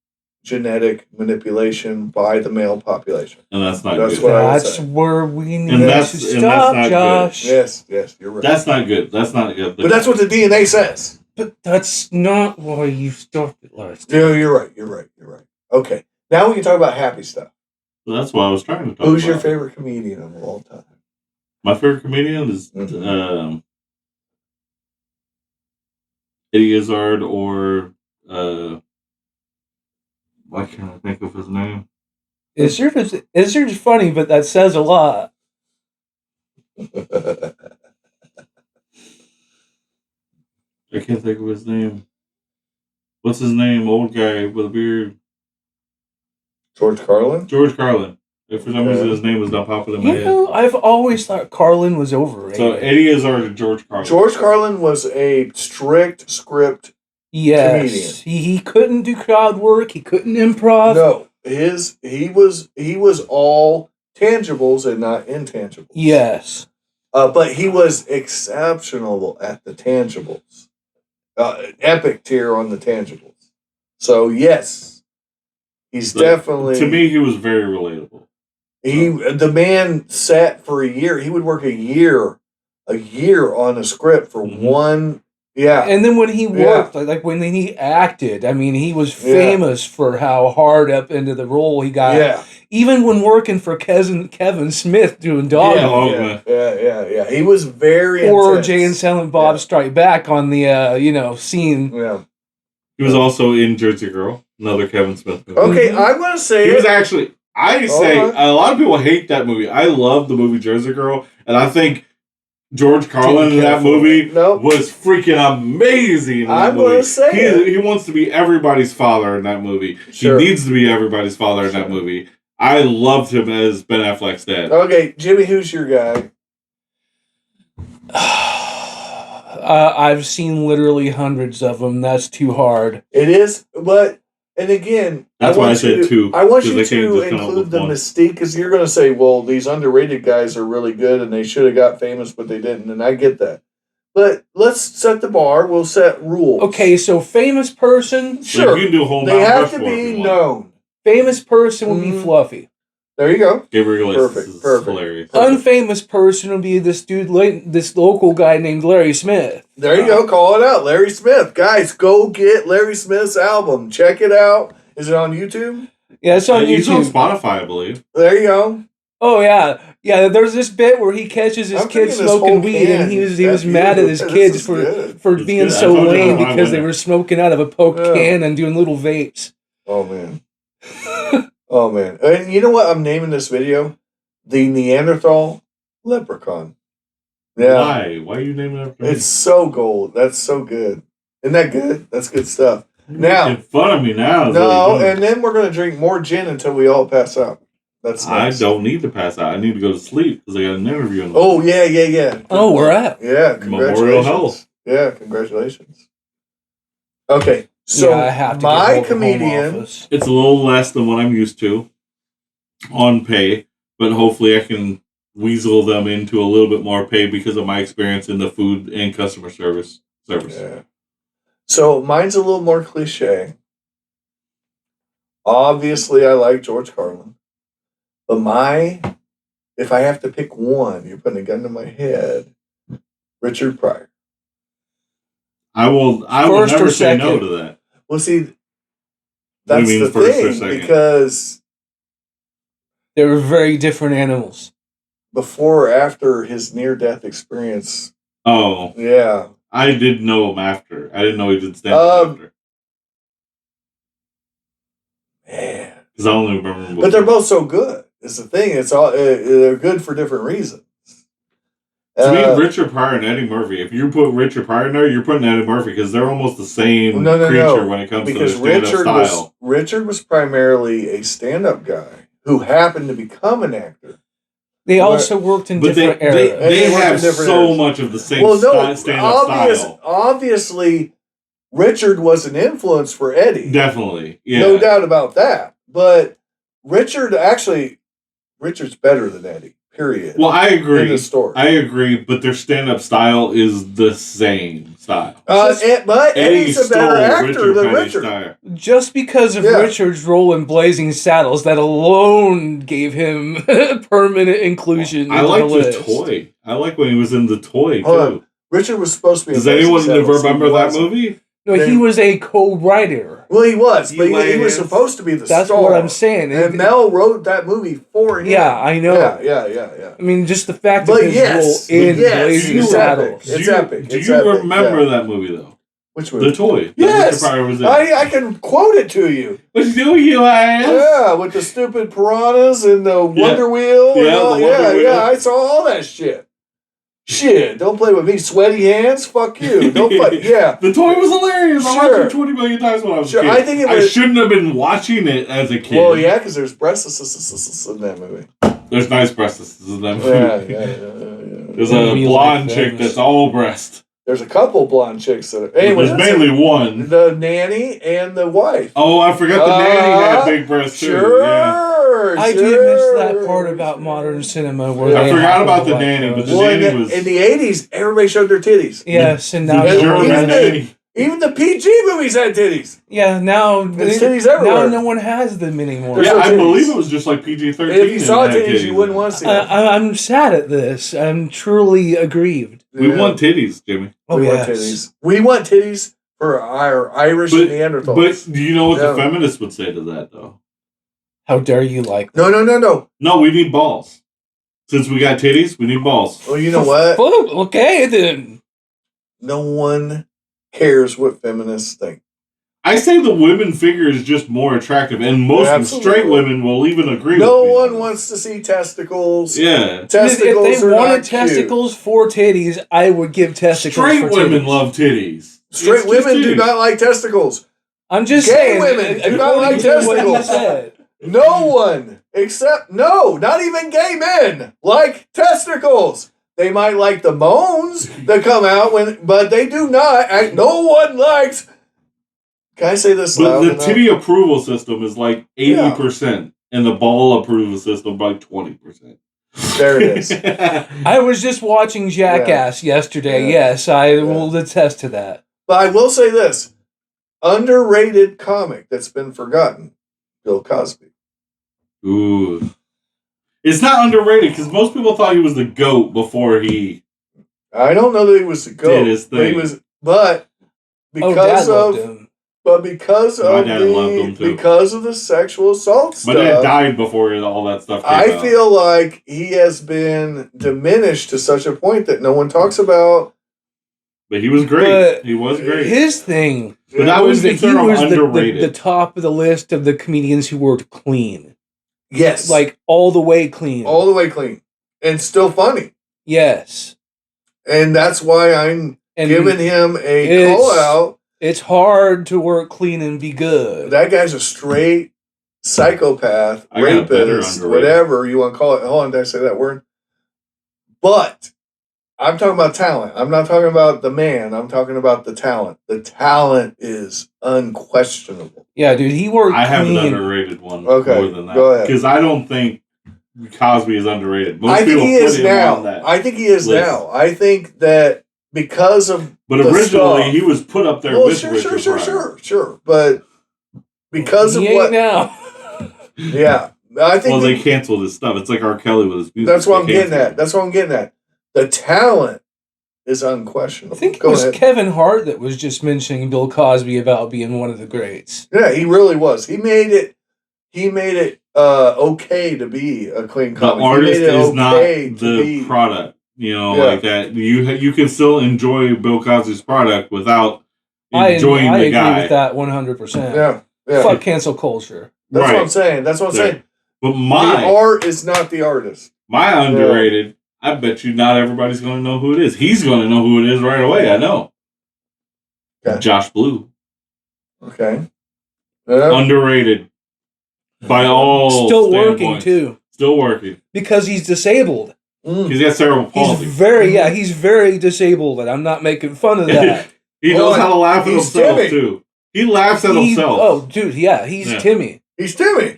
[SPEAKER 1] genetic manipulation by the male population.
[SPEAKER 2] And that's not good.
[SPEAKER 3] That's where we need to stop, Josh.
[SPEAKER 1] Good. Yes, you're right.
[SPEAKER 2] That's not good. That's not good.
[SPEAKER 1] But that's what the DNA says.
[SPEAKER 3] But that's not why you started last
[SPEAKER 1] time. No, you're right. Okay. Now we can talk about happy stuff.
[SPEAKER 2] Well, that's what I was trying to talk about.
[SPEAKER 1] Who's your favorite comedian of all time?
[SPEAKER 2] My favorite comedian is Eddie Izzard or why can't I think of his name?
[SPEAKER 3] Izzard's funny, but that says a lot.
[SPEAKER 2] I can't think of his name. What's his name? Old guy with a beard.
[SPEAKER 1] George Carlin?
[SPEAKER 2] George Carlin. If for some reason his name was not popping in my head.
[SPEAKER 3] I've always thought Carlin was overrated.
[SPEAKER 2] So Eddie Izzard and George Carlin.
[SPEAKER 1] George Carlin was a strict script comedian.
[SPEAKER 3] He couldn't do crowd work. He couldn't improv.
[SPEAKER 1] No, he was all tangibles and not intangibles.
[SPEAKER 3] Yes.
[SPEAKER 1] But he was exceptional at the tangibles. Epic tier on the tangibles. So, yes, he's definitely...
[SPEAKER 2] To me, he was very relatable.
[SPEAKER 1] The man sat for a year. He would work a year on a script for one... Yeah.
[SPEAKER 3] And then when he worked, like when he acted, I mean, he was famous for how hard up into the role he got.
[SPEAKER 1] Yeah.
[SPEAKER 3] Even when working for Kevin Smith doing Dogma.
[SPEAKER 1] Yeah. He was very
[SPEAKER 3] Or
[SPEAKER 1] intense.
[SPEAKER 3] Jay and Silent Bob Strike Back on the, scene.
[SPEAKER 1] Yeah.
[SPEAKER 2] He was also in Jersey Girl, another Kevin Smith movie.
[SPEAKER 1] Okay, I'm going to say
[SPEAKER 2] he was actually... a lot of people hate that movie. I love the movie Jersey Girl, and I think George Carlin in that movie was freaking amazing.
[SPEAKER 1] I'm going to say
[SPEAKER 2] he wants to be everybody's father in that movie.
[SPEAKER 1] Sure.
[SPEAKER 2] He needs to be everybody's father in that movie. I loved him as Ben Affleck's dad.
[SPEAKER 1] Okay, Jimmy, who's your guy?
[SPEAKER 3] I've seen literally hundreds of them. That's too hard.
[SPEAKER 1] It is, but... And again,
[SPEAKER 2] that's why I said two.
[SPEAKER 1] I want you to include the mystique, because you're going to say, well, these underrated guys are really good and they should have got famous, but they didn't. And I get that. But let's set the bar. We'll set rules.
[SPEAKER 3] Okay, so famous person.
[SPEAKER 1] Sure.
[SPEAKER 2] Like you can do a whole
[SPEAKER 1] they have to be known.
[SPEAKER 3] Famous person would be Fluffy.
[SPEAKER 1] There you go.
[SPEAKER 2] Gabriel
[SPEAKER 1] Perfect.
[SPEAKER 2] Hilarious.
[SPEAKER 3] Unfamous person would be this dude, this local guy named Larry Smith.
[SPEAKER 1] There you go. Call it out. Larry Smith. Guys, go get Larry Smith's album. Check it out. Is it on YouTube?
[SPEAKER 3] Yeah, it's on YouTube.
[SPEAKER 2] It's on Spotify, I believe.
[SPEAKER 1] There you go.
[SPEAKER 3] Oh, yeah. Yeah, there's this bit where he catches his kids smoking weed, and he was mad at his kids for being so lame because they were smoking out of a Coke can and doing little vapes.
[SPEAKER 1] Oh, man. Oh, man. And you know what I'm naming this video? The Neanderthal Leprechaun. Yeah.
[SPEAKER 2] Why? Why are you naming it after me?
[SPEAKER 1] It's so gold. That's so good. Isn't that good? That's good stuff.
[SPEAKER 2] You're
[SPEAKER 1] now,
[SPEAKER 2] making fun of me now.
[SPEAKER 1] No, and then we're going to drink more gin until we all pass out. That's nice.
[SPEAKER 2] I don't need to pass out. I need to go to sleep because I got an interview.
[SPEAKER 1] Yeah.
[SPEAKER 3] Oh, where at?
[SPEAKER 1] Yeah, congratulations. Memorial Health. Yeah, congratulations. Okay. So
[SPEAKER 3] I have to
[SPEAKER 1] my comedian,
[SPEAKER 2] it's a little less than what I'm used to on pay, but hopefully I can weasel them into a little bit more pay because of my experience in the food and customer service.
[SPEAKER 1] Yeah. So mine's a little more cliche. Obviously, I like George Carlin, but if I have to pick one, you're putting a gun to my head. Richard Pryor.
[SPEAKER 2] I will never say no to that.
[SPEAKER 1] Well, see, that's the thing, because
[SPEAKER 3] they were very different animals.
[SPEAKER 1] Before or after his near-death experience.
[SPEAKER 2] Oh.
[SPEAKER 1] Yeah.
[SPEAKER 2] I didn't know him after. I didn't know he did stand-up after.
[SPEAKER 1] Man.
[SPEAKER 2] Because I only remember him before.
[SPEAKER 1] But they're both so good. It's the thing. It's all they're good for different reasons.
[SPEAKER 2] To me, Richard Pryor and Eddie Murphy. If you put Richard Pryor in there, you're putting Eddie Murphy because they're almost the same creature when it comes to their stand-up style.
[SPEAKER 1] Richard was primarily a stand-up guy who happened to become an actor.
[SPEAKER 3] They also worked in different eras.
[SPEAKER 2] They have so much of the same stand-up style.
[SPEAKER 1] Obviously, Richard was an influence for Eddie.
[SPEAKER 2] Definitely, yeah.
[SPEAKER 1] No doubt about that. But Richard's better than Eddie. Period.
[SPEAKER 2] Well, I agree.
[SPEAKER 1] In the story.
[SPEAKER 2] I agree, but their stand-up style is the same style.
[SPEAKER 1] But Eddie's a better actor than Richard.
[SPEAKER 3] Just because of Richard's role in Blazing Saddles, that alone gave him permanent inclusion.
[SPEAKER 2] I like the toy. I like when he was in the toy too.
[SPEAKER 1] Richard was supposed to be.
[SPEAKER 2] Does anyone remember that movie?
[SPEAKER 3] No, he was a co-writer.
[SPEAKER 1] Well, he was, but he was supposed to be the star.
[SPEAKER 3] That's what I'm saying.
[SPEAKER 1] And Mel wrote that movie for him.
[SPEAKER 3] Yeah, I know.
[SPEAKER 1] Yeah.
[SPEAKER 3] I mean, just the fact of his role in Blazing Saddles.
[SPEAKER 1] It's epic.
[SPEAKER 2] Do you remember that movie, though?
[SPEAKER 1] Which movie?
[SPEAKER 2] The toy.
[SPEAKER 1] Yes! I can quote it to you.
[SPEAKER 2] But do you ask?
[SPEAKER 1] Yeah, with the stupid piranhas and the Wonder Wheel. Yeah, I saw all that shit. Shit, don't play with me. Sweaty hands? Fuck you. Don't fight. Yeah.
[SPEAKER 2] The toy was hilarious. I watched it 20 million times when I was a kid. I shouldn't have been watching it as a kid.
[SPEAKER 1] Well, yeah, because there's breasts in that movie.
[SPEAKER 2] There's nice breasts in that movie.
[SPEAKER 1] Yeah.
[SPEAKER 2] There's a blonde chick that's all breast.
[SPEAKER 1] There's a couple blonde chicks that are... Anyway,
[SPEAKER 2] there's mainly one.
[SPEAKER 1] The nanny and the wife.
[SPEAKER 2] Oh, I forgot the nanny had big breasts too.
[SPEAKER 1] Sure.
[SPEAKER 2] Yeah.
[SPEAKER 3] I do miss that part about modern cinema. Where
[SPEAKER 2] I forgot about the nanny, but the nanny was...
[SPEAKER 1] In the 80s, everybody showed their titties.
[SPEAKER 3] Yes, and now...
[SPEAKER 1] Even the PG movies had titties.
[SPEAKER 3] Yeah, now...
[SPEAKER 1] There's titties everywhere.
[SPEAKER 3] Now no one has them anymore.
[SPEAKER 2] Yeah, I believe it was just like PG-13.
[SPEAKER 1] If you saw titties, you wouldn't want to see them.
[SPEAKER 3] I'm sad at this. I'm truly aggrieved.
[SPEAKER 2] We want titties, Jimmy.
[SPEAKER 3] We
[SPEAKER 1] want titties. We want titties for our Irish and Neanderthals.
[SPEAKER 2] But do you know what the feminists would say to that, though?
[SPEAKER 3] How dare you like that?
[SPEAKER 1] No.
[SPEAKER 2] No, we need balls. Since we got titties, we need balls.
[SPEAKER 1] Well, you know what?
[SPEAKER 3] Okay, then.
[SPEAKER 1] No one cares what feminists think.
[SPEAKER 2] I say the women figure is just more attractive, and most straight women will even agree with me.
[SPEAKER 1] No one wants to see testicles.
[SPEAKER 2] Yeah.
[SPEAKER 1] Testicles
[SPEAKER 3] if they wanted testicles for titties, I would give testicles
[SPEAKER 2] straight
[SPEAKER 3] for titties.
[SPEAKER 2] Straight women love titties.
[SPEAKER 1] Straight women do not like testicles.
[SPEAKER 3] I'm just
[SPEAKER 1] saying.
[SPEAKER 3] Gay
[SPEAKER 1] women do not like testicles. No one, not even gay men, like testicles. They might like the moans that come out but they do not. No one likes. Can I say this loud
[SPEAKER 2] enough? The titty approval system is like 80%, and the ball approval system like 20%.
[SPEAKER 1] There it is.
[SPEAKER 3] I was just watching Jackass yesterday. Yeah. Yes, I will attest to that.
[SPEAKER 1] But I will say this. Underrated comic that's been forgotten. Bill Cosby.
[SPEAKER 2] Ooh. It's not underrated because most people thought he was the GOAT before he...
[SPEAKER 1] I don't know that he was the GOAT.
[SPEAKER 2] Did his thing.
[SPEAKER 1] But because of the sexual assault stuff.
[SPEAKER 2] My dad died before all that stuff came out.
[SPEAKER 1] I feel like he has been diminished to such a point that no one talks about.
[SPEAKER 2] But he was great. He was great.
[SPEAKER 3] His thing
[SPEAKER 2] but that was that he was
[SPEAKER 3] the top of the list of the comedians who were clean.
[SPEAKER 1] Yes.
[SPEAKER 3] Like all the way clean.
[SPEAKER 1] All the way clean. And still funny.
[SPEAKER 3] Yes.
[SPEAKER 1] And that's why I'm giving him a call out.
[SPEAKER 3] It's hard to work clean and be good.
[SPEAKER 1] That guy's a straight psychopath, rapist, whatever you want to call it. Hold on, did I say that word? But I'm talking about talent. I'm not talking about the man. I'm talking about the talent. The talent is unquestionable.
[SPEAKER 3] Yeah, dude, he worked
[SPEAKER 2] I have an underrated one more than that. Go ahead. Because I don't think Cosby is underrated.
[SPEAKER 1] Most I think he is now. I think he is now. I think that because of
[SPEAKER 2] But originally he was put up there with Richard Pryor.
[SPEAKER 1] Sure. But because of what
[SPEAKER 3] now.
[SPEAKER 1] Yeah. I think
[SPEAKER 2] they canceled his stuff. It's like R. Kelly with his music.
[SPEAKER 1] That's what I'm getting at. The talent is unquestionable.
[SPEAKER 3] I think it was Kevin Hart that was just mentioning Bill Cosby about being one of the greats.
[SPEAKER 1] Yeah, he really was. He made it okay to be a clean comic.
[SPEAKER 2] The artist is not the product. Like that. You can still enjoy Bill Cosby's product without enjoying the guy. I agree
[SPEAKER 3] with that 100%.
[SPEAKER 1] Yeah.
[SPEAKER 3] Fuck cancel culture.
[SPEAKER 1] That's what I'm saying.
[SPEAKER 2] But
[SPEAKER 1] the art is not the artist.
[SPEAKER 2] My underrated, I bet you not everybody's going to know who it is. He's going to know who it is right away. I know. Okay. Josh Blue.
[SPEAKER 1] Okay.
[SPEAKER 2] Underrated by all
[SPEAKER 3] still working too.
[SPEAKER 2] Still working
[SPEAKER 3] because he's disabled.
[SPEAKER 2] He's got cerebral palsy.
[SPEAKER 3] He's very disabled, and I'm not making fun of that.
[SPEAKER 2] He knows how to laugh at himself too. He laughs at himself.
[SPEAKER 3] Oh, dude, yeah, he's Timmy.
[SPEAKER 1] He's Timmy.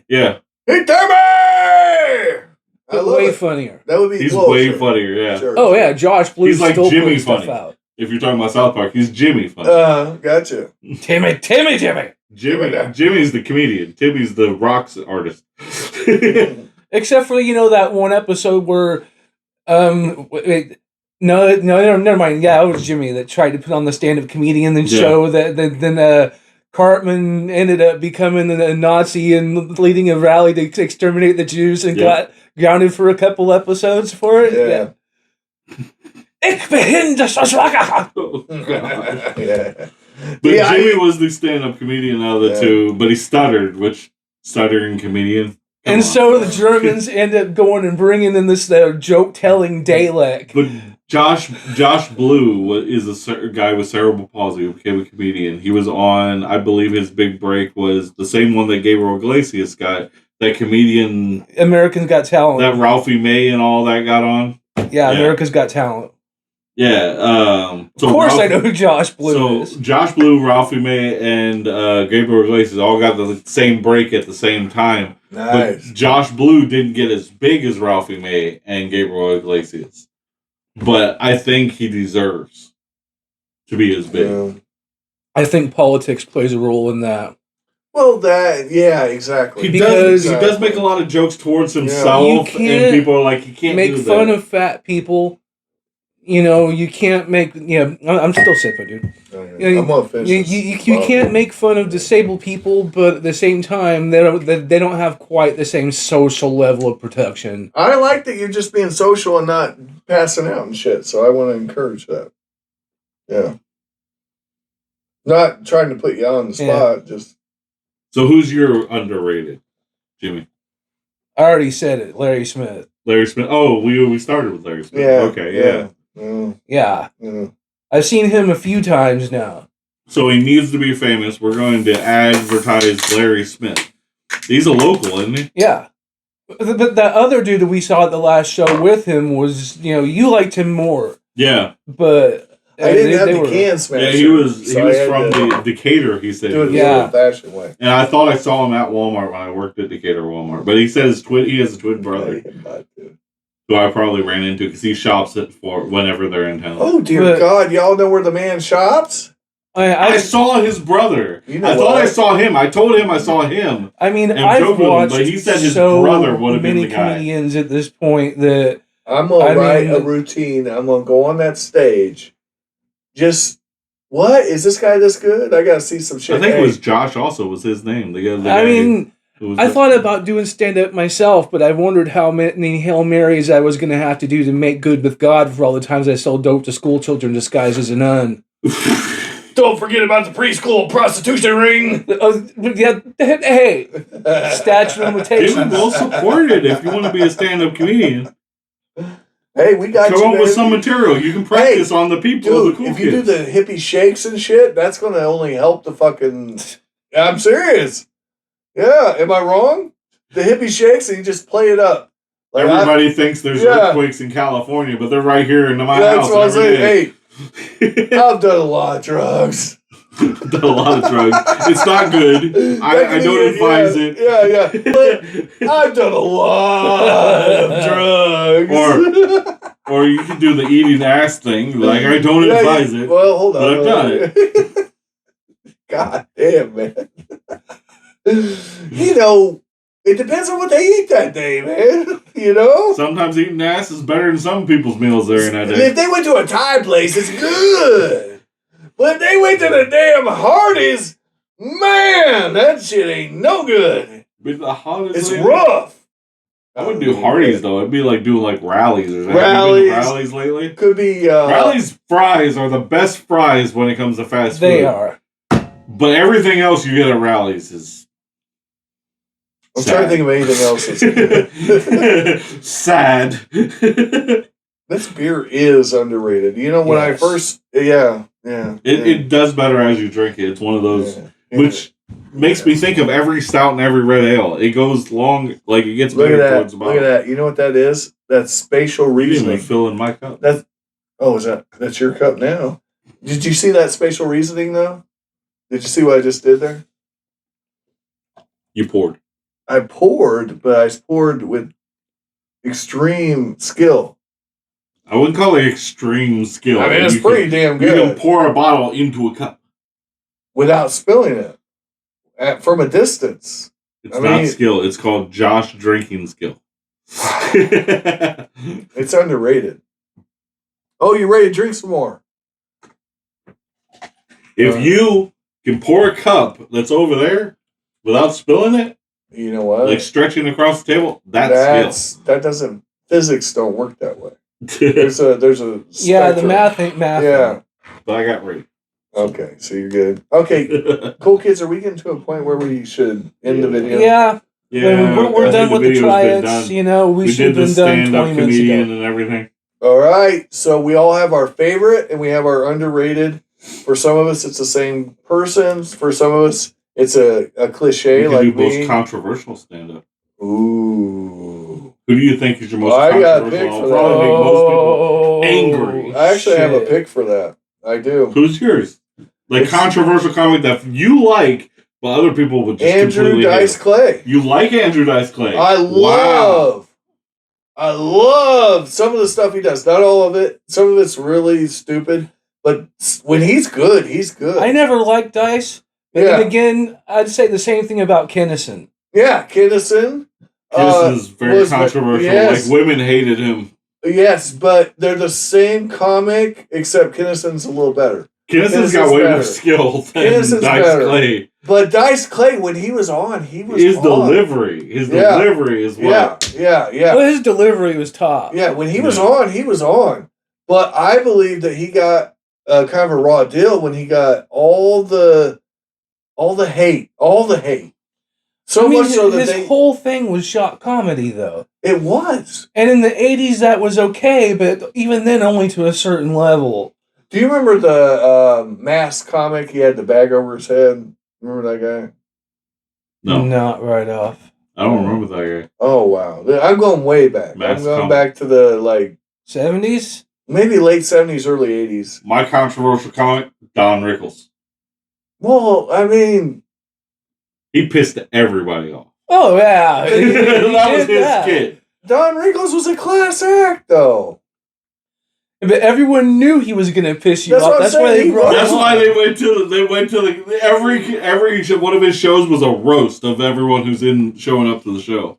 [SPEAKER 2] Yeah.
[SPEAKER 1] Hey, Timmy!
[SPEAKER 3] Way funnier.
[SPEAKER 1] That would be.
[SPEAKER 2] He's way funnier. Yeah.
[SPEAKER 3] Sure. Oh yeah, Josh Blue.
[SPEAKER 2] He's like Jimmy funny. Out. If you're talking about South Park, he's Jimmy funny.
[SPEAKER 1] Gotcha.
[SPEAKER 3] Timmy.
[SPEAKER 2] Jimmy's the comedian. Timmy's the rocks artist.
[SPEAKER 3] Except for that one episode where, never mind. Yeah, it was Jimmy that tried to put on the stand-up comedian and show that then Cartman ended up becoming a Nazi and leading a rally to exterminate the Jews and got grounded for a couple episodes for it. Yeah. Ich bin das
[SPEAKER 2] But Jimmy was the stand-up comedian out of the two, but he stuttered, which stuttering comedian.
[SPEAKER 3] So the Germans end up going and bringing in this joke-telling Dalek.
[SPEAKER 2] But Josh Blue is a guy with cerebral palsy who became a comedian. He was on, I believe his big break was the same one that Gabriel Iglesias got, that comedian...
[SPEAKER 3] Americans Got Talent.
[SPEAKER 2] That Ralphie May and all that got on.
[SPEAKER 3] Yeah, America's Got Talent.
[SPEAKER 2] Yeah.
[SPEAKER 3] So of course I know who Josh Blue is.
[SPEAKER 2] So Josh Blue, Ralphie May, and Gabriel Iglesias all got the same break at the same time.
[SPEAKER 1] Nice.
[SPEAKER 2] But Josh Blue didn't get as big as Ralphie May and Gabriel Iglesias. But I think he deserves to be as big. Yeah.
[SPEAKER 3] I think politics plays a role in that.
[SPEAKER 1] Well, exactly.
[SPEAKER 2] He does make a lot of jokes towards himself, and people are like, he can't
[SPEAKER 3] make fun of fat people. You know, you can't make. I'm still sipping, dude.
[SPEAKER 1] I'm gonna finish
[SPEAKER 3] you can't make fun of disabled people, but at the same time, they don't have quite the same social level of protection.
[SPEAKER 1] I like that you're just being social and not passing out and shit. So I want to encourage that. Yeah. Not trying to put you on the spot, just.
[SPEAKER 2] So who's your underrated, Jimmy?
[SPEAKER 3] I already said it, Larry Smith.
[SPEAKER 2] Larry Smith. Oh, we started with Larry Smith.
[SPEAKER 1] Yeah.
[SPEAKER 2] Okay.
[SPEAKER 3] Yeah. I've seen him a few times now.
[SPEAKER 2] So he needs to be famous. We're going to advertise Larry Smith. He's a local, isn't he?
[SPEAKER 3] Yeah. But that other dude that we saw at the last show with him was, you liked him more.
[SPEAKER 2] Yeah.
[SPEAKER 3] But
[SPEAKER 1] I didn't have the can smasher.
[SPEAKER 2] Yeah, he was from the Decatur, he said.
[SPEAKER 1] Do it the old-fashioned way.
[SPEAKER 2] And I thought I saw him at Walmart when I worked at Decatur Walmart. But he says he has a twin brother. Who I probably ran into because he shops it for whenever they're in town.
[SPEAKER 1] Oh, dear God. Y'all know where the man shops?
[SPEAKER 2] I saw his brother. I thought I saw him. I told him I saw him.
[SPEAKER 3] I mean, I've watched
[SPEAKER 2] but he said his brother would have been the guy.
[SPEAKER 3] Many comedians at this point that...
[SPEAKER 1] I'm going to write a routine. I'm going to go on that stage. Just, what? Is this guy this good? I got to see some shit.
[SPEAKER 2] I think it was Josh also was his name. The
[SPEAKER 3] guy I thought about doing stand-up myself, but I wondered how many Hail Marys I was going to have to do to make good with God for all the times I sold dope to school children disguised as a nun.
[SPEAKER 1] Don't forget about the preschool prostitution ring.
[SPEAKER 3] Hey, statute of limitations.
[SPEAKER 2] We'll support it if you want to be a stand-up comedian.
[SPEAKER 1] Hey, we got
[SPEAKER 2] Come up with some material. You can practice on the people,
[SPEAKER 1] dude,
[SPEAKER 2] the cool
[SPEAKER 1] if
[SPEAKER 2] kids.
[SPEAKER 1] You do the hippie shakes and shit, that's going to only help the fucking... I'm serious. Yeah, am I wrong? The hippie shakes and you just play it up.
[SPEAKER 2] Like everybody thinks there's earthquakes in California, but they're right here in my house.
[SPEAKER 1] That's what I'm saying. Hey, I've done a lot of drugs.
[SPEAKER 2] Done a lot of drugs. It's not good. I don't advise it.
[SPEAKER 1] Yeah. But I've done a lot of drugs.
[SPEAKER 2] Or you can do the eating ass thing. Like, I don't advise it.
[SPEAKER 1] Well, hold on.
[SPEAKER 2] But I've done it.
[SPEAKER 1] God damn, man. It depends on what they eat that day, man.
[SPEAKER 2] Sometimes eating ass is better than some people's meals during that day.
[SPEAKER 1] If they went to a Thai place, it's good. But if they went to the damn Hardee's, man, that shit ain't no good. It's rough.
[SPEAKER 2] I wouldn't do Hardee's though. It'd be like doing like Rallies or something. Rallies lately.
[SPEAKER 1] Could be.
[SPEAKER 2] Rallies fries are the best fries when it comes to fast food.
[SPEAKER 3] They are.
[SPEAKER 2] But everything else you get at Rallies is.
[SPEAKER 1] I'm trying to think of anything else that's good.
[SPEAKER 2] Sad.
[SPEAKER 1] This beer is underrated. When I first... Yeah.
[SPEAKER 2] It does better as you drink it. It's one of those... Which makes me think of every stout and every red ale. It goes long... Like, it gets better towards the bottom.
[SPEAKER 1] Look at that. You know what that is? That's spatial reasoning.
[SPEAKER 2] You didn't fill in my cup.
[SPEAKER 1] That's your cup now. Did you see that spatial reasoning, though? Did you see what I just did there?
[SPEAKER 2] You poured.
[SPEAKER 1] I poured, but I poured with extreme skill.
[SPEAKER 2] I wouldn't call it extreme skill.
[SPEAKER 1] I mean, it's pretty damn good.
[SPEAKER 2] You can pour a bottle into a cup.
[SPEAKER 1] Without spilling it. From a distance.
[SPEAKER 2] It's not skill. It's called Josh drinking skill.
[SPEAKER 1] It's underrated. Oh, you ready to drink some more?
[SPEAKER 2] If you can pour a cup that's over there without spilling it,
[SPEAKER 1] you know what?
[SPEAKER 2] Like stretching across the table, that's skill.
[SPEAKER 1] That doesn't... Physics don't work that way. There's a spectrum.
[SPEAKER 3] Yeah, the math ain't math.
[SPEAKER 1] Yeah.
[SPEAKER 2] But I got ready.
[SPEAKER 1] Okay, so you're good. Okay, cool kids, are we getting to a point where we should end the video?
[SPEAKER 3] Yeah. We're done with the tryouts. We should have been done 20 minutes ago.
[SPEAKER 2] And everything.
[SPEAKER 1] All right, so we all have our favorite and we have our underrated. For some of us, it's the same person. For some of us, it's a cliche
[SPEAKER 2] you
[SPEAKER 1] like
[SPEAKER 2] do
[SPEAKER 1] me.
[SPEAKER 2] Most controversial stand-up.
[SPEAKER 1] Ooh.
[SPEAKER 2] Who do you think is your most controversial?
[SPEAKER 1] I got picked for that.
[SPEAKER 2] Probably most people. angry.
[SPEAKER 1] I actually have a pick for that. I do.
[SPEAKER 2] Who's yours? Like controversial comic that you like, but other people would just
[SPEAKER 1] Andrew Dice Clay.
[SPEAKER 2] You like Andrew Dice Clay?
[SPEAKER 1] I love some of the stuff he does. Not all of it. Some of it's really stupid, but when he's good, he's good.
[SPEAKER 3] I never liked Dice. And again, I'd say the same thing about Kinnison.
[SPEAKER 1] Yeah, Kinnison.
[SPEAKER 2] Kinnison is very controversial. Yes. Like, women hated him.
[SPEAKER 1] Yes, but they're the same comic, except Kinnison's a little better.
[SPEAKER 2] Kinnison's got way more skill than Dice Clay.
[SPEAKER 1] But Dice Clay, when he was on,
[SPEAKER 2] His delivery is what.
[SPEAKER 1] Yeah.
[SPEAKER 3] Well, his delivery was top.
[SPEAKER 1] Yeah, when he was on, he was on. But I believe that he got kind of a raw deal when he got all the hate. So much so that
[SPEAKER 3] his whole thing was shock comedy, though.
[SPEAKER 1] It was.
[SPEAKER 3] And in the 80s, that was okay, but even then, only to a certain level.
[SPEAKER 1] Do you remember the Mask comic? He had the bag over his head. Remember that guy?
[SPEAKER 2] No.
[SPEAKER 3] Not right off.
[SPEAKER 2] I don't remember that guy.
[SPEAKER 1] Oh, wow. I'm going way back. I'm going back to the,
[SPEAKER 3] 70s?
[SPEAKER 1] Maybe late 70s, early 80s.
[SPEAKER 2] My controversial comic, Don Rickles.
[SPEAKER 1] Well, I mean...
[SPEAKER 2] He pissed everybody off.
[SPEAKER 3] Oh, yeah.
[SPEAKER 2] That was his skit.
[SPEAKER 1] Don Rickles was a class act, though.
[SPEAKER 3] But everyone knew he was going to piss you off. That's why they brought him.
[SPEAKER 2] That's why they went to every one of his shows was a roast of everyone who's showing up to the show.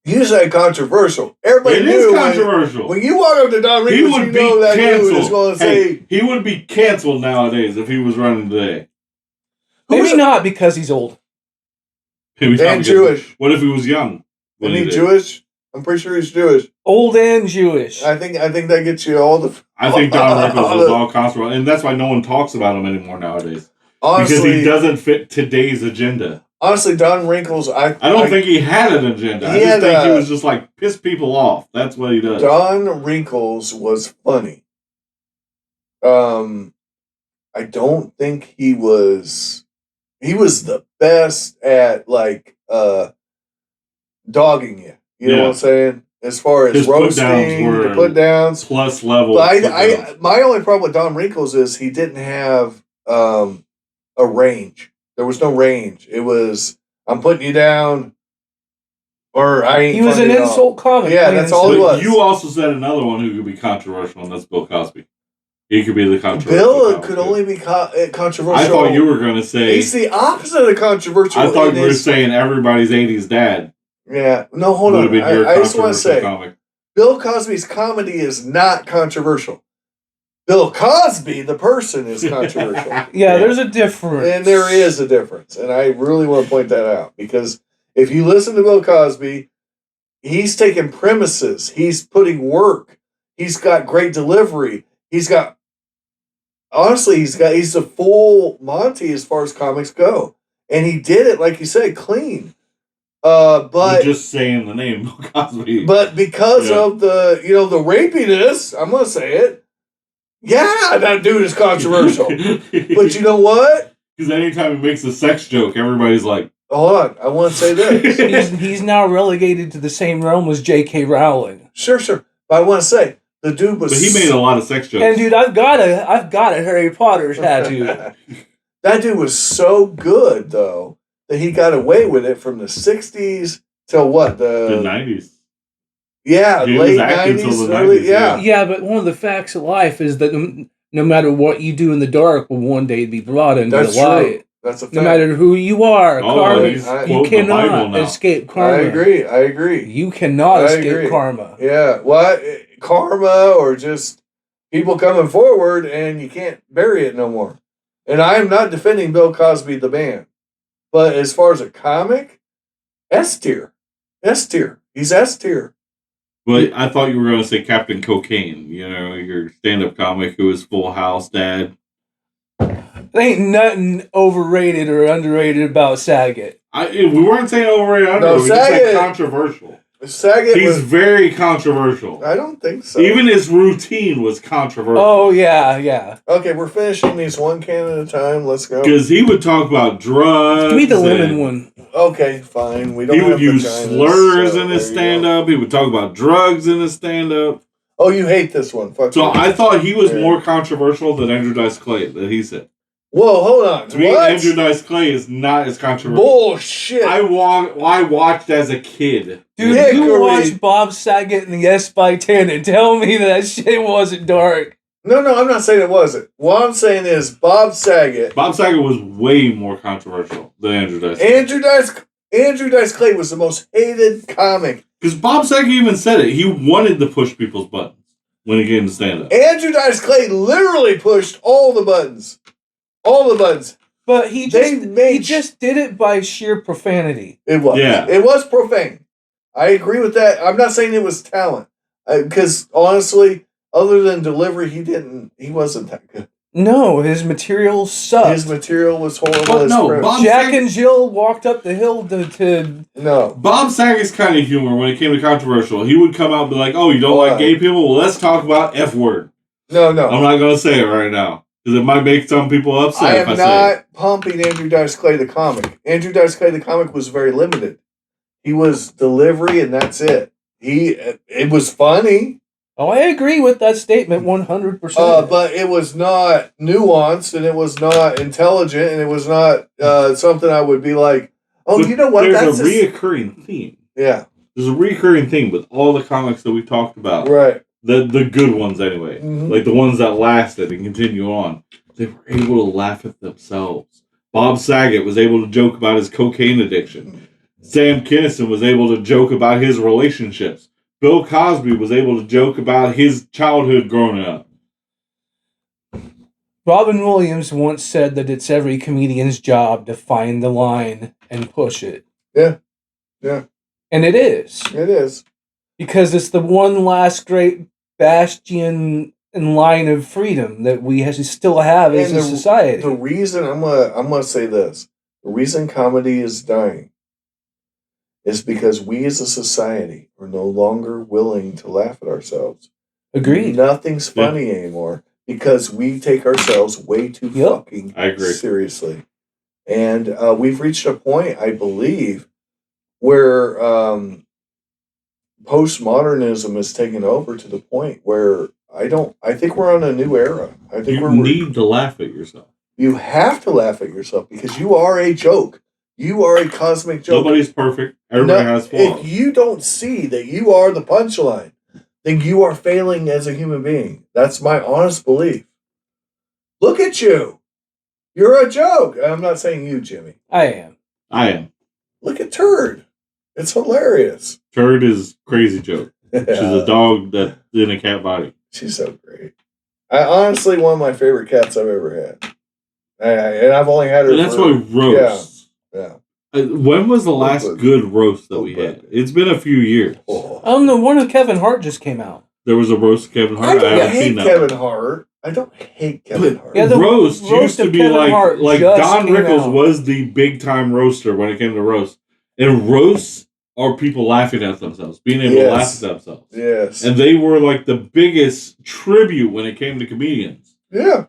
[SPEAKER 1] You said controversial. Everybody knew. It is
[SPEAKER 2] controversial.
[SPEAKER 1] When you walk up to Don Rickles, you know that dude is going to say...
[SPEAKER 2] He would be canceled nowadays if he was running today.
[SPEAKER 3] Maybe not because he's old.
[SPEAKER 1] And Jewish.
[SPEAKER 2] What if he was young?
[SPEAKER 1] Isn't he Jewish? I'm pretty sure he's Jewish.
[SPEAKER 3] Old and Jewish.
[SPEAKER 1] I think that gets you all the...
[SPEAKER 2] I think Don Rickles was all controversial, and that's why no one talks about him anymore nowadays. Honestly, because he doesn't fit today's agenda.
[SPEAKER 1] Honestly, Don Rickles, I
[SPEAKER 2] don't think he had an agenda. I just think he was just like, piss people off. That's what he does.
[SPEAKER 1] Don Rickles was funny. I don't think he was... He was the best at, dogging you. You know what I'm saying? As far as his roasting, the put-downs.
[SPEAKER 2] Plus level.
[SPEAKER 1] But my only problem with Don Rickles is he didn't have a range. There was no range. It was, I'm putting you down, or I ain't.
[SPEAKER 3] He was an insult comic.
[SPEAKER 1] Yeah, that's all he was.
[SPEAKER 2] You also said another one who could be controversial, and that's Bill Cosby. He could be the controversial.
[SPEAKER 1] Bill could only be controversial.
[SPEAKER 2] I thought you were going to say...
[SPEAKER 1] He's the opposite of controversial.
[SPEAKER 2] I thought you were saying everybody's 80s dad.
[SPEAKER 1] Yeah. No, hold on. I just want to say, Bill Cosby's comedy is not controversial. Bill Cosby, the person, is controversial.
[SPEAKER 3] Yeah, there's a difference.
[SPEAKER 1] And there is a difference. And I really want to point that out. Because if you listen to Bill Cosby, he's taking premises. He's putting work. He's got great delivery. Honestly, he's the full Monty as far as comics go. And he did it, like you said, clean. But
[SPEAKER 2] you're just saying the name Bill Cosby.
[SPEAKER 1] But because of the rapiness, I'm gonna say it. Yeah, that dude is controversial. But you know what?
[SPEAKER 2] Because anytime he makes a sex joke, everybody's like,
[SPEAKER 1] hold on, I want to say this.
[SPEAKER 3] he's now relegated to the same realm as J.K. Rowling.
[SPEAKER 1] Sure. But I want to say, the dude was...
[SPEAKER 2] But he made a lot of sex jokes.
[SPEAKER 3] And dude, I've got a Harry Potter tattoo.
[SPEAKER 1] That dude was so good, though, that he got away with it from the 60s till what? The
[SPEAKER 2] 90s.
[SPEAKER 1] Yeah, late 90s, early, yeah.
[SPEAKER 3] Yeah, but one of the facts of life is that no matter what you do in the dark will one day be brought into the light.
[SPEAKER 1] That's a fact.
[SPEAKER 3] No matter who you are, karma, you cannot escape karma.
[SPEAKER 1] I agree.
[SPEAKER 3] You cannot escape karma.
[SPEAKER 1] Yeah, what? Karma or just people coming forward and you can't bury it no more. And I am not defending Bill Cosby, the man. But as far as a comic, S tier. He's S tier.
[SPEAKER 2] But I thought you were going to say Captain Cocaine. You know, your stand-up comic who is Full House dad.
[SPEAKER 3] There ain't nothing overrated or underrated about Saget.
[SPEAKER 2] We weren't saying overrated or underrated. We just said controversial. He's very controversial.
[SPEAKER 1] I don't think so.
[SPEAKER 2] Even his routine was controversial.
[SPEAKER 3] Oh, yeah.
[SPEAKER 1] Okay, we're finishing these one can at a time. Let's go.
[SPEAKER 2] Because he would talk about drugs.
[SPEAKER 3] Give me the lemon one.
[SPEAKER 1] Okay, fine.
[SPEAKER 2] He would use slurs in his stand-up. He would talk about drugs in his stand-up.
[SPEAKER 1] Oh, you hate this one. Fuck
[SPEAKER 2] so
[SPEAKER 1] you.
[SPEAKER 2] I thought he was more controversial than Andrew Dice Clay, that he said.
[SPEAKER 1] Whoa, hold on.
[SPEAKER 2] To me, Andrew Dice Clay is not as controversial.
[SPEAKER 1] Bullshit.
[SPEAKER 2] I watched as a kid.
[SPEAKER 3] Dude, you watched Bob Saget in the S by 10 and tell me that shit wasn't dark.
[SPEAKER 1] No, I'm not saying it wasn't. What I'm saying is Bob Saget.
[SPEAKER 2] Bob Saget was way more controversial than Andrew Dice Clay.
[SPEAKER 1] Andrew Dice Clay was the most hated comic.
[SPEAKER 2] Because Bob Saget even said it. He wanted to push people's buttons when he came to stand-up.
[SPEAKER 1] Andrew Dice Clay literally pushed all the buttons. All the buttons.
[SPEAKER 3] But he just did it by sheer profanity.
[SPEAKER 1] It was.
[SPEAKER 2] Yeah.
[SPEAKER 1] It was profane. I agree with that. I'm not saying it was talent. Because, honestly, other than delivery, he wasn't that good.
[SPEAKER 3] No, his material sucked.
[SPEAKER 1] His material was horrible.
[SPEAKER 2] But no,
[SPEAKER 3] Jack and Jill walked up the hill to...
[SPEAKER 1] No.
[SPEAKER 2] Bob Saget's kind of humor, when it came to controversial, he would come out and be like, oh, you don't like gay people? Well, let's talk about F-word.
[SPEAKER 1] No.
[SPEAKER 2] I'm not going to say it right now. Because it might make some people upset if I say it.
[SPEAKER 1] I am not pumping Andrew Dice Clay the comic. Andrew Dice Clay the comic was very limited. He was delivery and that's it. It was funny.
[SPEAKER 3] Oh, I agree with that statement 100%.
[SPEAKER 1] But it was not nuanced, and it was not intelligent, and it was not something I would be like, oh, but you know what?
[SPEAKER 2] There's a reoccurring theme.
[SPEAKER 1] Yeah.
[SPEAKER 2] There's a reoccurring theme with all the comics that we talked about.
[SPEAKER 1] Right.
[SPEAKER 2] The good ones, anyway.
[SPEAKER 1] Mm-hmm.
[SPEAKER 2] Like the ones that lasted and continue on. They were able to laugh at themselves. Bob Saget was able to joke about his cocaine addiction. Sam Kinison was able to joke about his relationships. Bill Cosby was able to joke about his childhood growing up.
[SPEAKER 3] Robin Williams once said that it's every comedian's job to find the line and push it.
[SPEAKER 1] Yeah. Yeah.
[SPEAKER 3] And it is.
[SPEAKER 1] It is. Because
[SPEAKER 3] it's the one last great bastion and line of freedom that we still have as a society.
[SPEAKER 1] The reason, I'm gonna say this. The reason comedy is dying is because we as a society are no longer willing to laugh at ourselves.
[SPEAKER 3] Agreed.
[SPEAKER 1] Nothing's funny anymore because we take ourselves way too fucking seriously. And we've reached a point, I believe, where postmodernism is taking over to the point where I think we're on a new era. I think
[SPEAKER 2] you need to laugh at yourself.
[SPEAKER 1] You have to laugh at yourself because you are a joke. You are a cosmic joke.
[SPEAKER 2] Nobody's perfect. Everybody has flaws.
[SPEAKER 1] If you don't see that you are the punchline, then you are failing as a human being. That's my honest belief. Look at you. You're a joke. I'm not saying you, Jimmy.
[SPEAKER 3] I am.
[SPEAKER 1] Look at Turd. It's hilarious.
[SPEAKER 2] Turd is crazy joke. She's a dog that's in a cat body.
[SPEAKER 1] She's so great. I honestly, one of my favorite cats I've ever had. And I've only had her.
[SPEAKER 2] And that's why roasts.
[SPEAKER 1] Yeah.
[SPEAKER 2] When was the last good roast that we had? It's been a few years.
[SPEAKER 3] The one of Kevin Hart just came out.
[SPEAKER 2] There was a roast of Kevin Hart.
[SPEAKER 1] I haven't seen that. Kevin Hart. I don't hate Kevin Hart.
[SPEAKER 2] Yeah, the roast used to be like Don Rickles was the big time roaster when it came to roast. And roasts are people laughing at themselves, being able to laugh at themselves.
[SPEAKER 1] Yes.
[SPEAKER 2] And they were like the biggest tribute when it came to comedians.
[SPEAKER 1] Yeah.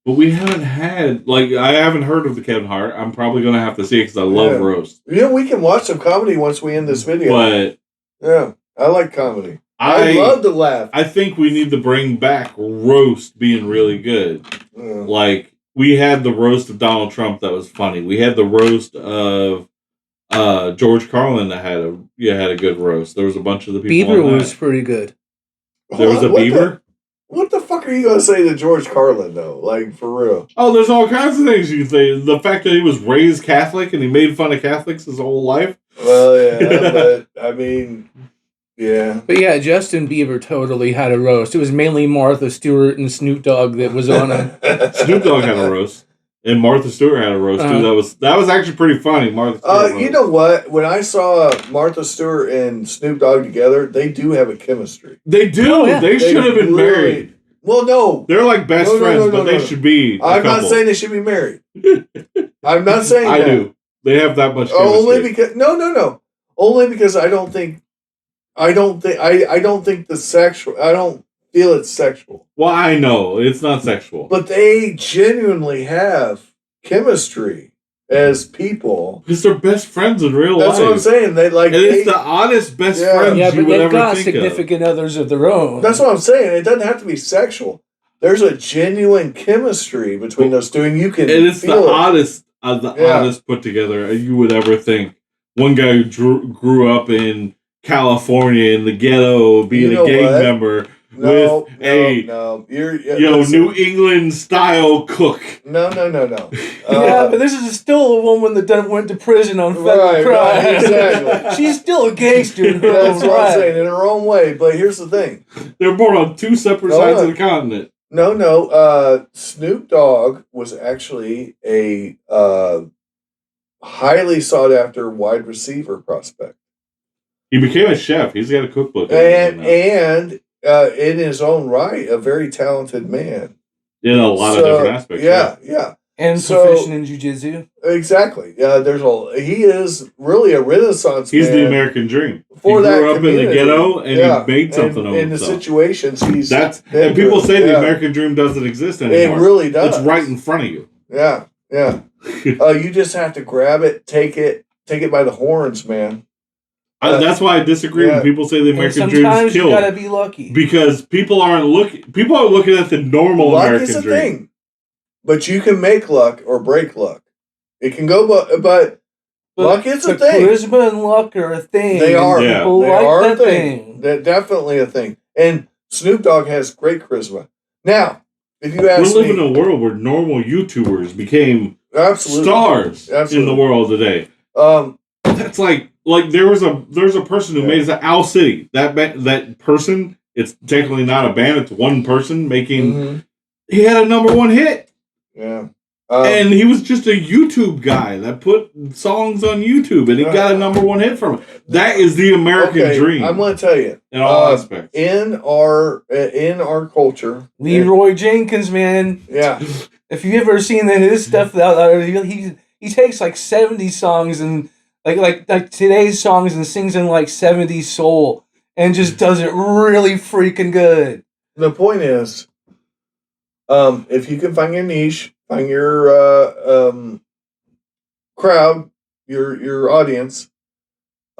[SPEAKER 2] But we haven't had, I haven't heard of the Kevin Hart. I'm probably going to have to see it because I love roast.
[SPEAKER 1] Yeah, we can watch some comedy once we end this video.
[SPEAKER 2] But
[SPEAKER 1] yeah, I like comedy. I love to laugh.
[SPEAKER 2] I think we need to bring back roast being really good. Like, we had the roast of Donald Trump that was funny. We had the roast of George Carlin that had a good roast. There was a bunch of the people.
[SPEAKER 3] Bieber was pretty good.
[SPEAKER 2] There was a Bieber?
[SPEAKER 1] What the fuck are you going to say to George Carlin, though? Like, for real.
[SPEAKER 2] Oh, there's all kinds of things you can say. The fact that he was raised Catholic and he made fun of Catholics his whole life.
[SPEAKER 1] Well, yeah, but, I mean, yeah.
[SPEAKER 3] But yeah, Justin Bieber totally had a roast. It was mainly Martha Stewart and Snoop Dogg that was on it.
[SPEAKER 2] Snoop Dogg had a roast. And Martha Stewart had a roast, too. That was actually pretty funny. Martha Stewart
[SPEAKER 1] you know what? When I saw Martha Stewart and Snoop Dogg together, they do have a chemistry.
[SPEAKER 2] They do. Oh, yeah. They should have been married.
[SPEAKER 1] Well, no.
[SPEAKER 2] They're like best friends, but they should be
[SPEAKER 1] I'm not saying they should be married. I'm not saying that.
[SPEAKER 2] I do. They have that much chemistry.
[SPEAKER 1] Only because... No. Only because I don't think the sexual... I don't feel it's sexual.
[SPEAKER 2] Well, I know. It's not sexual.
[SPEAKER 1] But they genuinely have chemistry. as people.
[SPEAKER 2] Because they're best friends in real life.
[SPEAKER 1] That's what I'm saying.
[SPEAKER 2] It's the honest best friends you would ever think of.
[SPEAKER 3] They've got significant others of their own.
[SPEAKER 1] That's what I'm saying. It doesn't have to be sexual. There's a genuine chemistry between those two, and you can
[SPEAKER 2] feel it's the oddest put together you would ever think. One guy who grew up in California in the ghetto, being a gang member with a New England style cook.
[SPEAKER 1] No.
[SPEAKER 3] Yeah, but this is still a woman that went to prison on federal crime.
[SPEAKER 1] Right, exactly.
[SPEAKER 3] She's still a gangster in her
[SPEAKER 1] That's what I'm saying, in her own way. But here's the thing:
[SPEAKER 2] they're born on two separate sides of the continent.
[SPEAKER 1] No. Snoop Dogg was actually a highly sought after wide receiver prospect.
[SPEAKER 2] He became a chef. He's got a cookbook.
[SPEAKER 1] And in his own right, a very talented man.
[SPEAKER 2] In a lot of different aspects.
[SPEAKER 1] Yeah.
[SPEAKER 3] And proficient in jiu-jitsu.
[SPEAKER 1] Exactly. He is really a Renaissance man.
[SPEAKER 2] He's the American dream.
[SPEAKER 1] He grew
[SPEAKER 2] up in the ghetto and he made something of himself.
[SPEAKER 1] In the situations
[SPEAKER 2] and people say the American dream doesn't exist anymore.
[SPEAKER 1] It really does.
[SPEAKER 2] It's right in front of you.
[SPEAKER 1] Yeah. You just have to grab it, take it by the horns, man.
[SPEAKER 2] That's why I disagree when people say the American dream is killed.
[SPEAKER 3] Sometimes you gotta be lucky.
[SPEAKER 2] Because people aren't looking at the normal American dream. Luck is a thing.
[SPEAKER 1] But you can make luck or break luck. It can go, but luck is a thing.
[SPEAKER 3] Charisma and luck are a thing.
[SPEAKER 1] They are.
[SPEAKER 3] Yeah. People
[SPEAKER 1] they
[SPEAKER 3] like
[SPEAKER 1] are
[SPEAKER 3] that
[SPEAKER 1] a thing. They're definitely a thing. And Snoop Dogg has great charisma. Now, if you ask me...
[SPEAKER 2] We live in a world where normal YouTubers became stars in the world today. That's like there's a person who made it, Owl City. That person, it's technically not a band, it's one person making... He had a number one hit.
[SPEAKER 1] Yeah.
[SPEAKER 2] And he was just a YouTube guy that put songs on YouTube, and he got a number one hit from it. That is the American dream.
[SPEAKER 1] I'm going to tell you,
[SPEAKER 2] in all aspects.
[SPEAKER 1] In our culture,
[SPEAKER 3] Leroy Jenkins, man.
[SPEAKER 1] Yeah.
[SPEAKER 3] If you ever seen his stuff, he takes like 70s songs and like today's songs and sings in like 70s soul, and just does it really freaking good.
[SPEAKER 1] The point is, if you can find your niche, find your crowd, your audience,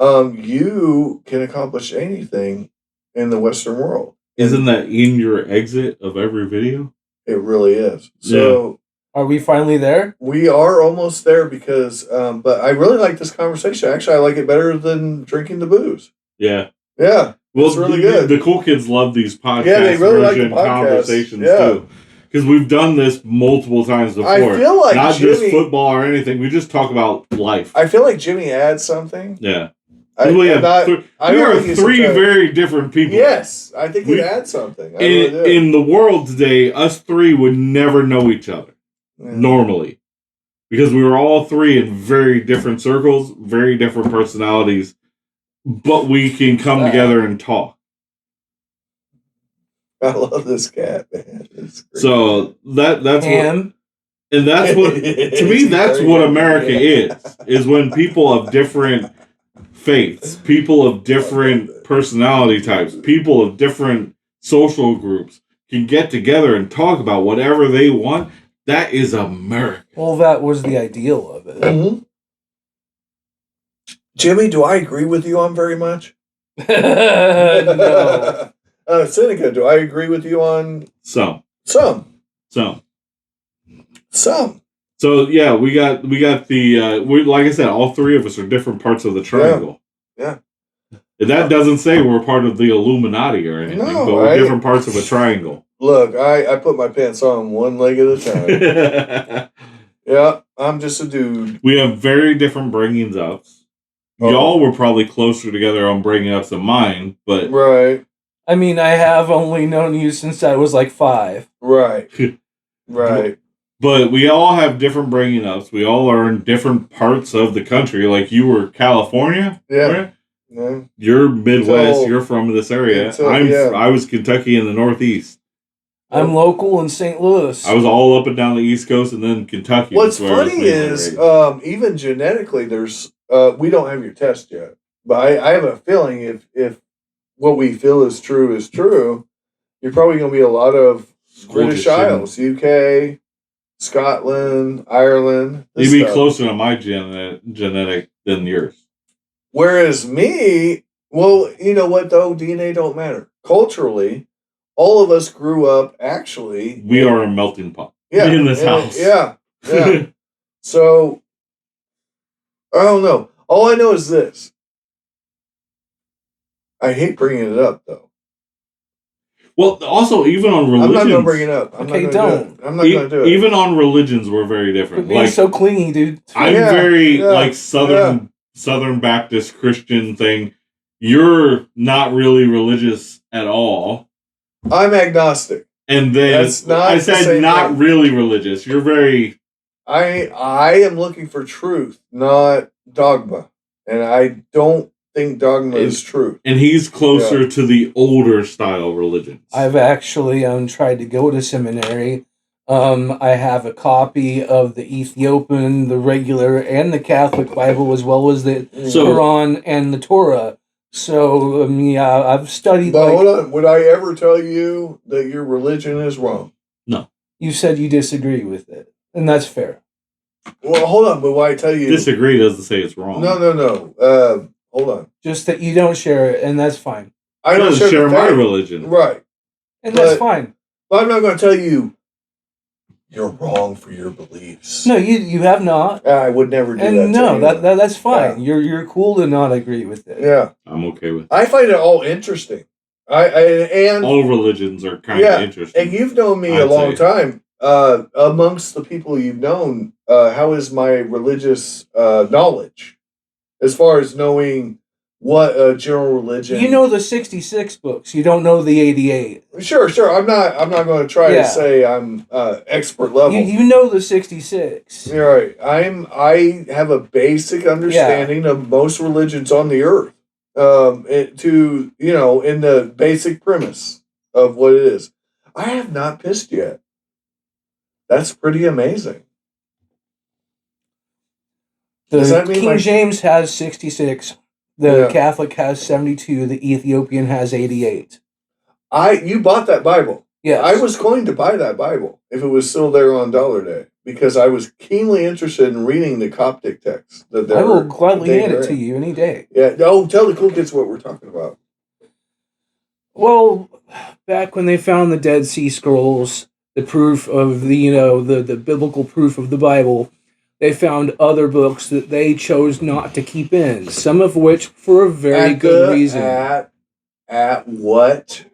[SPEAKER 1] you can accomplish anything in the Western world.
[SPEAKER 2] Isn't that in your exit of every video?
[SPEAKER 1] It really is. So,
[SPEAKER 3] are we finally there?
[SPEAKER 1] We are almost there because, but I really like this conversation. Actually, I like it better than drinking the booze.
[SPEAKER 2] Yeah.
[SPEAKER 1] Yeah. Well, it's really good.
[SPEAKER 2] The cool kids love these podcast
[SPEAKER 1] they really like the
[SPEAKER 2] conversations too. Because we've done this multiple times before. I
[SPEAKER 1] feel like
[SPEAKER 2] not just football or anything. We just talk about life.
[SPEAKER 1] I feel like Jimmy adds something.
[SPEAKER 2] Yeah. We are three very different people.
[SPEAKER 1] Yes, I think we add something.
[SPEAKER 2] In the world today, us three would never know each other normally, because we were all three in very different circles, very different personalities, but we can come together and talk.
[SPEAKER 1] I love this cat, man.
[SPEAKER 2] So that's what, and that's what to me that's what America is when people of different faiths, people of different personality types, people of different social groups can get together and talk about whatever they want. That is America.
[SPEAKER 3] Well, that was the ideal of it.
[SPEAKER 1] Mm-hmm. Jimmy, do I agree with you on very much?
[SPEAKER 3] No.
[SPEAKER 1] Seneca, do I agree with you on
[SPEAKER 2] some?
[SPEAKER 1] So
[SPEAKER 2] yeah, we got the like I said, all three of us are different parts of the triangle.
[SPEAKER 1] Yeah.
[SPEAKER 2] And that doesn't say we're part of the Illuminati or anything, but we're different parts of a triangle.
[SPEAKER 1] Look, I put my pants on one leg at a time. Yeah, I'm just a dude.
[SPEAKER 2] We have very different bringings ups. Y'all were probably closer together on bringing ups than mine, but
[SPEAKER 1] right.
[SPEAKER 3] I mean, I have only known you since I was like 5.
[SPEAKER 1] Right. Right.
[SPEAKER 2] But we all have different bringing ups. We all are in different parts of the country. Like you were California, right?
[SPEAKER 1] Yeah.
[SPEAKER 2] You're Midwest. You're from this area. I was Kentucky in the Northeast.
[SPEAKER 3] I'm local in St. Louis.
[SPEAKER 2] I was all up and down the East Coast, and then Kentucky.
[SPEAKER 1] What's funny is, even genetically, there's we don't have your test yet, but I have a feeling if what we feel is true, you're probably going to be a lot of British Isles, UK. Scotland, Ireland.
[SPEAKER 2] You'd be closer to my genetic than yours.
[SPEAKER 1] Whereas me, well, you know what though? DNA don't matter. Culturally, all of us grew up actually.
[SPEAKER 2] We are a melting pot. In this house.
[SPEAKER 1] Yeah. So, I don't know. All I know is this. I hate bringing it up though.
[SPEAKER 2] Well, also, even on religions...
[SPEAKER 1] I'm not going to bring it up. I'm not going to do it.
[SPEAKER 2] Even on religions, we're very different.
[SPEAKER 3] You're being so clingy, dude.
[SPEAKER 2] I'm very, Southern Baptist Christian thing. You're not really religious at all.
[SPEAKER 1] I'm agnostic.
[SPEAKER 2] And then I said not really religious. You're very...
[SPEAKER 1] I am looking for truth, not dogma. And I don't think dogma is truth.
[SPEAKER 2] And he's closer to the older style religions.
[SPEAKER 3] I've actually tried to go to seminary. I have a copy of the Ethiopian, the regular, and the Catholic Bible, as well as the Quran and the Torah. So, I've studied...
[SPEAKER 1] But hold on. Would I ever tell you that your religion is wrong?
[SPEAKER 2] No.
[SPEAKER 3] You said you disagree with it. And that's fair.
[SPEAKER 1] Well, hold on. But why I tell you...
[SPEAKER 2] Disagree doesn't say it's wrong.
[SPEAKER 1] No. Hold on.
[SPEAKER 3] Just that you don't share it, and that's fine.
[SPEAKER 2] I don't share my religion.
[SPEAKER 1] Right.
[SPEAKER 3] And that's fine.
[SPEAKER 1] But I'm not going to tell you you're wrong for your beliefs.
[SPEAKER 3] No, you have not.
[SPEAKER 1] I would never do that.
[SPEAKER 3] And no, that's fine. Yeah. You're cool to not agree with it.
[SPEAKER 1] Yeah.
[SPEAKER 2] I'm okay with it.
[SPEAKER 1] I find it all interesting. And
[SPEAKER 2] all religions are kind of interesting.
[SPEAKER 1] And you've known me a long time. Amongst the people you've known, how is my religious knowledge? As far as knowing what general religion...
[SPEAKER 3] You know the 66 books. You don't know the 88.
[SPEAKER 1] Sure. I'm not going to try to say I'm expert level.
[SPEAKER 3] You know the 66.
[SPEAKER 1] You're right. I have a basic understanding of most religions on the earth. In the basic premise of what it is. I have not pissed yet. That's pretty amazing.
[SPEAKER 3] The King James has 66. The Catholic has 72. The Ethiopian has 88.
[SPEAKER 1] You bought that Bible.
[SPEAKER 3] Yes.
[SPEAKER 1] I was going to buy that Bible if it was still there on Dollar Day because I was keenly interested in reading the Coptic text.
[SPEAKER 3] I will gladly hand it to you any day.
[SPEAKER 1] Yeah. Oh, tell the cool kids what we're talking about.
[SPEAKER 3] Well, back when they found the Dead Sea Scrolls, the proof of the biblical proof of the Bible, they found other books that they chose not to keep in, some of which for a very good reason.
[SPEAKER 1] At what?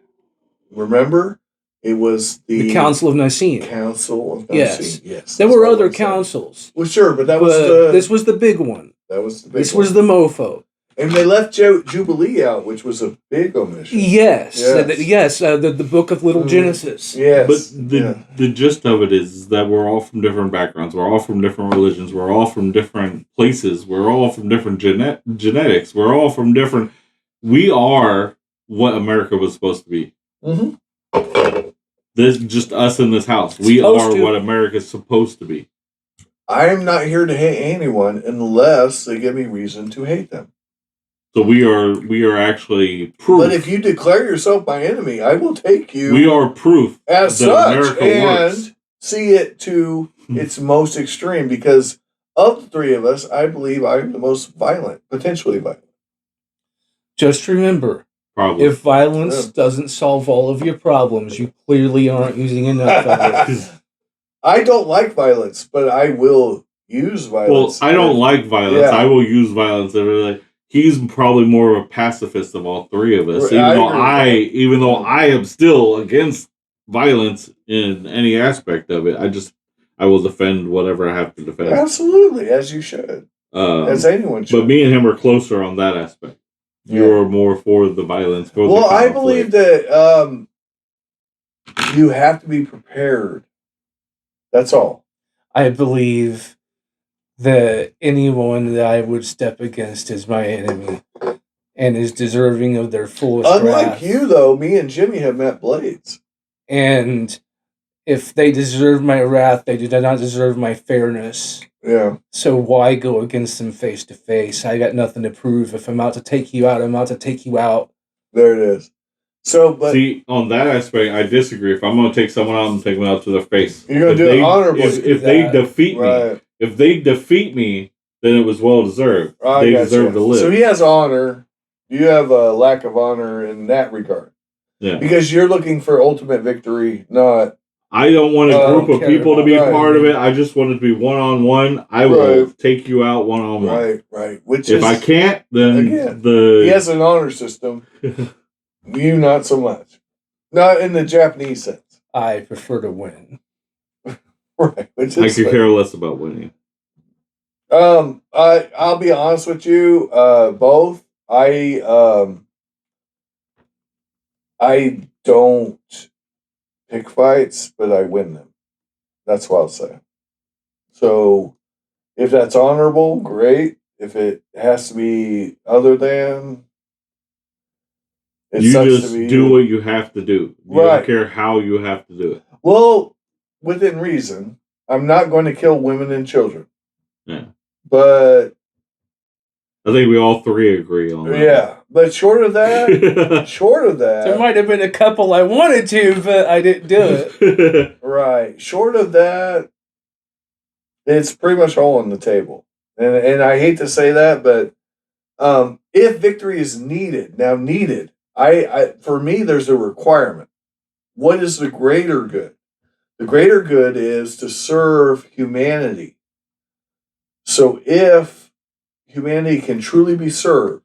[SPEAKER 1] Remember? It was the
[SPEAKER 3] Council of Nicene. Yes. There were other councils.
[SPEAKER 1] Well, sure, but
[SPEAKER 3] this was the big one. This was the mofo.
[SPEAKER 1] And they left Jubilee out, which was a big omission.
[SPEAKER 3] Yes. The book of Little Genesis.
[SPEAKER 1] Yes.
[SPEAKER 2] But the gist of it is that we're all from different backgrounds. We're all from different religions. We're all from different places. We're all from different genetics. We're all from different... We are what America was supposed to be.
[SPEAKER 1] Mm-hmm.
[SPEAKER 2] This just us in this house. We are what America's supposed to be.
[SPEAKER 1] I am not here to hate anyone unless they give me reason to hate them.
[SPEAKER 2] So we are actually proof.
[SPEAKER 1] But if you declare yourself my enemy, I will take you.
[SPEAKER 2] We are proof
[SPEAKER 1] as such and see it to its most extreme. Because of the three of us, I believe I am the most violent, potentially violent.
[SPEAKER 3] Just remember, if violence doesn't solve all of your problems, you clearly aren't using enough of it.
[SPEAKER 1] I don't like violence, but I will use violence.
[SPEAKER 2] Well, I don't like violence. Yeah. I will use violence. He's probably more of a pacifist of all three of us, even though I am still against violence in any aspect of it. I will defend whatever I have to defend.
[SPEAKER 1] Absolutely, as you should. As anyone should.
[SPEAKER 2] But me and him are closer on that aspect. You're more for the violence.
[SPEAKER 1] I believe that you have to be prepared. That's all.
[SPEAKER 3] I believe that anyone that I would step against is my enemy and is deserving of their fullest wrath.
[SPEAKER 1] Unlike you, though, me and Jimmy have met blades.
[SPEAKER 3] And if they deserve my wrath, they do not deserve my fairness.
[SPEAKER 1] Yeah.
[SPEAKER 3] So why go against them face to face? I got nothing to prove. If I'm out to take you out, I'm out to take you out.
[SPEAKER 1] There it is. So, but
[SPEAKER 2] see, on that aspect, I disagree. If I'm going to take someone out and take them out to their face,
[SPEAKER 1] you're going to do it honorably.
[SPEAKER 2] If they defeat me, then it was well deserved. They deserve to live.
[SPEAKER 1] So he has honor. You have a lack of honor in that regard.
[SPEAKER 2] Yeah.
[SPEAKER 1] Because you're looking for ultimate victory, not.
[SPEAKER 2] I don't want a group of people to be part of it. I just want it to be one-on-one. I will take you out one-on-one.
[SPEAKER 1] Right.
[SPEAKER 2] If I can't, then
[SPEAKER 1] he has an honor system. You not so much. Not in the Japanese sense.
[SPEAKER 3] I prefer to win.
[SPEAKER 1] Right.
[SPEAKER 2] I could care less about winning.
[SPEAKER 1] I'll be honest with you. Both. I don't pick fights, but I win them. That's what I'll say. So, if that's honorable, great. If it has to be other than,
[SPEAKER 2] you just do what you have to do. You don't care how you have to do it.
[SPEAKER 1] Well, within reason. I'm not going to kill women and children.
[SPEAKER 2] Yeah.
[SPEAKER 1] But
[SPEAKER 2] I think we all three agree on that.
[SPEAKER 1] Yeah, but short of that,
[SPEAKER 3] there might have been a couple I wanted to, but I didn't do it.
[SPEAKER 1] Right. Short of that, it's pretty much all on the table. And I hate to say that, but if victory is needed, I for me, there's a requirement. What is the greater good? The greater good is to serve humanity. So if humanity can truly be served,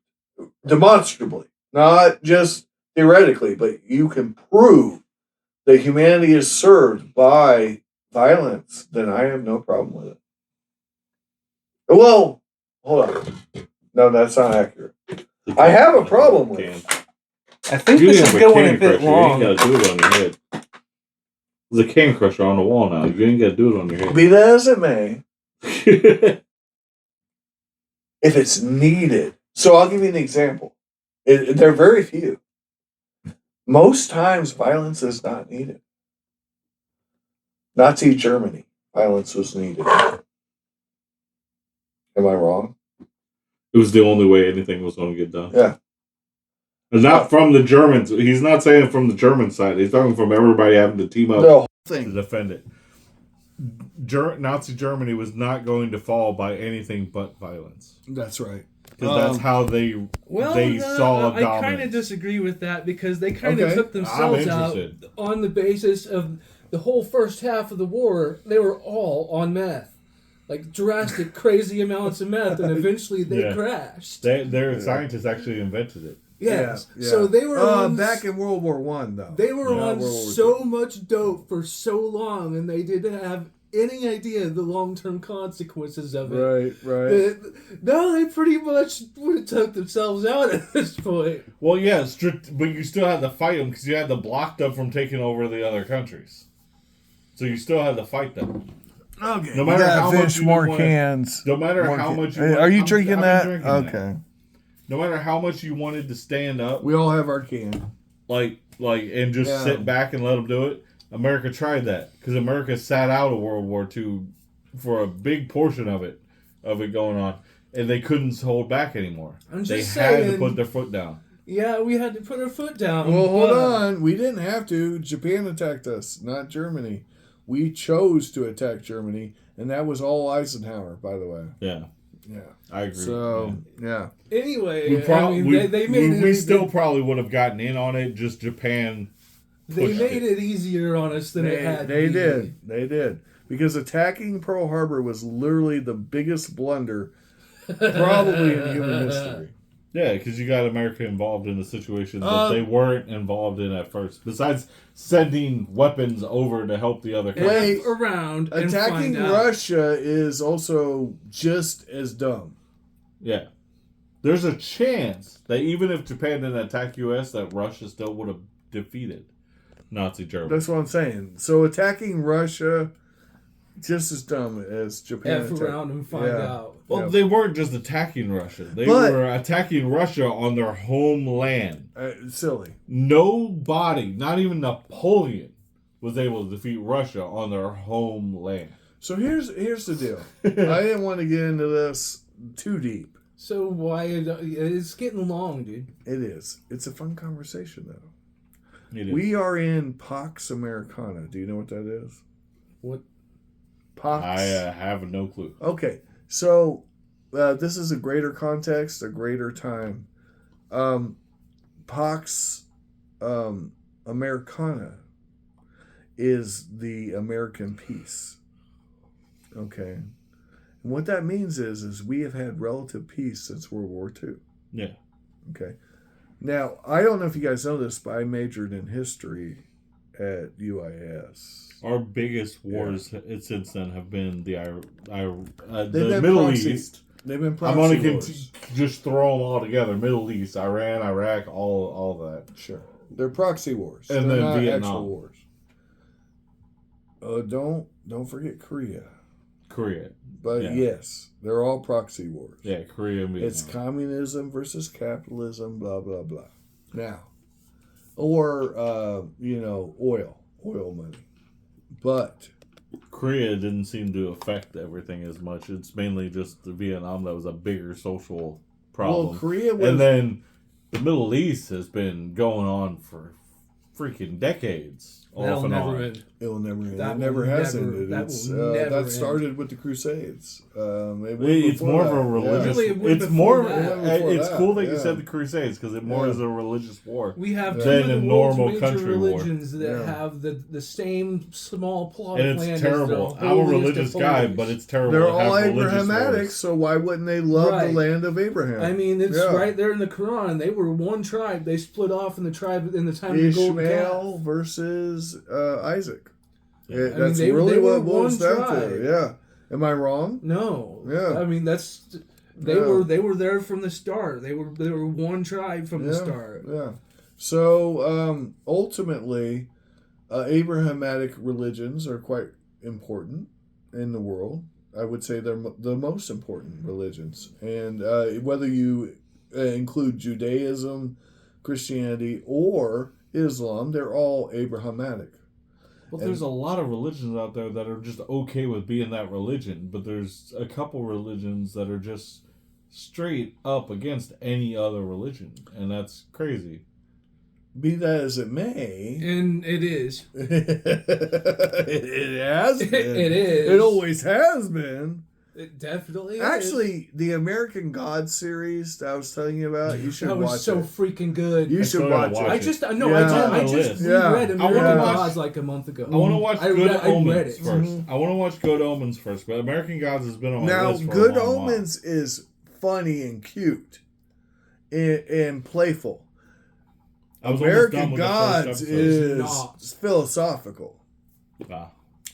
[SPEAKER 1] demonstrably, not just theoretically, but you can prove that humanity is served by violence, then I have no problem with it. Well, hold on. No, that's not accurate. I have a problem with it.
[SPEAKER 3] I think this is going a bit long.
[SPEAKER 2] You ain't got to do it on your head. There's a can crusher on the wall now. You ain't got to do it on your head.
[SPEAKER 1] Be that as it may. If it's needed. So I'll give you an example. There are very few. Most times violence is not needed. Nazi Germany, violence was needed. Am I wrong?
[SPEAKER 2] It was the only way anything was going to get done.
[SPEAKER 1] Yeah.
[SPEAKER 2] And not from the Germans. He's not saying from the German side. He's talking from everybody having to team up to defend it. Nazi Germany was not going to fall by anything but violence.
[SPEAKER 1] That's right.
[SPEAKER 2] Because that's how they saw dominance.
[SPEAKER 3] I kind of disagree with that because they kind of took themselves out on the basis of the whole first half of the war. They were all on meth. Like drastic, crazy amounts of meth, and eventually they crashed.
[SPEAKER 2] Their scientists actually invented it.
[SPEAKER 3] Yes. Yeah. So they were on
[SPEAKER 1] back in World War I, though.
[SPEAKER 3] They were on so much dope for so long, and they didn't have any idea of the long-term consequences of it.
[SPEAKER 1] Right.
[SPEAKER 3] No, they pretty much would have took themselves out at this point.
[SPEAKER 2] Well, yeah, but you still had to fight them because you had to block them from taking over the other countries. So you still had to fight them.
[SPEAKER 1] Okay.
[SPEAKER 2] No matter how much
[SPEAKER 1] more cans.
[SPEAKER 2] No matter how much you
[SPEAKER 1] are you drinking that? Okay.
[SPEAKER 2] No matter how much you wanted to stand up,
[SPEAKER 1] we all have our can.
[SPEAKER 2] And just sit back and let them do it. America tried that because America sat out of World War II for a big portion of it going on, and they couldn't hold back anymore. They had to put their foot down.
[SPEAKER 3] Yeah, we had to put our foot down.
[SPEAKER 1] Well, hold on. We didn't have to. Japan attacked us, not Germany. We chose to attack Germany, and that was all Eisenhower, by the way.
[SPEAKER 2] Yeah.
[SPEAKER 1] Yeah.
[SPEAKER 2] I agree.
[SPEAKER 1] So, yeah.
[SPEAKER 3] Anyway,
[SPEAKER 2] we still probably would have gotten in on it, just Japan.
[SPEAKER 3] They made it easier on us than it had.
[SPEAKER 1] They did. Because attacking Pearl Harbor was literally the biggest blunder probably in human history.
[SPEAKER 2] Yeah, because you got America involved in a situation that they weren't involved in at first. Besides sending weapons over to help the other countries.
[SPEAKER 3] Around
[SPEAKER 1] attacking Russia is also just as dumb.
[SPEAKER 2] Yeah. There's a chance that even if Japan didn't attack U.S., that Russia still would have defeated Nazi Germany.
[SPEAKER 1] That's what I'm saying. So attacking Russia, just as dumb as Japan.
[SPEAKER 3] F around and find out.
[SPEAKER 2] Well, they weren't just attacking Russia. They were attacking Russia on their homeland.
[SPEAKER 1] Silly.
[SPEAKER 2] Nobody, not even Napoleon, was able to defeat Russia on their homeland.
[SPEAKER 1] So here's the deal. I didn't want to get into this too deep.
[SPEAKER 3] So why it's getting long, dude?
[SPEAKER 1] It is. It's a fun conversation, though. We are in Pax Americana. Do you know what that is?
[SPEAKER 3] What?
[SPEAKER 2] Pax? I have no clue.
[SPEAKER 1] Okay, so this is a greater context, a greater time. Pax Americana is the American peace. Okay. And what that means is we have had relative peace since World War II.
[SPEAKER 2] Yeah.
[SPEAKER 1] Okay. Now, I don't know if you guys know this, but I majored in history at UIS.
[SPEAKER 2] Our biggest wars since then have been the Middle East.
[SPEAKER 1] They've been proxy
[SPEAKER 2] I'm going to just throw them all together. Middle East, Iran, Iraq, all that.
[SPEAKER 1] Sure. They're proxy wars.
[SPEAKER 2] And
[SPEAKER 1] they're
[SPEAKER 2] then
[SPEAKER 1] not
[SPEAKER 2] Vietnam.
[SPEAKER 1] Actual wars. Don't forget Korea. But yes, they're all proxy wars.
[SPEAKER 2] Yeah, Korea and Vietnam.
[SPEAKER 1] It's communism versus capitalism, blah, blah, blah. Now, or, oil money. But
[SPEAKER 2] Korea didn't seem to affect everything as much. It's mainly just the Vietnam that was a bigger social problem.
[SPEAKER 1] Well, Korea was...
[SPEAKER 2] And then the Middle East has been going on for freaking decades.
[SPEAKER 3] That'll never end.
[SPEAKER 1] It will never end. It never has ended. That started with the Crusades.
[SPEAKER 2] It's more of a religious. It's cool that you said the Crusades because it more is a religious war.
[SPEAKER 3] We have two of the world's major religions that have the same small plot of land.
[SPEAKER 2] And it's terrible. I'm a religious guy, but it's terrible.
[SPEAKER 1] They're all Abrahamic, so why wouldn't they love the land of Abraham?
[SPEAKER 3] I mean, it's right there in the Quran. They were one tribe. They split off in the tribe in the time of the Golden Calf.
[SPEAKER 1] Ishmael versus Isaac. That's really what it boils down to. Yeah. Am I wrong?
[SPEAKER 3] No.
[SPEAKER 1] Yeah.
[SPEAKER 3] I mean, they were there from the start. They were one tribe from the start.
[SPEAKER 1] Yeah. So ultimately, Abrahamic religions are quite important in the world. I would say they're the most important religions, and whether you include Judaism, Christianity, or Islam, they're all Abrahamic.
[SPEAKER 2] Well, there's a lot of religions out there that are just okay with being that religion, but there's a couple religions that are just straight up against any other religion, and that's crazy.
[SPEAKER 1] Be that as it may.
[SPEAKER 3] And it is.
[SPEAKER 1] It has been.
[SPEAKER 3] It is.
[SPEAKER 1] It always has been.
[SPEAKER 3] It definitely is.
[SPEAKER 1] Actually, the American Gods series that I was telling you about, you should watch it.
[SPEAKER 3] That was so freaking good.
[SPEAKER 1] You should watch it.
[SPEAKER 3] I just read American Gods like a month ago.
[SPEAKER 2] I want to watch Good Omens first. I want to watch Good Omens first, but American Gods has been on my list for a long
[SPEAKER 1] Good Omens is funny and cute and playful. American Gods is philosophical.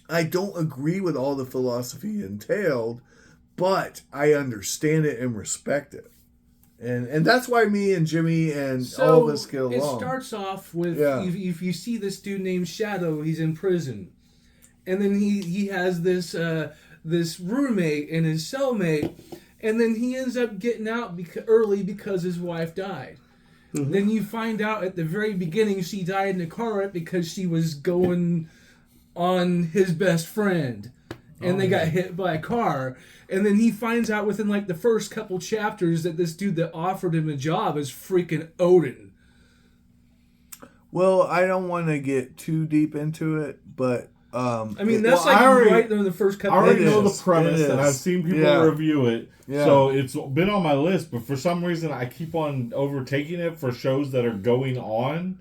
[SPEAKER 1] I don't agree with all the philosophy entailed, but I understand it and respect it. And that's why me and Jimmy and all of us get along.
[SPEAKER 3] It starts off with, if you see this dude named Shadow, he's in prison. And then he has this roommate and his cellmate, and then he ends up getting out early because his wife died. Mm-hmm. Then you find out at the very beginning she died in a car wreck because she was going on his best friend. And they got hit by a car. And then he finds out within like the first couple chapters that this dude that offered him a job is freaking Odin.
[SPEAKER 1] Well, I don't want to get too deep into it, but
[SPEAKER 3] I mean, that's right there in the first couple.
[SPEAKER 2] I already know the premise, and I've seen people review it. Yeah. So it's been on my list, but for some reason I keep on overtaking it for shows that are going on.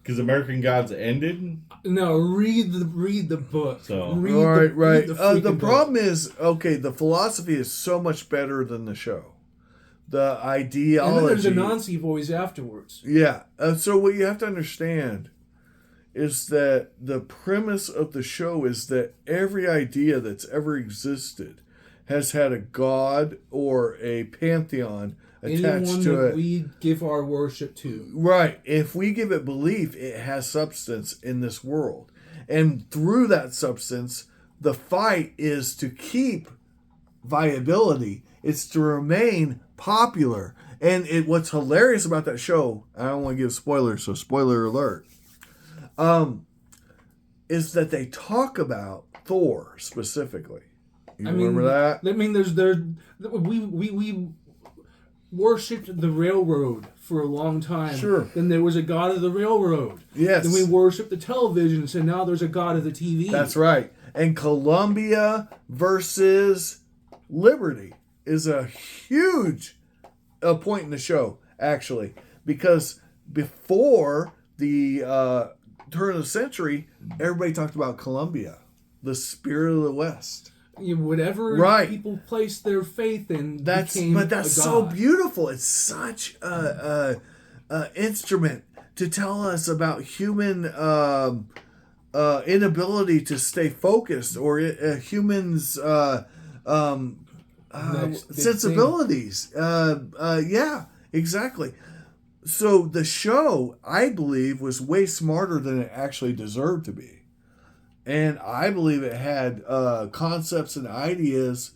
[SPEAKER 2] Because American Gods ended?
[SPEAKER 3] No, read the book.
[SPEAKER 2] So.
[SPEAKER 1] Right. The problem is, the philosophy is so much better than the show. The ideology.
[SPEAKER 3] And then there's a Nazi voice afterwards.
[SPEAKER 1] Yeah. So what you have to understand is that the premise of the show is that every idea that's ever existed has had a god or a pantheon attached to it.
[SPEAKER 3] We give our worship to.
[SPEAKER 1] Right. If we give it belief, it has substance in this world. And through that substance, the fight is to keep viability. It's to remain popular. And what's hilarious about that show, I don't want to give spoilers, so spoiler alert, is that they talk about Thor specifically. You remember that?
[SPEAKER 3] I mean, worshipped the railroad for a long time.
[SPEAKER 1] Sure.
[SPEAKER 3] Then there was a god of the railroad.
[SPEAKER 1] Yes.
[SPEAKER 3] Then we worshipped the television, so now there's a god of the TV.
[SPEAKER 1] That's right. And Columbia versus Liberty is a huge point in the show, actually, because before the turn of the century, everybody talked about Columbia, the spirit of the West.
[SPEAKER 3] Whatever people place their faith in,
[SPEAKER 1] that's so beautiful. It's such a instrument to tell us about human inability to stay focused, or humans' sensibilities. Yeah, exactly. So the show, I believe, was way smarter than it actually deserved to be. And I believe it had concepts and ideas.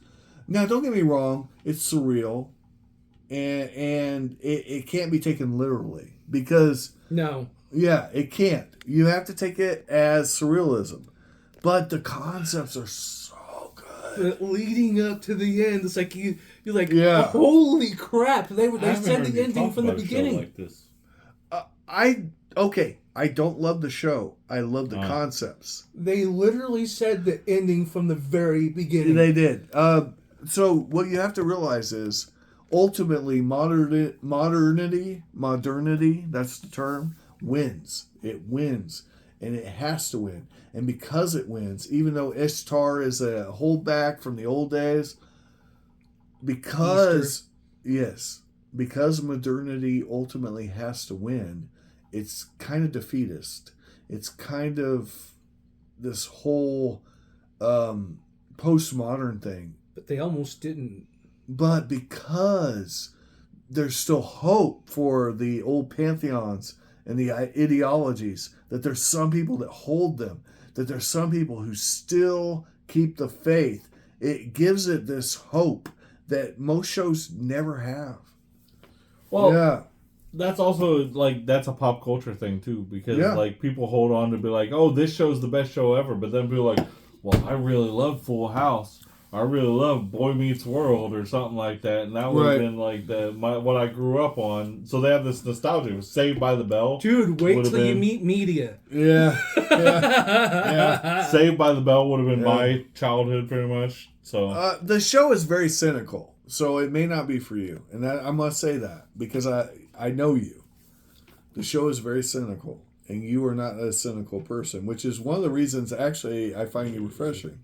[SPEAKER 1] Now, don't get me wrong, it's surreal. And it can't be taken literally. Because...
[SPEAKER 3] No.
[SPEAKER 1] Yeah, it can't. You have to take it as surrealism. But the concepts are so good.
[SPEAKER 3] But leading up to the end, it's like you're like, holy crap! They said the ending from the beginning. Like this.
[SPEAKER 1] I don't love the show. I love the concepts.
[SPEAKER 3] They literally said the ending from the very beginning.
[SPEAKER 1] They did. So what you have to realize is, ultimately, modernity, that's the term, wins. It wins. And it has to win. And because it wins, even though Ishtar is a holdback from the old days, because modernity ultimately has to win, it's kind of defeatist. It's kind of this whole postmodern thing.
[SPEAKER 3] But they almost didn't.
[SPEAKER 1] But because there's still hope for the old pantheons and the ideologies, that there's some people that hold them, that there's some people who still keep the faith, it gives it this hope that most shows never have.
[SPEAKER 2] Well, yeah. That's also, like, that's a pop culture thing, too, because, like, people hold on to be like, oh, this show's the best show ever, but then be like, well, I really love Full House. I really love Boy Meets World or something like that, and that would have been like what I grew up on. So they have this nostalgia. It was Saved by the Bell.
[SPEAKER 3] Dude, wait till you meet media.
[SPEAKER 1] Yeah.
[SPEAKER 2] Saved by the Bell would have been my childhood, pretty much. So
[SPEAKER 1] the show is very cynical, so it may not be for you, and I must say that because I know you. The show is very cynical, and you are not a cynical person, which is one of the reasons actually I find you refreshing.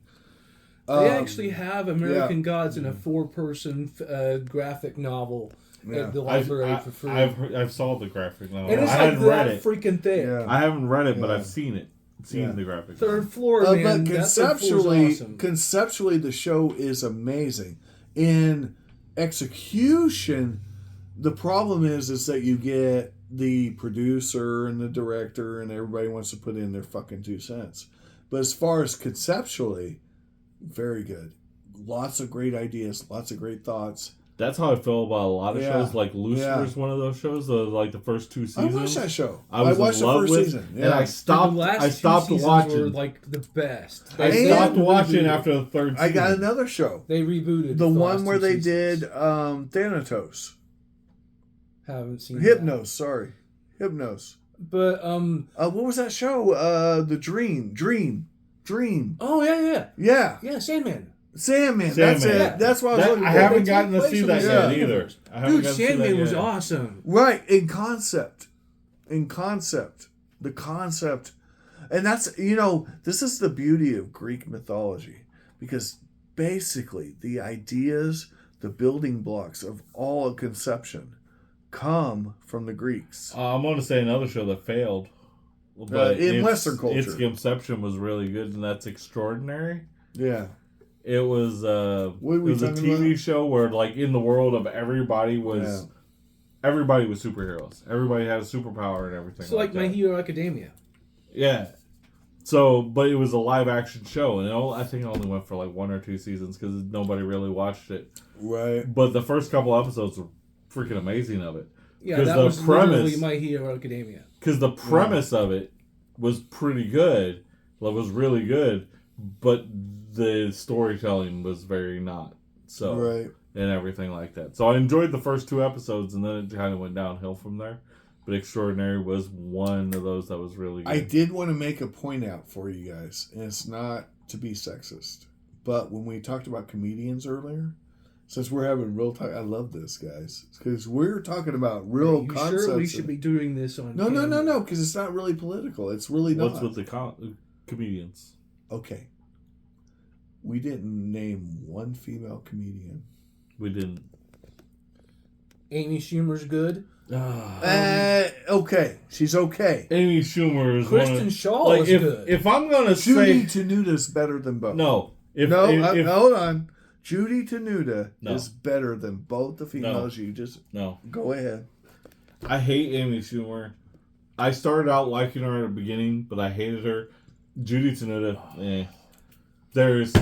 [SPEAKER 3] They actually have American Gods in a 4-person graphic novel at the library for free.
[SPEAKER 2] I've saw the graphic novel.
[SPEAKER 3] And it's
[SPEAKER 2] I haven't read it.
[SPEAKER 3] Freaking thick.
[SPEAKER 2] Yeah. I haven't read it, but I've seen it. Seen the graphic novel.
[SPEAKER 3] Third floor, man.
[SPEAKER 1] But conceptually, the show is amazing. In execution, the problem is that you get the producer and the director, and everybody wants to put in their fucking 2 cents. But as far as conceptually, very good. Lots of great ideas, lots of great thoughts.
[SPEAKER 2] That's how I feel about a lot of shows. Like Lucifer is one of those shows. Like the first 2 seasons.
[SPEAKER 1] I watched that show.
[SPEAKER 2] I watched the first season, and I stopped. I stopped watching.
[SPEAKER 3] Were like the best.
[SPEAKER 2] I stopped watching after the 3rd season.
[SPEAKER 1] I got another show.
[SPEAKER 3] They rebooted
[SPEAKER 1] the one where they did Thanatos.
[SPEAKER 3] Haven't seen
[SPEAKER 1] Hypnos. Sorry, Hypnos.
[SPEAKER 3] But
[SPEAKER 1] what was that show? The Dream.
[SPEAKER 3] Oh yeah. Sandman.
[SPEAKER 1] That's it. That's what I was looking for.
[SPEAKER 2] I haven't gotten to see that yet either.
[SPEAKER 3] Dude, Sandman was awesome.
[SPEAKER 1] Right, in concept. The concept. And that's, this is the beauty of Greek mythology. Because basically, the ideas, the building blocks of all a conception come from the Greeks.
[SPEAKER 2] I'm going to say another show that failed. But
[SPEAKER 1] in Western culture.
[SPEAKER 2] Its conception was really good, and that's Extraordinary.
[SPEAKER 1] Yeah.
[SPEAKER 2] It was a TV show where, like, in the world of everybody was superheroes. Everybody had a superpower and everything.
[SPEAKER 3] So like My Hero Academia.
[SPEAKER 2] Yeah. So, but it was a live action show, and I think it only went for like 1 or 2 seasons because nobody really watched it.
[SPEAKER 1] Right.
[SPEAKER 2] But the first couple episodes were freaking amazing of it.
[SPEAKER 3] Yeah, that was literally My Hero Academia.
[SPEAKER 2] Because the premise of it was pretty good. Well, it was really good, but the storytelling was very not. So and everything like that. So I enjoyed the first 2 episodes, and then it kind of went downhill from there. But Extraordinary was one of those that was really good.
[SPEAKER 4] I did want to make a point out for you guys, and it's not to be sexist, but when we talked about comedians earlier, since we're having real talk, I love this, guys, because we're talking about real concepts.
[SPEAKER 3] Sure, we should be doing this on.
[SPEAKER 4] No, because it's not really political. It's really not.
[SPEAKER 2] What's with the comedians?
[SPEAKER 4] Okay, we didn't name one female comedian.
[SPEAKER 2] We didn't.
[SPEAKER 3] Amy Schumer's good.
[SPEAKER 4] Okay, she's okay.
[SPEAKER 2] Amy Schumer is
[SPEAKER 3] Kristen Shaw is good.
[SPEAKER 2] If I'm gonna
[SPEAKER 4] Judy
[SPEAKER 2] say
[SPEAKER 4] Tenuta's better than both.
[SPEAKER 2] no,
[SPEAKER 4] hold on. Judy Tenuta is better than both the females. You just go ahead.
[SPEAKER 2] I hate Amy Schumer. I started out liking her at the beginning, but I hated her. Judy Tenuta, There's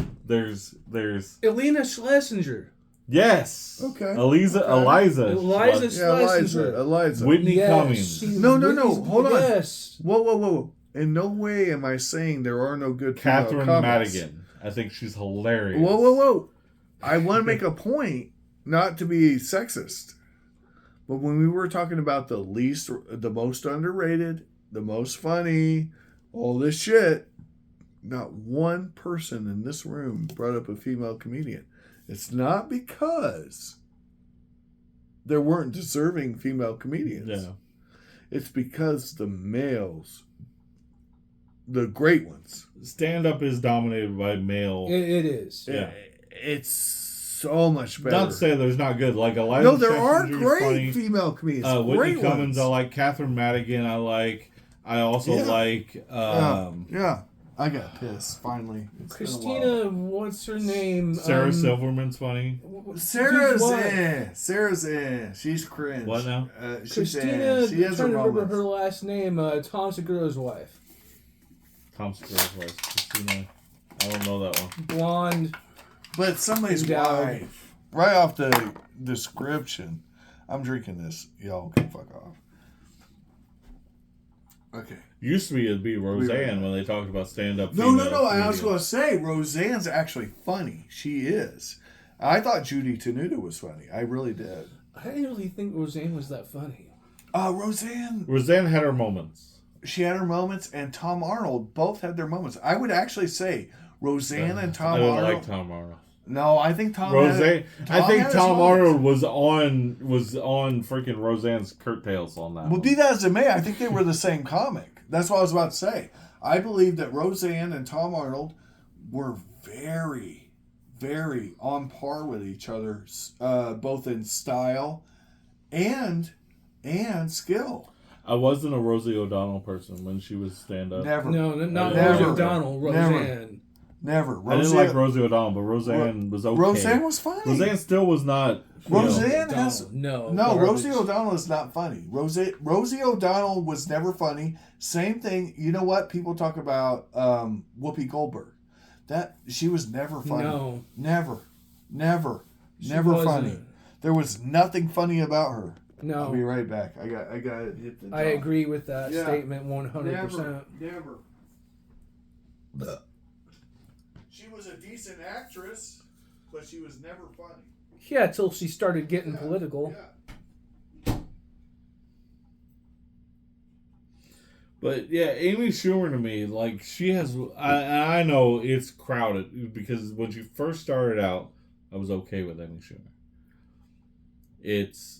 [SPEAKER 3] Elena Schlesinger.
[SPEAKER 2] Yes.
[SPEAKER 4] Okay.
[SPEAKER 2] Eliza
[SPEAKER 3] Schlesinger.
[SPEAKER 4] Eliza.
[SPEAKER 2] Whitney Cummings.
[SPEAKER 4] No. Hold on. Yes. Whoa. In no way am I saying there are no good
[SPEAKER 2] Catherine
[SPEAKER 4] female
[SPEAKER 2] Madigan. I think she's hilarious.
[SPEAKER 4] Whoa. I want to make a point, not to be sexist, but when we were talking about the most underrated, the most funny, all this shit, not one person in this room brought up a female comedian. It's not because there weren't deserving female comedians.
[SPEAKER 2] Yeah.
[SPEAKER 4] It's because the males, the great ones.
[SPEAKER 2] Stand-up is dominated by male.
[SPEAKER 3] It is.
[SPEAKER 2] Yeah.
[SPEAKER 4] It's so much better.
[SPEAKER 2] Not to say there's not good. Like Eliza.
[SPEAKER 4] No, there are
[SPEAKER 2] Schesinger's
[SPEAKER 4] great
[SPEAKER 2] funny.
[SPEAKER 4] female comedians.
[SPEAKER 2] Whitney
[SPEAKER 4] great
[SPEAKER 2] Cummings,
[SPEAKER 4] ones.
[SPEAKER 2] I like. Catherine Madigan, I like. I also like.
[SPEAKER 4] Yeah. I got pissed, finally.
[SPEAKER 3] Christina, what's her name?
[SPEAKER 2] Sarah Silverman's funny.
[SPEAKER 4] Sarah's in. She's cringe.
[SPEAKER 2] What now?
[SPEAKER 3] Christina,
[SPEAKER 4] she has
[SPEAKER 3] I'm trying to remember
[SPEAKER 4] moments.
[SPEAKER 3] her last name. Tom Segura's wife.
[SPEAKER 2] Tom Segura's wife. Christina. I don't know that one.
[SPEAKER 3] Blonde.
[SPEAKER 4] But somebody's wife. Right off the description. I'm drinking this. Y'all can fuck off. Okay.
[SPEAKER 2] Used to be it'd be Roseanne when they talked about stand-up.
[SPEAKER 4] No. I was going to say Roseanne's actually funny. She is. I thought Judy Tenuta was funny. I really did.
[SPEAKER 3] I didn't really think Roseanne was that funny.
[SPEAKER 2] Roseanne had her moments.
[SPEAKER 4] She had her moments, and Tom Arnold both had their moments. I would actually say Roseanne and Tom Arnold.
[SPEAKER 2] I don't like Tom Arnold.
[SPEAKER 4] No, I think Tom.
[SPEAKER 2] I think Tom Arnold was on freaking Roseanne's curtails on that.
[SPEAKER 4] Well, be that as it may, I think they were the same comic. That's what I was about to say. I believe that Roseanne and Tom Arnold were very, very on par with each other, both in style and skill.
[SPEAKER 2] I wasn't a Rosie O'Donnell person when she was stand-up.
[SPEAKER 4] Never.
[SPEAKER 3] No, not Rosie O'Donnell. Roseanne.
[SPEAKER 4] Never.
[SPEAKER 2] I didn't like Rosie O'Donnell, but Roseanne was okay.
[SPEAKER 4] Roseanne was funny.
[SPEAKER 2] Roseanne still was not.
[SPEAKER 4] Roseanne has
[SPEAKER 3] no.
[SPEAKER 4] Rosie O'Donnell is not funny. Rosie O'Donnell was never funny. Same thing. You know what? People talk about Whoopi Goldberg. That she was never funny.
[SPEAKER 3] No,
[SPEAKER 4] never
[SPEAKER 3] wasn't.
[SPEAKER 4] funny. There was nothing funny about her.
[SPEAKER 3] No.
[SPEAKER 4] I'll be right back. I got to hit the.
[SPEAKER 3] I agree with that statement 100%.
[SPEAKER 4] Never. She was a decent actress, but she was never funny.
[SPEAKER 3] Yeah, till she started getting political.
[SPEAKER 4] Yeah.
[SPEAKER 2] But yeah, Amy Schumer to me, like she has. I know it's crowded because when she first started out, I was okay with Amy Schumer. It's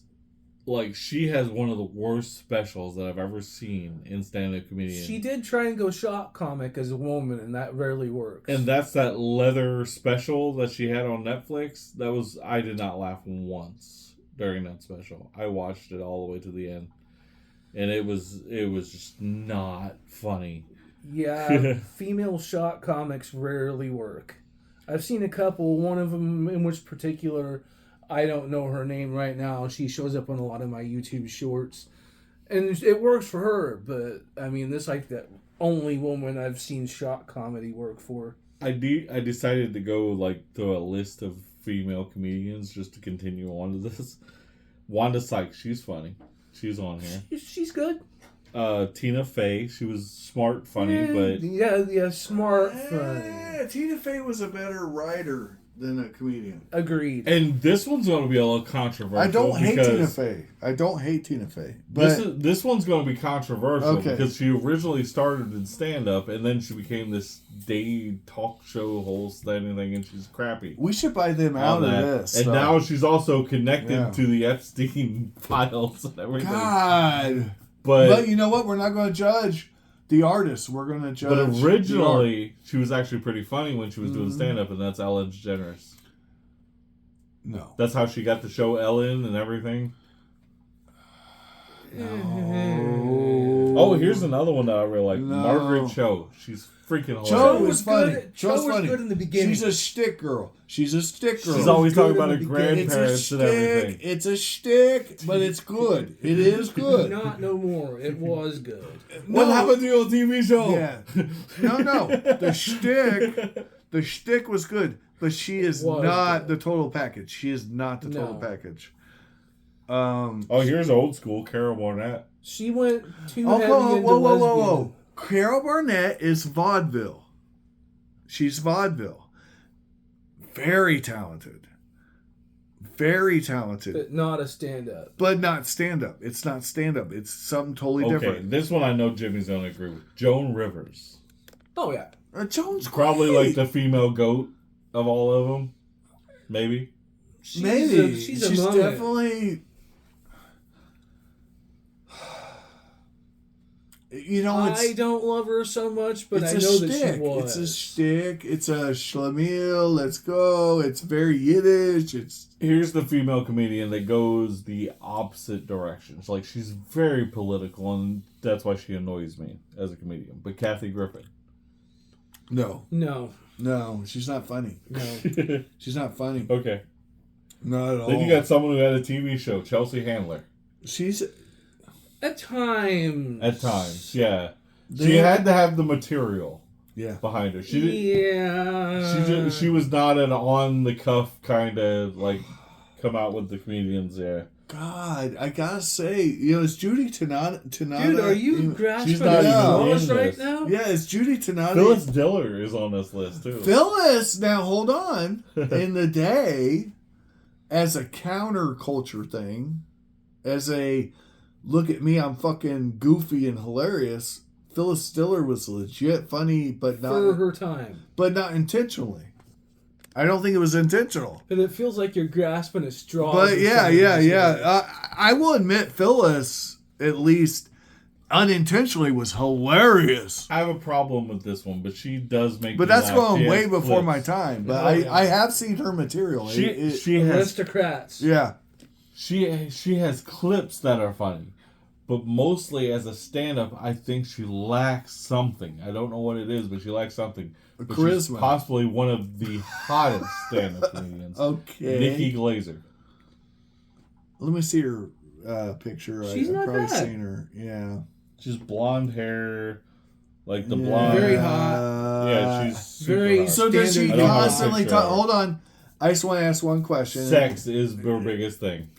[SPEAKER 2] like she has one of the worst specials that I've ever seen in stand-up comedian.
[SPEAKER 3] She did try and go shock comic as a woman, and that rarely works.
[SPEAKER 2] And that's that leather special that she had on Netflix. I did not laugh once during that special. I watched it all the way to the end, and it was just not funny.
[SPEAKER 3] Yeah, female shock comics rarely work. I've seen a couple. One of them, in which particular, I don't know her name right now. She shows up on a lot of my YouTube shorts. And it works for her, but, I mean, this like the only woman I've seen shock comedy work for.
[SPEAKER 2] I decided to go, like, to a list of female comedians just to continue on to this. Wanda Sykes, she's funny. She's on here.
[SPEAKER 3] She's good.
[SPEAKER 2] Tina Fey, she was smart, funny, but...
[SPEAKER 3] Yeah, smart, funny.
[SPEAKER 4] Tina Fey was a better writer than a comedian.
[SPEAKER 3] Agreed.
[SPEAKER 2] And this one's going to be a little controversial.
[SPEAKER 4] I don't hate Tina Fey. But
[SPEAKER 2] this one's going to be controversial because she originally started in stand-up and then she became this day talk show host thing, and she's crappy.
[SPEAKER 4] We should buy them out of this.
[SPEAKER 2] And now she's also connected to the Epstein files and everything.
[SPEAKER 4] God. But you know what? We're not going to judge the artist. We're going to judge.
[SPEAKER 2] But originally, she was actually pretty funny when she was doing stand-up, and that's Ellen DeGeneres.
[SPEAKER 4] No.
[SPEAKER 2] That's how she got the show Ellen and everything.
[SPEAKER 4] No.
[SPEAKER 2] Oh, here's another one that I really like. No. Margaret Cho. She's freaking hilarious.
[SPEAKER 4] Cho was funny.
[SPEAKER 3] Cho was good in the beginning.
[SPEAKER 4] She's a shtick girl. She's
[SPEAKER 2] always talking about her grandparents and everything.
[SPEAKER 4] It's a shtick, but it's good. It is good.
[SPEAKER 3] Not no more. It was good.
[SPEAKER 2] What happened to the old TV show?
[SPEAKER 4] Yeah. No. The shtick was good, but she is not the total package. She is not the total package.
[SPEAKER 2] Here's old school Carol Burnett.
[SPEAKER 3] She went too heavy into lesbian.
[SPEAKER 4] Whoa. Carol Burnett is vaudeville. She's vaudeville. Very talented.
[SPEAKER 3] But not a stand-up.
[SPEAKER 4] But not stand-up. It's not stand-up. It's something totally different.
[SPEAKER 2] This one I know Jimmy's going to agree with. Joan Rivers.
[SPEAKER 3] Oh, yeah.
[SPEAKER 4] Joan's
[SPEAKER 2] probably
[SPEAKER 4] great.
[SPEAKER 2] like the female goat of all of them. Maybe.
[SPEAKER 3] She's
[SPEAKER 4] definitely... You know,
[SPEAKER 3] I don't love her so much, but I know that she was.
[SPEAKER 4] It's a shtick. It's a schlemiel. Let's go. It's very Yiddish.
[SPEAKER 2] Here's the female comedian that goes the opposite direction. It's like she's very political, and that's why she annoys me as a comedian. But Kathy Griffin.
[SPEAKER 4] No, she's not funny.
[SPEAKER 3] No,
[SPEAKER 4] she's not funny.
[SPEAKER 2] Okay,
[SPEAKER 4] not at all.
[SPEAKER 2] Then you got someone who had a TV show, Chelsea Handler.
[SPEAKER 4] She's.
[SPEAKER 3] At times,
[SPEAKER 2] yeah. She had to have the material behind her. She was not an on-the-cuff kind of, like, come out with the comedians there.
[SPEAKER 4] God, I gotta say, it's Judy Tanada.
[SPEAKER 3] Dude, are you grasping
[SPEAKER 2] straws
[SPEAKER 3] right now?
[SPEAKER 4] Yeah, it's Judy Tanada.
[SPEAKER 2] Phyllis Diller is on this list, too.
[SPEAKER 4] Phyllis, now hold on. In the day, as a counterculture thing, as a... Look at me, I'm fucking goofy and hilarious. Phyllis Diller was legit funny, but not...
[SPEAKER 3] For her time.
[SPEAKER 4] But not intentionally. I don't think it was intentional.
[SPEAKER 3] And it feels like you're grasping at straws.
[SPEAKER 4] But yeah. I will admit Phyllis, at least unintentionally, was hilarious.
[SPEAKER 2] I have a problem with this one, but she does make
[SPEAKER 4] But that's
[SPEAKER 2] laugh.
[SPEAKER 4] going way before my time. But I have seen her material.
[SPEAKER 2] She has...
[SPEAKER 3] Aristocrats.
[SPEAKER 4] Yeah.
[SPEAKER 2] She has clips that are funny, but mostly as a stand-up, I think she lacks something. I don't know what it is, but she lacks something.
[SPEAKER 4] Charisma.
[SPEAKER 2] She's possibly one of the hottest stand-up comedians.
[SPEAKER 4] Okay.
[SPEAKER 2] Nikki Glaser.
[SPEAKER 4] Let me see her picture.
[SPEAKER 3] She's
[SPEAKER 4] I've
[SPEAKER 3] not
[SPEAKER 4] probably
[SPEAKER 3] bad.
[SPEAKER 4] seen her. Yeah.
[SPEAKER 2] She's blonde hair, like the blonde.
[SPEAKER 3] Very hot.
[SPEAKER 2] Yeah, she's super
[SPEAKER 3] very
[SPEAKER 2] hot.
[SPEAKER 4] So does she constantly talk? Hold on. I just want to ask one question.
[SPEAKER 2] Sex is her biggest thing.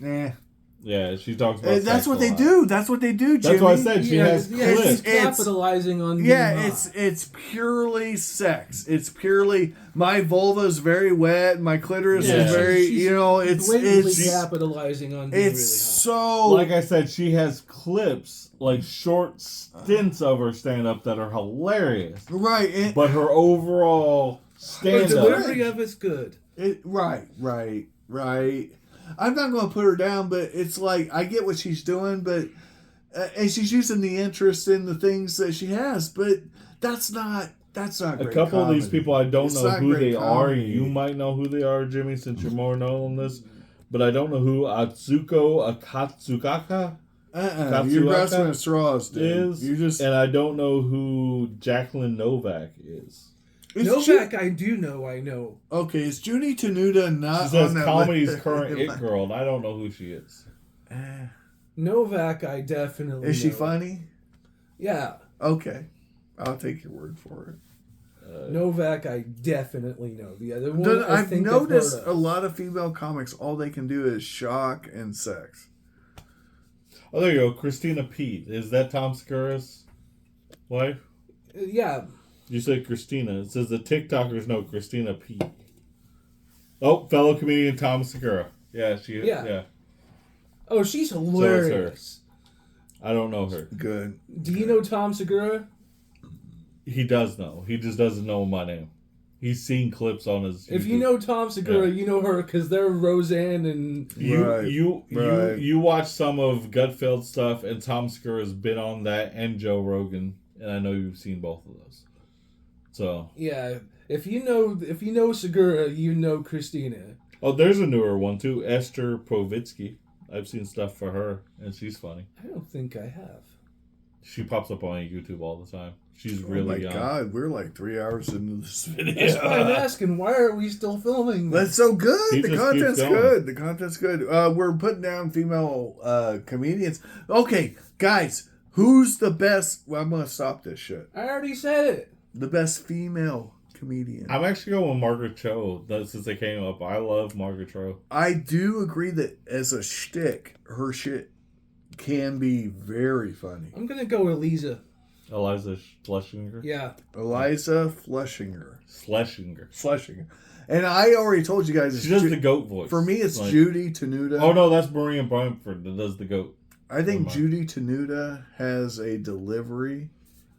[SPEAKER 2] Yeah, she talks about
[SPEAKER 4] that's what they do. That's what they do, Jimmy.
[SPEAKER 2] That's why I said she has clips.
[SPEAKER 3] She's capitalizing on
[SPEAKER 4] it's purely sex. It's purely my vulva is very wet, my clitoris is very it's
[SPEAKER 3] capitalizing on being really hot.
[SPEAKER 4] So
[SPEAKER 2] like I said, she has clips, like short stints of her stand up that are hilarious.
[SPEAKER 4] Right.
[SPEAKER 2] But her overall stand up,
[SPEAKER 3] the delivery of it's good.
[SPEAKER 4] Right. I'm not going to put her down, but it's like I get what she's doing, but and she's using the interest in the things that she has, but that's not great.
[SPEAKER 2] A couple
[SPEAKER 4] comedy.
[SPEAKER 2] of these people I don't know who they are.
[SPEAKER 4] Comedy.
[SPEAKER 2] You might know who they are, Jimmy, since you're more known on this. But I don't know who Atsuko Akatsukaka
[SPEAKER 4] You're grasping at straws, dude.
[SPEAKER 2] and I don't know who Jacqueline Novak is.
[SPEAKER 3] Novak, I know.
[SPEAKER 4] Okay, is Judy Tenuta not?
[SPEAKER 2] She says
[SPEAKER 4] on that
[SPEAKER 2] comedy's
[SPEAKER 4] list?
[SPEAKER 2] current it girl, and I don't know who she is.
[SPEAKER 3] Novak, I definitely.
[SPEAKER 4] Is she
[SPEAKER 3] know.
[SPEAKER 4] funny?
[SPEAKER 3] Yeah.
[SPEAKER 4] Okay, I'll take your word for it.
[SPEAKER 3] Novak, I definitely know. The other one,
[SPEAKER 4] I've noticed a lot of female comics. All they can do is shock and sex.
[SPEAKER 2] Oh, there you go, Christina Pete. Is that Tom Segura's wife?
[SPEAKER 3] Yeah.
[SPEAKER 2] You said Christina. It says the TikTokers know Christina Pete. Oh, fellow comedian Tom Segura. Yeah, yeah.
[SPEAKER 3] Oh, she's hilarious.
[SPEAKER 2] So I don't know her.
[SPEAKER 4] Good.
[SPEAKER 3] Do you know Tom Segura?
[SPEAKER 2] He does know. He just doesn't know my name. He's seen clips on his.
[SPEAKER 3] If you know Tom Segura, you know her because they're Roseanne and
[SPEAKER 2] you watch some of Gutfeld stuff, and Tom Segura's been on that, and Joe Rogan, and I know you've seen both of those. So
[SPEAKER 3] yeah, if you know Segura, you know Christina.
[SPEAKER 2] Oh, there's a newer one too, Esther Povitsky. I've seen stuff for her, and she's funny.
[SPEAKER 3] I don't think I have.
[SPEAKER 2] She pops up on YouTube all the time. She's really young.
[SPEAKER 4] Oh my God, we're like 3 hours into this video.
[SPEAKER 3] That's why I'm asking, why are we still filming this?
[SPEAKER 4] That's so good. The content's good. The content's good. We're putting down female comedians. Okay, guys, who's the best? Well, I'm going to stop this shit.
[SPEAKER 3] I already said it.
[SPEAKER 4] The best female comedian.
[SPEAKER 2] I'm actually going with Margaret Cho. Since they came up, I love Margaret Cho.
[SPEAKER 4] I do agree that as a shtick, her shit can be very funny.
[SPEAKER 3] I'm going to go with Eliza
[SPEAKER 2] Schlesinger?
[SPEAKER 3] Yeah.
[SPEAKER 4] Eliza Schlesinger. And I already told you guys.
[SPEAKER 2] She does the goat voice.
[SPEAKER 4] For me, it's like, Judy Tenuta.
[SPEAKER 2] Oh, no, that's Maria Bamford that does the goat.
[SPEAKER 4] I think Judy Tenuta has a delivery.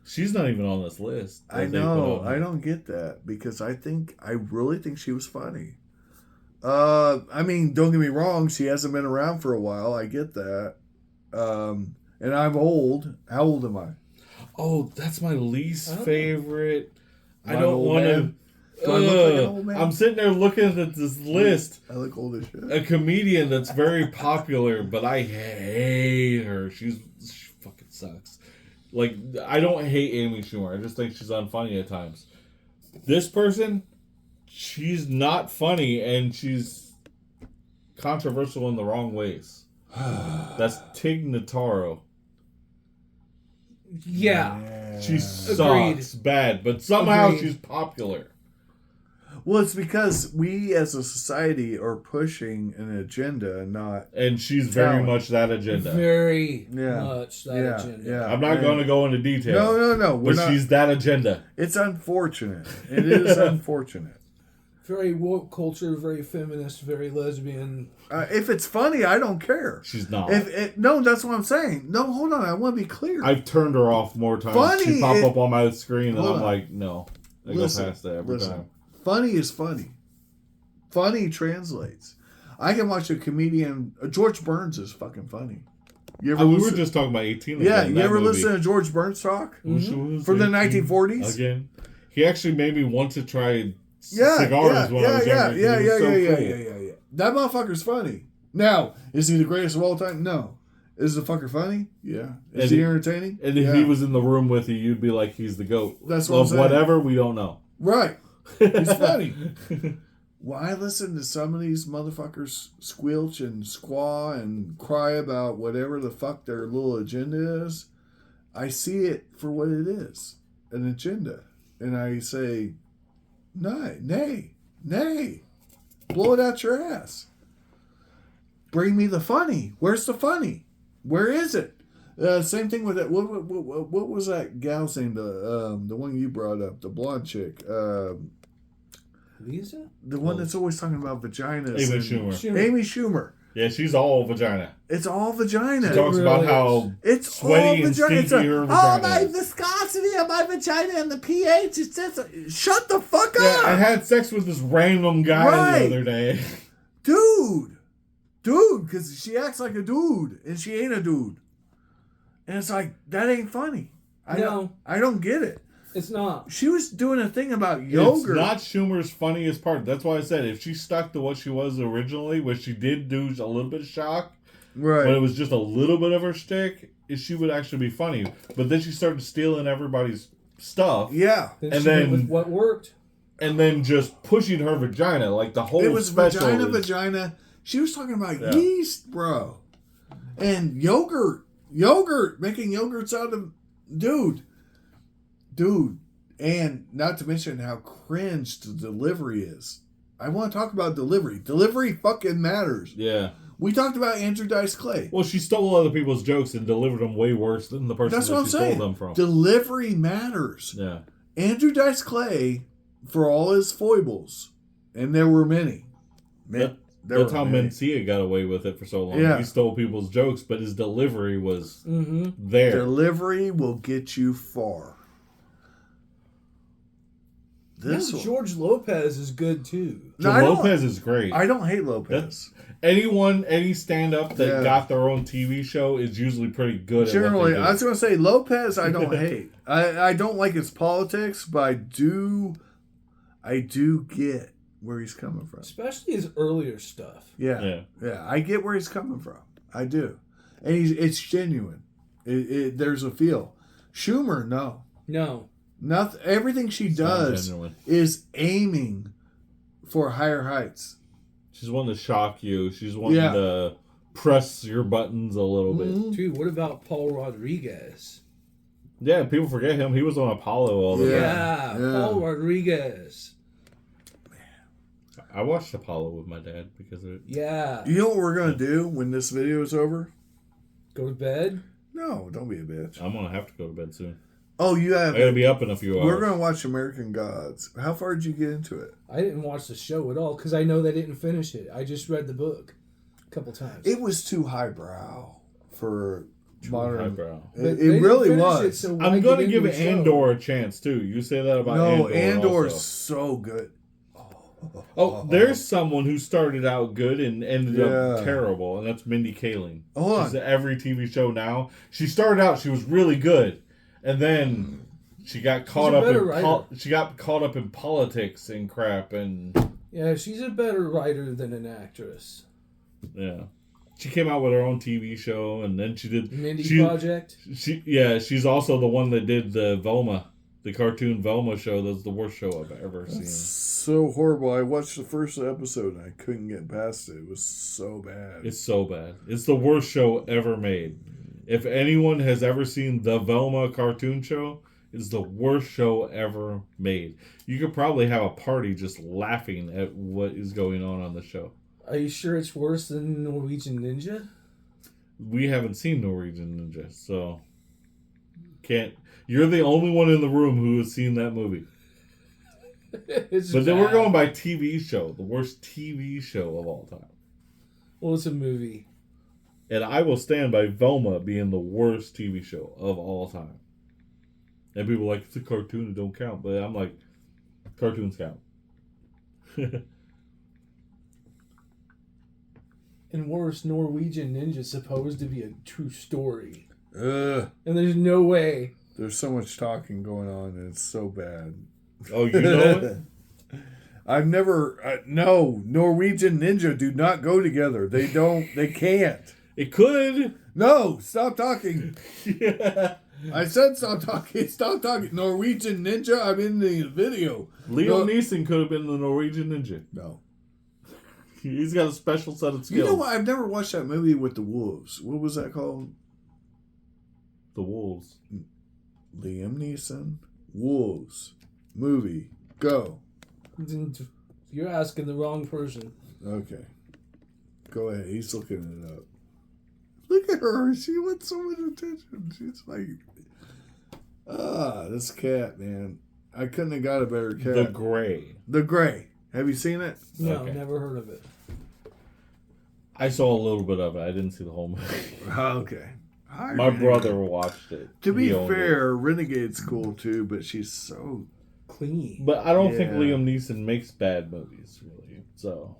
[SPEAKER 2] She's not even on this list.
[SPEAKER 4] I know. I don't get that because I really think she was funny. I mean, don't get me wrong. She hasn't been around for a while. I get that. And I'm old. How old am I?
[SPEAKER 2] Oh, that's my least favorite.
[SPEAKER 4] I don't want to. Do I look like an old man?
[SPEAKER 2] I'm sitting there looking at this list.
[SPEAKER 4] I look old as shit.
[SPEAKER 2] A comedian that's very popular, but I hate her. She fucking sucks. Like, I don't hate Amy Schumer. I just think she's unfunny at times. This person, she's not funny, and she's controversial in the wrong ways. That's Tig Notaro.
[SPEAKER 3] Yeah.
[SPEAKER 2] She sucks bad, but somehow she's popular.
[SPEAKER 4] Well, it's because we as a society are pushing an agenda, not...
[SPEAKER 2] And she's very much that agenda.
[SPEAKER 3] Very much that agenda.
[SPEAKER 4] Yeah.
[SPEAKER 2] I'm not going to go into detail.
[SPEAKER 4] No.
[SPEAKER 2] But she's that agenda.
[SPEAKER 4] It's unfortunate. It is unfortunate.
[SPEAKER 3] Very woke culture, very feminist, very lesbian.
[SPEAKER 4] If it's funny, I don't care.
[SPEAKER 2] She's not.
[SPEAKER 4] No, that's what I'm saying. No, hold on. I want to be clear.
[SPEAKER 2] I've turned her off more times.
[SPEAKER 4] Funny,
[SPEAKER 2] she pop up on my screen, and I'm like, no. I go past that every time.
[SPEAKER 4] Funny is funny. Funny translates. I can watch a comedian. George Burns is fucking funny.
[SPEAKER 2] We were just talking about 18.
[SPEAKER 4] Yeah, you ever listen to George Burns talk?
[SPEAKER 2] Mm-hmm.
[SPEAKER 4] From the 1940s?
[SPEAKER 2] Again. He actually made me want to try cigars when I was younger.
[SPEAKER 4] Yeah. That motherfucker's funny. Now, is he the greatest of all time? No. Is the fucker funny? Yeah. Is he entertaining?
[SPEAKER 2] And if he was in the room with you, you'd be like, he's the GOAT.
[SPEAKER 4] That's what I'm saying.
[SPEAKER 2] Whatever, we don't know.
[SPEAKER 4] Right. He's funny. Well, I listen to some of these motherfuckers squelch and squaw and cry about whatever the fuck their little agenda is. I see it for what it is, an agenda. And I say, nay. Blow it out your ass. Bring me the funny. Where's the funny? Where is it? Same thing with that. What was that gal's name? The one you brought up, the blonde chick.
[SPEAKER 3] Lisa?
[SPEAKER 4] The one that's always talking about vaginas.
[SPEAKER 2] Amy
[SPEAKER 4] Schumer.
[SPEAKER 2] Yeah, she's all vagina.
[SPEAKER 4] It's all vagina.
[SPEAKER 2] She talks about how
[SPEAKER 4] it's
[SPEAKER 2] sweaty
[SPEAKER 4] all
[SPEAKER 2] and stinky her vagina.
[SPEAKER 4] Oh, my viscosity of my vagina and the pH is just... Shut the fuck up!
[SPEAKER 2] I had sex with this random guy the other day.
[SPEAKER 4] Dude, because she acts like a dude, and she ain't a dude. And it's like, that ain't funny. I don't get it.
[SPEAKER 3] It's not.
[SPEAKER 4] She was doing a thing about yogurt.
[SPEAKER 2] It's not Schumer's funniest part. That's why I said if she stuck to what she was originally, which she did do a little bit of shock,
[SPEAKER 4] right?
[SPEAKER 2] But it was just a little bit of her shtick, she would actually be funny. But then she started stealing everybody's stuff.
[SPEAKER 4] Yeah.
[SPEAKER 3] And then with what worked.
[SPEAKER 2] And then just pushing her vagina, like the whole special.
[SPEAKER 4] Vagina. She was talking about yeast, bro. And yogurt, making yogurts out of... Dude, and not to mention how cringe the delivery is. I want to talk about delivery. Delivery fucking matters.
[SPEAKER 2] Yeah.
[SPEAKER 4] We talked about Andrew Dice Clay.
[SPEAKER 2] Well, she stole other people's jokes and delivered them way worse than the person that she stole them from.
[SPEAKER 4] Delivery matters.
[SPEAKER 2] Yeah.
[SPEAKER 4] Andrew Dice Clay, for all his foibles, and there were many,
[SPEAKER 2] That's how Mencia got away with it for so long. Yeah. He stole people's jokes, but his delivery was there.
[SPEAKER 4] Delivery will get you far.
[SPEAKER 3] George Lopez is good too.
[SPEAKER 2] Lopez is great.
[SPEAKER 4] I don't hate Lopez.
[SPEAKER 2] Any stand-up that got their own TV show is usually pretty good.
[SPEAKER 4] Generally, I was going to say Lopez I don't hate. I don't like his politics, but I do get where he's coming from.
[SPEAKER 3] Especially his earlier stuff.
[SPEAKER 4] Yeah. I get where he's coming from. I do. And it's genuine. There's a feel. Schumer, no. Nothing. Everything she does is aiming for higher heights.
[SPEAKER 2] She's wanting to shock you. She's wanting to press your buttons a little bit.
[SPEAKER 3] Dude, what about Paul Rodriguez?
[SPEAKER 2] Yeah, people forget him. He was on Apollo all the time.
[SPEAKER 3] Yeah, Paul Rodriguez.
[SPEAKER 2] Man, I watched Apollo with my dad because of it.
[SPEAKER 3] Yeah.
[SPEAKER 4] You know what we're going to do when this video is over?
[SPEAKER 3] Go to bed?
[SPEAKER 4] No, don't be a bitch.
[SPEAKER 2] I'm going to have to go to bed soon.
[SPEAKER 4] Oh, you have...
[SPEAKER 2] I got to be up in a few hours.
[SPEAKER 4] We're going to watch American Gods. How far did you get into it?
[SPEAKER 3] I didn't watch the show at all because I know they didn't finish it. I just read the book a couple times.
[SPEAKER 4] It was too highbrow for modern...
[SPEAKER 2] Highbrow.
[SPEAKER 4] It really was.
[SPEAKER 3] So
[SPEAKER 2] I'm going to give Andor a chance, too. You say that about Andor.
[SPEAKER 4] No, Andor's so good.
[SPEAKER 2] Oh, there's someone who started out good and ended up terrible, and that's Mindy Kaling. She's at every TV show now. She started out, she was really good. And then she got caught up in politics and crap and
[SPEAKER 3] she's a better writer than an actress.
[SPEAKER 2] Yeah. She came out with her own TV show and then she did
[SPEAKER 3] Project.
[SPEAKER 2] She's also the one that did the Velma, the cartoon Velma show. That's the worst show I've ever seen.
[SPEAKER 4] So horrible. I watched the first episode and I couldn't get past it. It was so bad.
[SPEAKER 2] It's so bad. It's the worst show ever made. If anyone has ever seen the Velma cartoon show, it's the worst show ever made. You could probably have a party just laughing at what is going on the show.
[SPEAKER 3] Are you sure it's worse than Norwegian Ninja?
[SPEAKER 2] We haven't seen Norwegian Ninja, so can't. You're the only one in the room who has seen that movie. Then we're going by TV show, the worst TV show of all time.
[SPEAKER 3] Well, it's a movie.
[SPEAKER 2] And I will stand by Velma being the worst TV show of all time. And people are like, it's a cartoon, it don't count. But I'm like, cartoons count.
[SPEAKER 3] And worse, Norwegian Ninja supposed to be a true story. And there's no way.
[SPEAKER 4] There's so much talking going on and it's so bad.
[SPEAKER 2] Oh, you know it?
[SPEAKER 4] I've never... no, Norwegian Ninja do not go together. They can't.
[SPEAKER 2] It could.
[SPEAKER 4] No, stop talking. Yeah. I said stop talking. Stop talking. Norwegian Ninja, I'm in the video.
[SPEAKER 2] Liam Neeson could have been the Norwegian Ninja.
[SPEAKER 4] No.
[SPEAKER 2] He's got a special set of skills.
[SPEAKER 4] You know what? I've never watched that movie with the wolves. What was that called?
[SPEAKER 2] The Wolves.
[SPEAKER 4] Liam Neeson. Wolves. Movie. Go.
[SPEAKER 3] You're asking the wrong person.
[SPEAKER 4] Okay. Go ahead. He's looking it up. Look at her. She wants so much attention. She's like, this cat, man. I couldn't have got a better cat.
[SPEAKER 2] The Gray.
[SPEAKER 4] The Gray. Have you seen it?
[SPEAKER 3] No, okay. Never heard of it.
[SPEAKER 2] I saw a little bit of it. I didn't see the whole movie.
[SPEAKER 4] Okay.
[SPEAKER 2] My brother watched it.
[SPEAKER 4] To be fair, Renegade's cool too, but she's so
[SPEAKER 3] clean.
[SPEAKER 2] But I don't think Liam Neeson makes bad movies, really. So.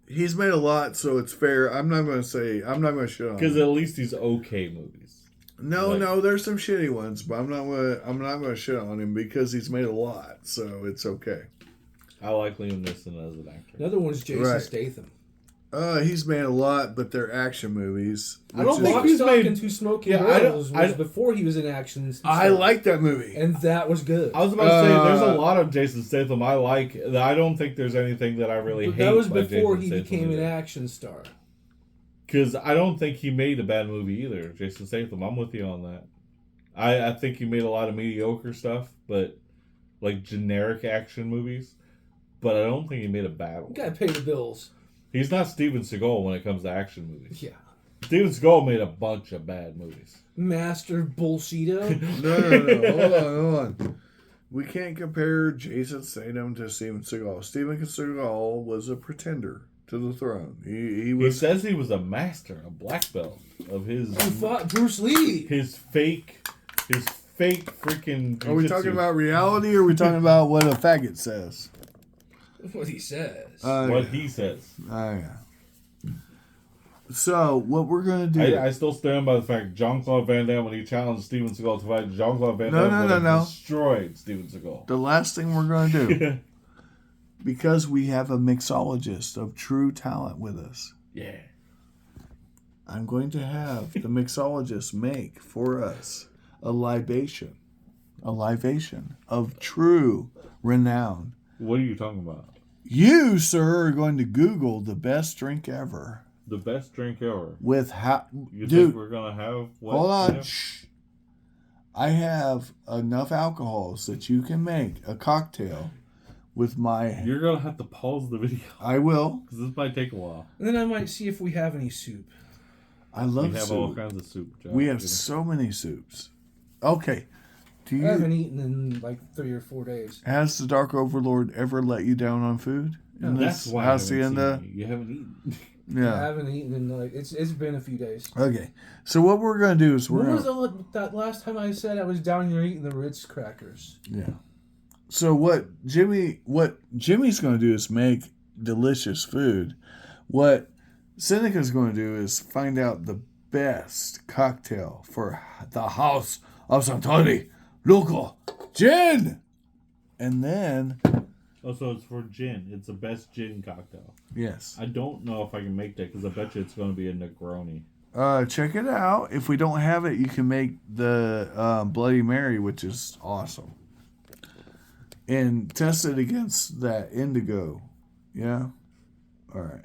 [SPEAKER 4] He's made a lot, so it's fair. I'm not going to shit on him.
[SPEAKER 2] Because at least he's okay movies.
[SPEAKER 4] No, there's some shitty ones, but I'm not going to shit on him because he's made a lot, so it's okay.
[SPEAKER 2] I like Liam Neeson as an actor.
[SPEAKER 3] Another one's Jason Statham.
[SPEAKER 4] He's made a lot, but they're action movies.
[SPEAKER 2] I don't think he's made
[SPEAKER 3] Two Smoking Barrels was before he was in action.
[SPEAKER 4] I like that movie,
[SPEAKER 3] and that was good.
[SPEAKER 2] I was about to say there's a lot of Jason Statham I like. I don't think there's anything that I really hate.
[SPEAKER 3] That was before he became an action star.
[SPEAKER 2] Because I don't think he made a bad movie either, Jason Statham. I'm with you on that. I think he made a lot of mediocre stuff, but like generic action movies. But I don't think he made a bad one.
[SPEAKER 3] You gotta pay the bills.
[SPEAKER 2] He's not Steven Seagal when it comes to action movies.
[SPEAKER 3] Yeah.
[SPEAKER 2] Steven Seagal made a bunch of bad movies.
[SPEAKER 3] Master Bullshito?
[SPEAKER 4] No. Hold on. We can't compare Jason Statham to Steven Seagal. Steven Seagal was a pretender to the throne. He was.
[SPEAKER 2] He says he was a master, a black belt of his.
[SPEAKER 3] He fought Bruce Lee.
[SPEAKER 2] His fake freaking. Jiu-jitsu.
[SPEAKER 4] Are we talking about reality or are we talking about what a faggot says?
[SPEAKER 3] That's what he says.
[SPEAKER 2] What he says.
[SPEAKER 4] Yeah. So, what we're going to do...
[SPEAKER 2] I still stand by the fact Jean-Claude Van Damme, when he challenged Steven Seagal to fight, Jean-Claude Van Damme would have destroyed Steven Seagal.
[SPEAKER 4] The last thing we're going to do, because we have a mixologist of true talent with us, I'm going to have the mixologist make for us a libation of true renown.
[SPEAKER 2] What are you talking about?
[SPEAKER 4] You, sir, are going to Google the best drink ever.
[SPEAKER 2] The best drink ever.
[SPEAKER 4] With
[SPEAKER 2] you think we're gonna have what?
[SPEAKER 4] Hold on. Shh. I have enough alcohols that you can make a cocktail with my.
[SPEAKER 2] You're gonna have to pause the video.
[SPEAKER 4] I will,
[SPEAKER 2] because this might take a while.
[SPEAKER 3] And then I might see if we have any soup.
[SPEAKER 4] I love.
[SPEAKER 2] We have
[SPEAKER 4] soup.
[SPEAKER 2] all kinds of soup. Josh,
[SPEAKER 4] we have so many soups. Okay.
[SPEAKER 3] I haven't eaten in like 3 or 4 days.
[SPEAKER 4] Has the Dark Overlord ever let you down on food?
[SPEAKER 2] No, that's why hacienda? You haven't eaten.
[SPEAKER 4] Yeah.
[SPEAKER 3] I haven't eaten in like it's been a few days.
[SPEAKER 4] Okay, so what we're gonna do is
[SPEAKER 3] that last time I said I was down here eating the Ritz crackers?
[SPEAKER 4] Yeah. So what Jimmy's gonna do is make delicious food. What Seneca's gonna do is find out the best cocktail for the House of Santoni Local Gin, and then.
[SPEAKER 2] Oh, so it's for gin. It's the best gin cocktail.
[SPEAKER 4] Yes.
[SPEAKER 2] I don't know if I can make that because I bet you it's going to be a Negroni.
[SPEAKER 4] Check it out. If we don't have it, you can make the Bloody Mary, which is awesome. And test it against that indigo. Yeah? All right.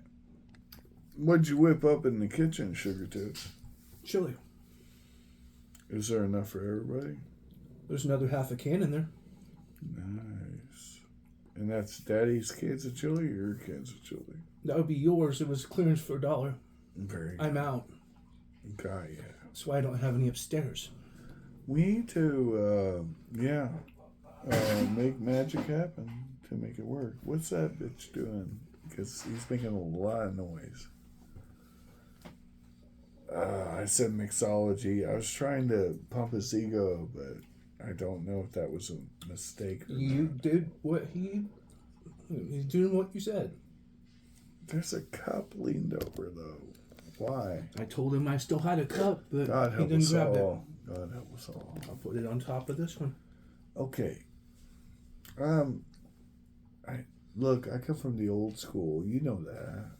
[SPEAKER 4] What'd you whip up in the kitchen, Sugar Tooth?
[SPEAKER 3] Chili.
[SPEAKER 4] Is there enough for everybody?
[SPEAKER 3] There's another half a can in there.
[SPEAKER 4] Nice. And that's Daddy's cans of chili or your cans of chili?
[SPEAKER 3] That would be yours. It was clearance for $1.
[SPEAKER 4] Very
[SPEAKER 3] I'm out.
[SPEAKER 4] Okay, yeah.
[SPEAKER 3] That's why I don't have any upstairs.
[SPEAKER 4] We need to, make magic happen to make it work. What's that bitch doing? Because he's making a lot of noise. I said mixology. I was trying to pump his ego, but I don't know if that was a mistake.
[SPEAKER 3] You did what he's doing what you said.
[SPEAKER 4] There's a cup leaned over, though. Why?
[SPEAKER 3] I told him I still had a cup, but
[SPEAKER 4] God
[SPEAKER 3] he
[SPEAKER 4] help
[SPEAKER 3] didn't
[SPEAKER 4] us
[SPEAKER 3] grab
[SPEAKER 4] all. God help us all.
[SPEAKER 3] I'll put it on top of this one.
[SPEAKER 4] Okay. Look, I come from the old school. You know that.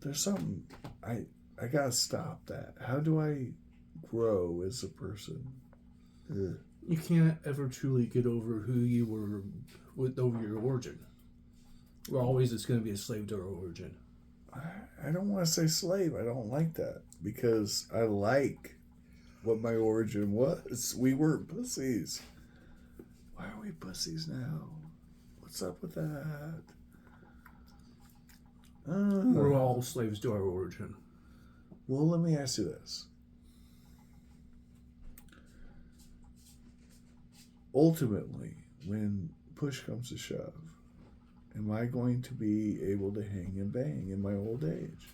[SPEAKER 4] There's something I gotta stop that. How do I grow as a person? Ugh.
[SPEAKER 3] You can't ever truly get over who you were over your origin. Or always it's going to be a slave to our origin.
[SPEAKER 4] I don't want to say slave. I don't like that because I like what my origin was. We weren't pussies. Why are we pussies now? What's up with that?
[SPEAKER 3] We're all slaves to our origin.
[SPEAKER 4] Well, let me ask you this. Ultimately, when push comes to shove, am I going to be able to hang and bang in my old age?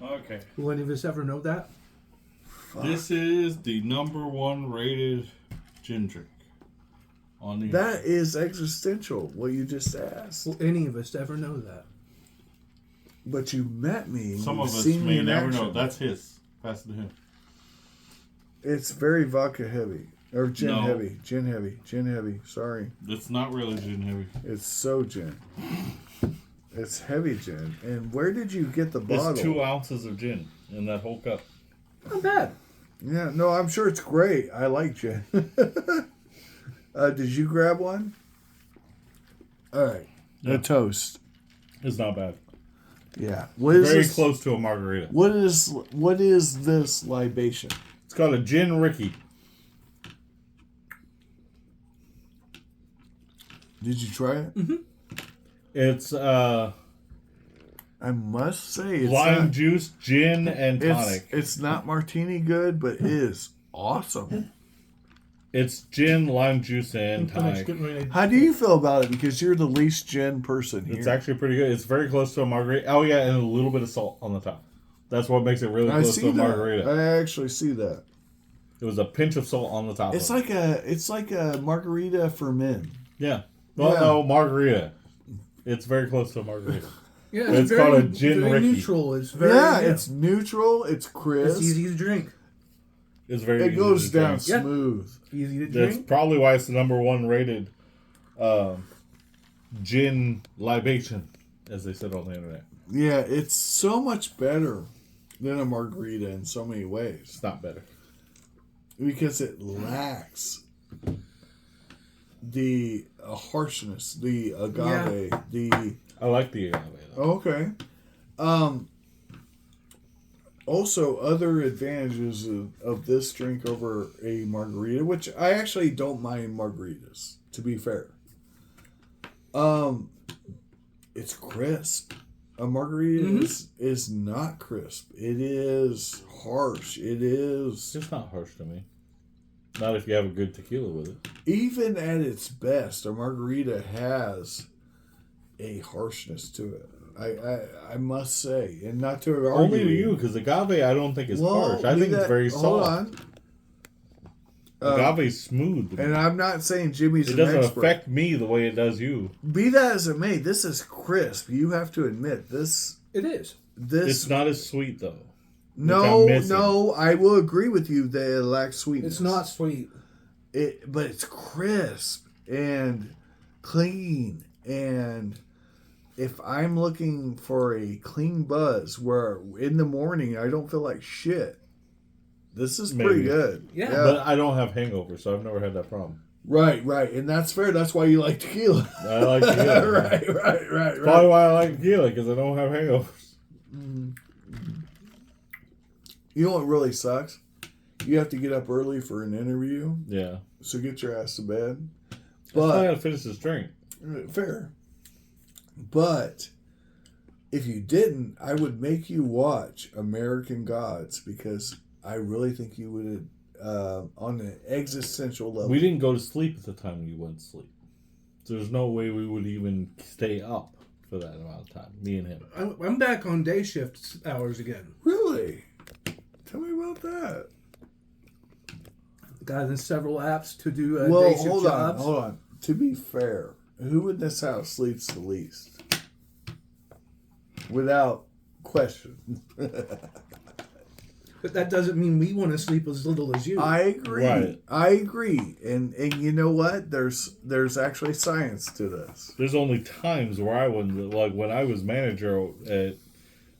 [SPEAKER 2] Okay.
[SPEAKER 3] Will any of us ever know that?
[SPEAKER 2] Fuck. This is the #1 rated gin drink.
[SPEAKER 4] That is existential, what you just asked.
[SPEAKER 3] Will any of us ever know that?
[SPEAKER 4] But you met me.
[SPEAKER 2] Some of us may never know. That's his. Pass it to him.
[SPEAKER 4] It's very vodka heavy. Or gin heavy. Gin heavy. Gin heavy. Sorry.
[SPEAKER 2] It's not really gin heavy.
[SPEAKER 4] It's so gin. It's heavy gin. And where did you get the bottle?
[SPEAKER 2] It's 2 ounces of gin in that whole cup.
[SPEAKER 3] Not bad.
[SPEAKER 4] Yeah, no, I'm sure it's great. I like gin. Did you grab one? All right. Yeah. A toast.
[SPEAKER 2] It's not bad.
[SPEAKER 4] Yeah.
[SPEAKER 2] Very close to a margarita.
[SPEAKER 4] What is this libation?
[SPEAKER 2] It's called a Gin Ricky.
[SPEAKER 4] Did you try it?
[SPEAKER 3] Mm-hmm.
[SPEAKER 2] It's
[SPEAKER 4] I must say it's
[SPEAKER 2] lime juice, gin, and tonic.
[SPEAKER 4] It's not martini good, but it is awesome.
[SPEAKER 2] It's gin, lime juice, and tonic.
[SPEAKER 4] How do you feel about it? Because you're the least gin person here.
[SPEAKER 2] It's actually pretty good. It's very close to a margarita. Oh yeah, and a little bit of salt on the top. That's what makes it really close to a margarita.
[SPEAKER 4] I actually see that.
[SPEAKER 2] It was a pinch of salt on the top.
[SPEAKER 4] It's like a margarita for men.
[SPEAKER 2] Yeah. Well, no, margarita. It's very close to a margarita.
[SPEAKER 3] Yeah,
[SPEAKER 2] it's called a gin
[SPEAKER 3] very
[SPEAKER 2] Ricky.
[SPEAKER 3] neutral. It's very
[SPEAKER 4] it's neutral. It's crisp.
[SPEAKER 3] It's easy to drink.
[SPEAKER 2] It's very.
[SPEAKER 4] It goes down smooth.
[SPEAKER 3] Easy to drink.
[SPEAKER 2] That's probably why it's the #1 rated gin libation, as they said on the internet.
[SPEAKER 4] Yeah, it's so much better than a margarita in so many ways.
[SPEAKER 2] It's not better
[SPEAKER 4] because it lacks the harshness, the agave,
[SPEAKER 2] I like the agave. Though.
[SPEAKER 4] Okay. Also, other advantages of this drink over a margarita, which I actually don't mind margaritas, to be fair. It's crisp. A margarita is not crisp. It is harsh.
[SPEAKER 2] It's not harsh to me. Not if you have a good tequila with it.
[SPEAKER 4] Even at its best, a margarita has a harshness to it. I must say, and not to argue.
[SPEAKER 2] Only to you, because agave I don't think is harsh. I think it's very soft.
[SPEAKER 4] Hold on.
[SPEAKER 2] Agave's smooth.
[SPEAKER 4] And I'm not saying Jimmy's
[SPEAKER 2] an expert. It doesn't affect me the way it does you.
[SPEAKER 4] Be that as it may, this is crisp. You have to admit this.
[SPEAKER 3] It is.
[SPEAKER 2] It's not as sweet though.
[SPEAKER 4] No, I will agree with you that it lacks sweetness.
[SPEAKER 3] It's not sweet.
[SPEAKER 4] But it's crisp and clean. And if I'm looking for a clean buzz where in the morning I don't feel like shit, this is pretty good.
[SPEAKER 3] Yeah.
[SPEAKER 2] But I don't have hangovers, so I've never had that problem.
[SPEAKER 4] Right. And that's fair. That's why you like tequila.
[SPEAKER 2] I like tequila.
[SPEAKER 4] right.
[SPEAKER 2] Probably why I like tequila, because I don't have hangovers.
[SPEAKER 4] You know what really sucks? You have to get up early for an interview.
[SPEAKER 2] Yeah.
[SPEAKER 4] So get your ass to bed.
[SPEAKER 2] But I gotta finish this drink.
[SPEAKER 4] Fair. But if you didn't, I would make you watch American Gods, because I really think you would, on an existential level.
[SPEAKER 2] We didn't go to sleep at the time you went to sleep. There's no way we would even stay up for that amount of time, me and him.
[SPEAKER 3] I'm back on day shift hours again.
[SPEAKER 4] Really? Tell me about that.
[SPEAKER 3] Got in several apps to do day shift jobs.
[SPEAKER 4] Hold on. To be fair, who in this house sleeps the least? Without question.
[SPEAKER 3] But that doesn't mean we want to sleep as little as you.
[SPEAKER 4] I agree.
[SPEAKER 2] Right.
[SPEAKER 4] I agree. And you know what? There's actually science to this.
[SPEAKER 2] There's only times where I wouldn't, like when I was manager at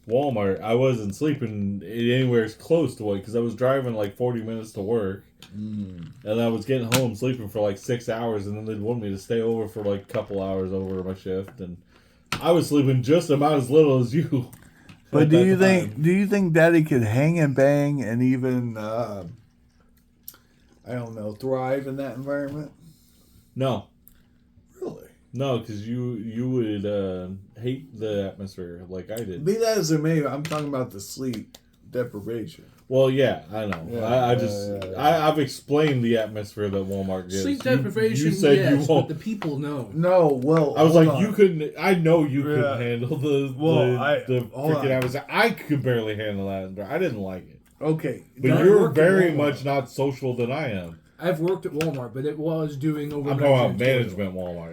[SPEAKER 2] Walmart, I wasn't sleeping anywhere as close to it, because I was driving like 40 minutes to work. And I was getting home sleeping for like 6 hours, and then they'd want me to stay over for like a couple hours over my shift, and I was sleeping just about as little as you.
[SPEAKER 4] But do you think Daddy could hang and bang and even I don't know, thrive in that environment?
[SPEAKER 2] No.
[SPEAKER 4] Really?
[SPEAKER 2] No, because you would hate the atmosphere like I did.
[SPEAKER 4] Be that as it may, I'm talking about the sleep deprivation.
[SPEAKER 2] Well, yeah, I know. Yeah, I've explained the atmosphere that Walmart gives.
[SPEAKER 3] Sleep deprivation,
[SPEAKER 2] you said
[SPEAKER 3] yes,
[SPEAKER 2] you won't.
[SPEAKER 3] but the people know.
[SPEAKER 4] No, well,
[SPEAKER 2] I was like, you couldn't. I know you couldn't handle the freaking atmosphere. I could barely handle that. I didn't like it.
[SPEAKER 4] Okay,
[SPEAKER 2] but you're very much not social than I am.
[SPEAKER 3] I've worked at Walmart, but it was doing over.
[SPEAKER 2] I'm talking about management Walmart.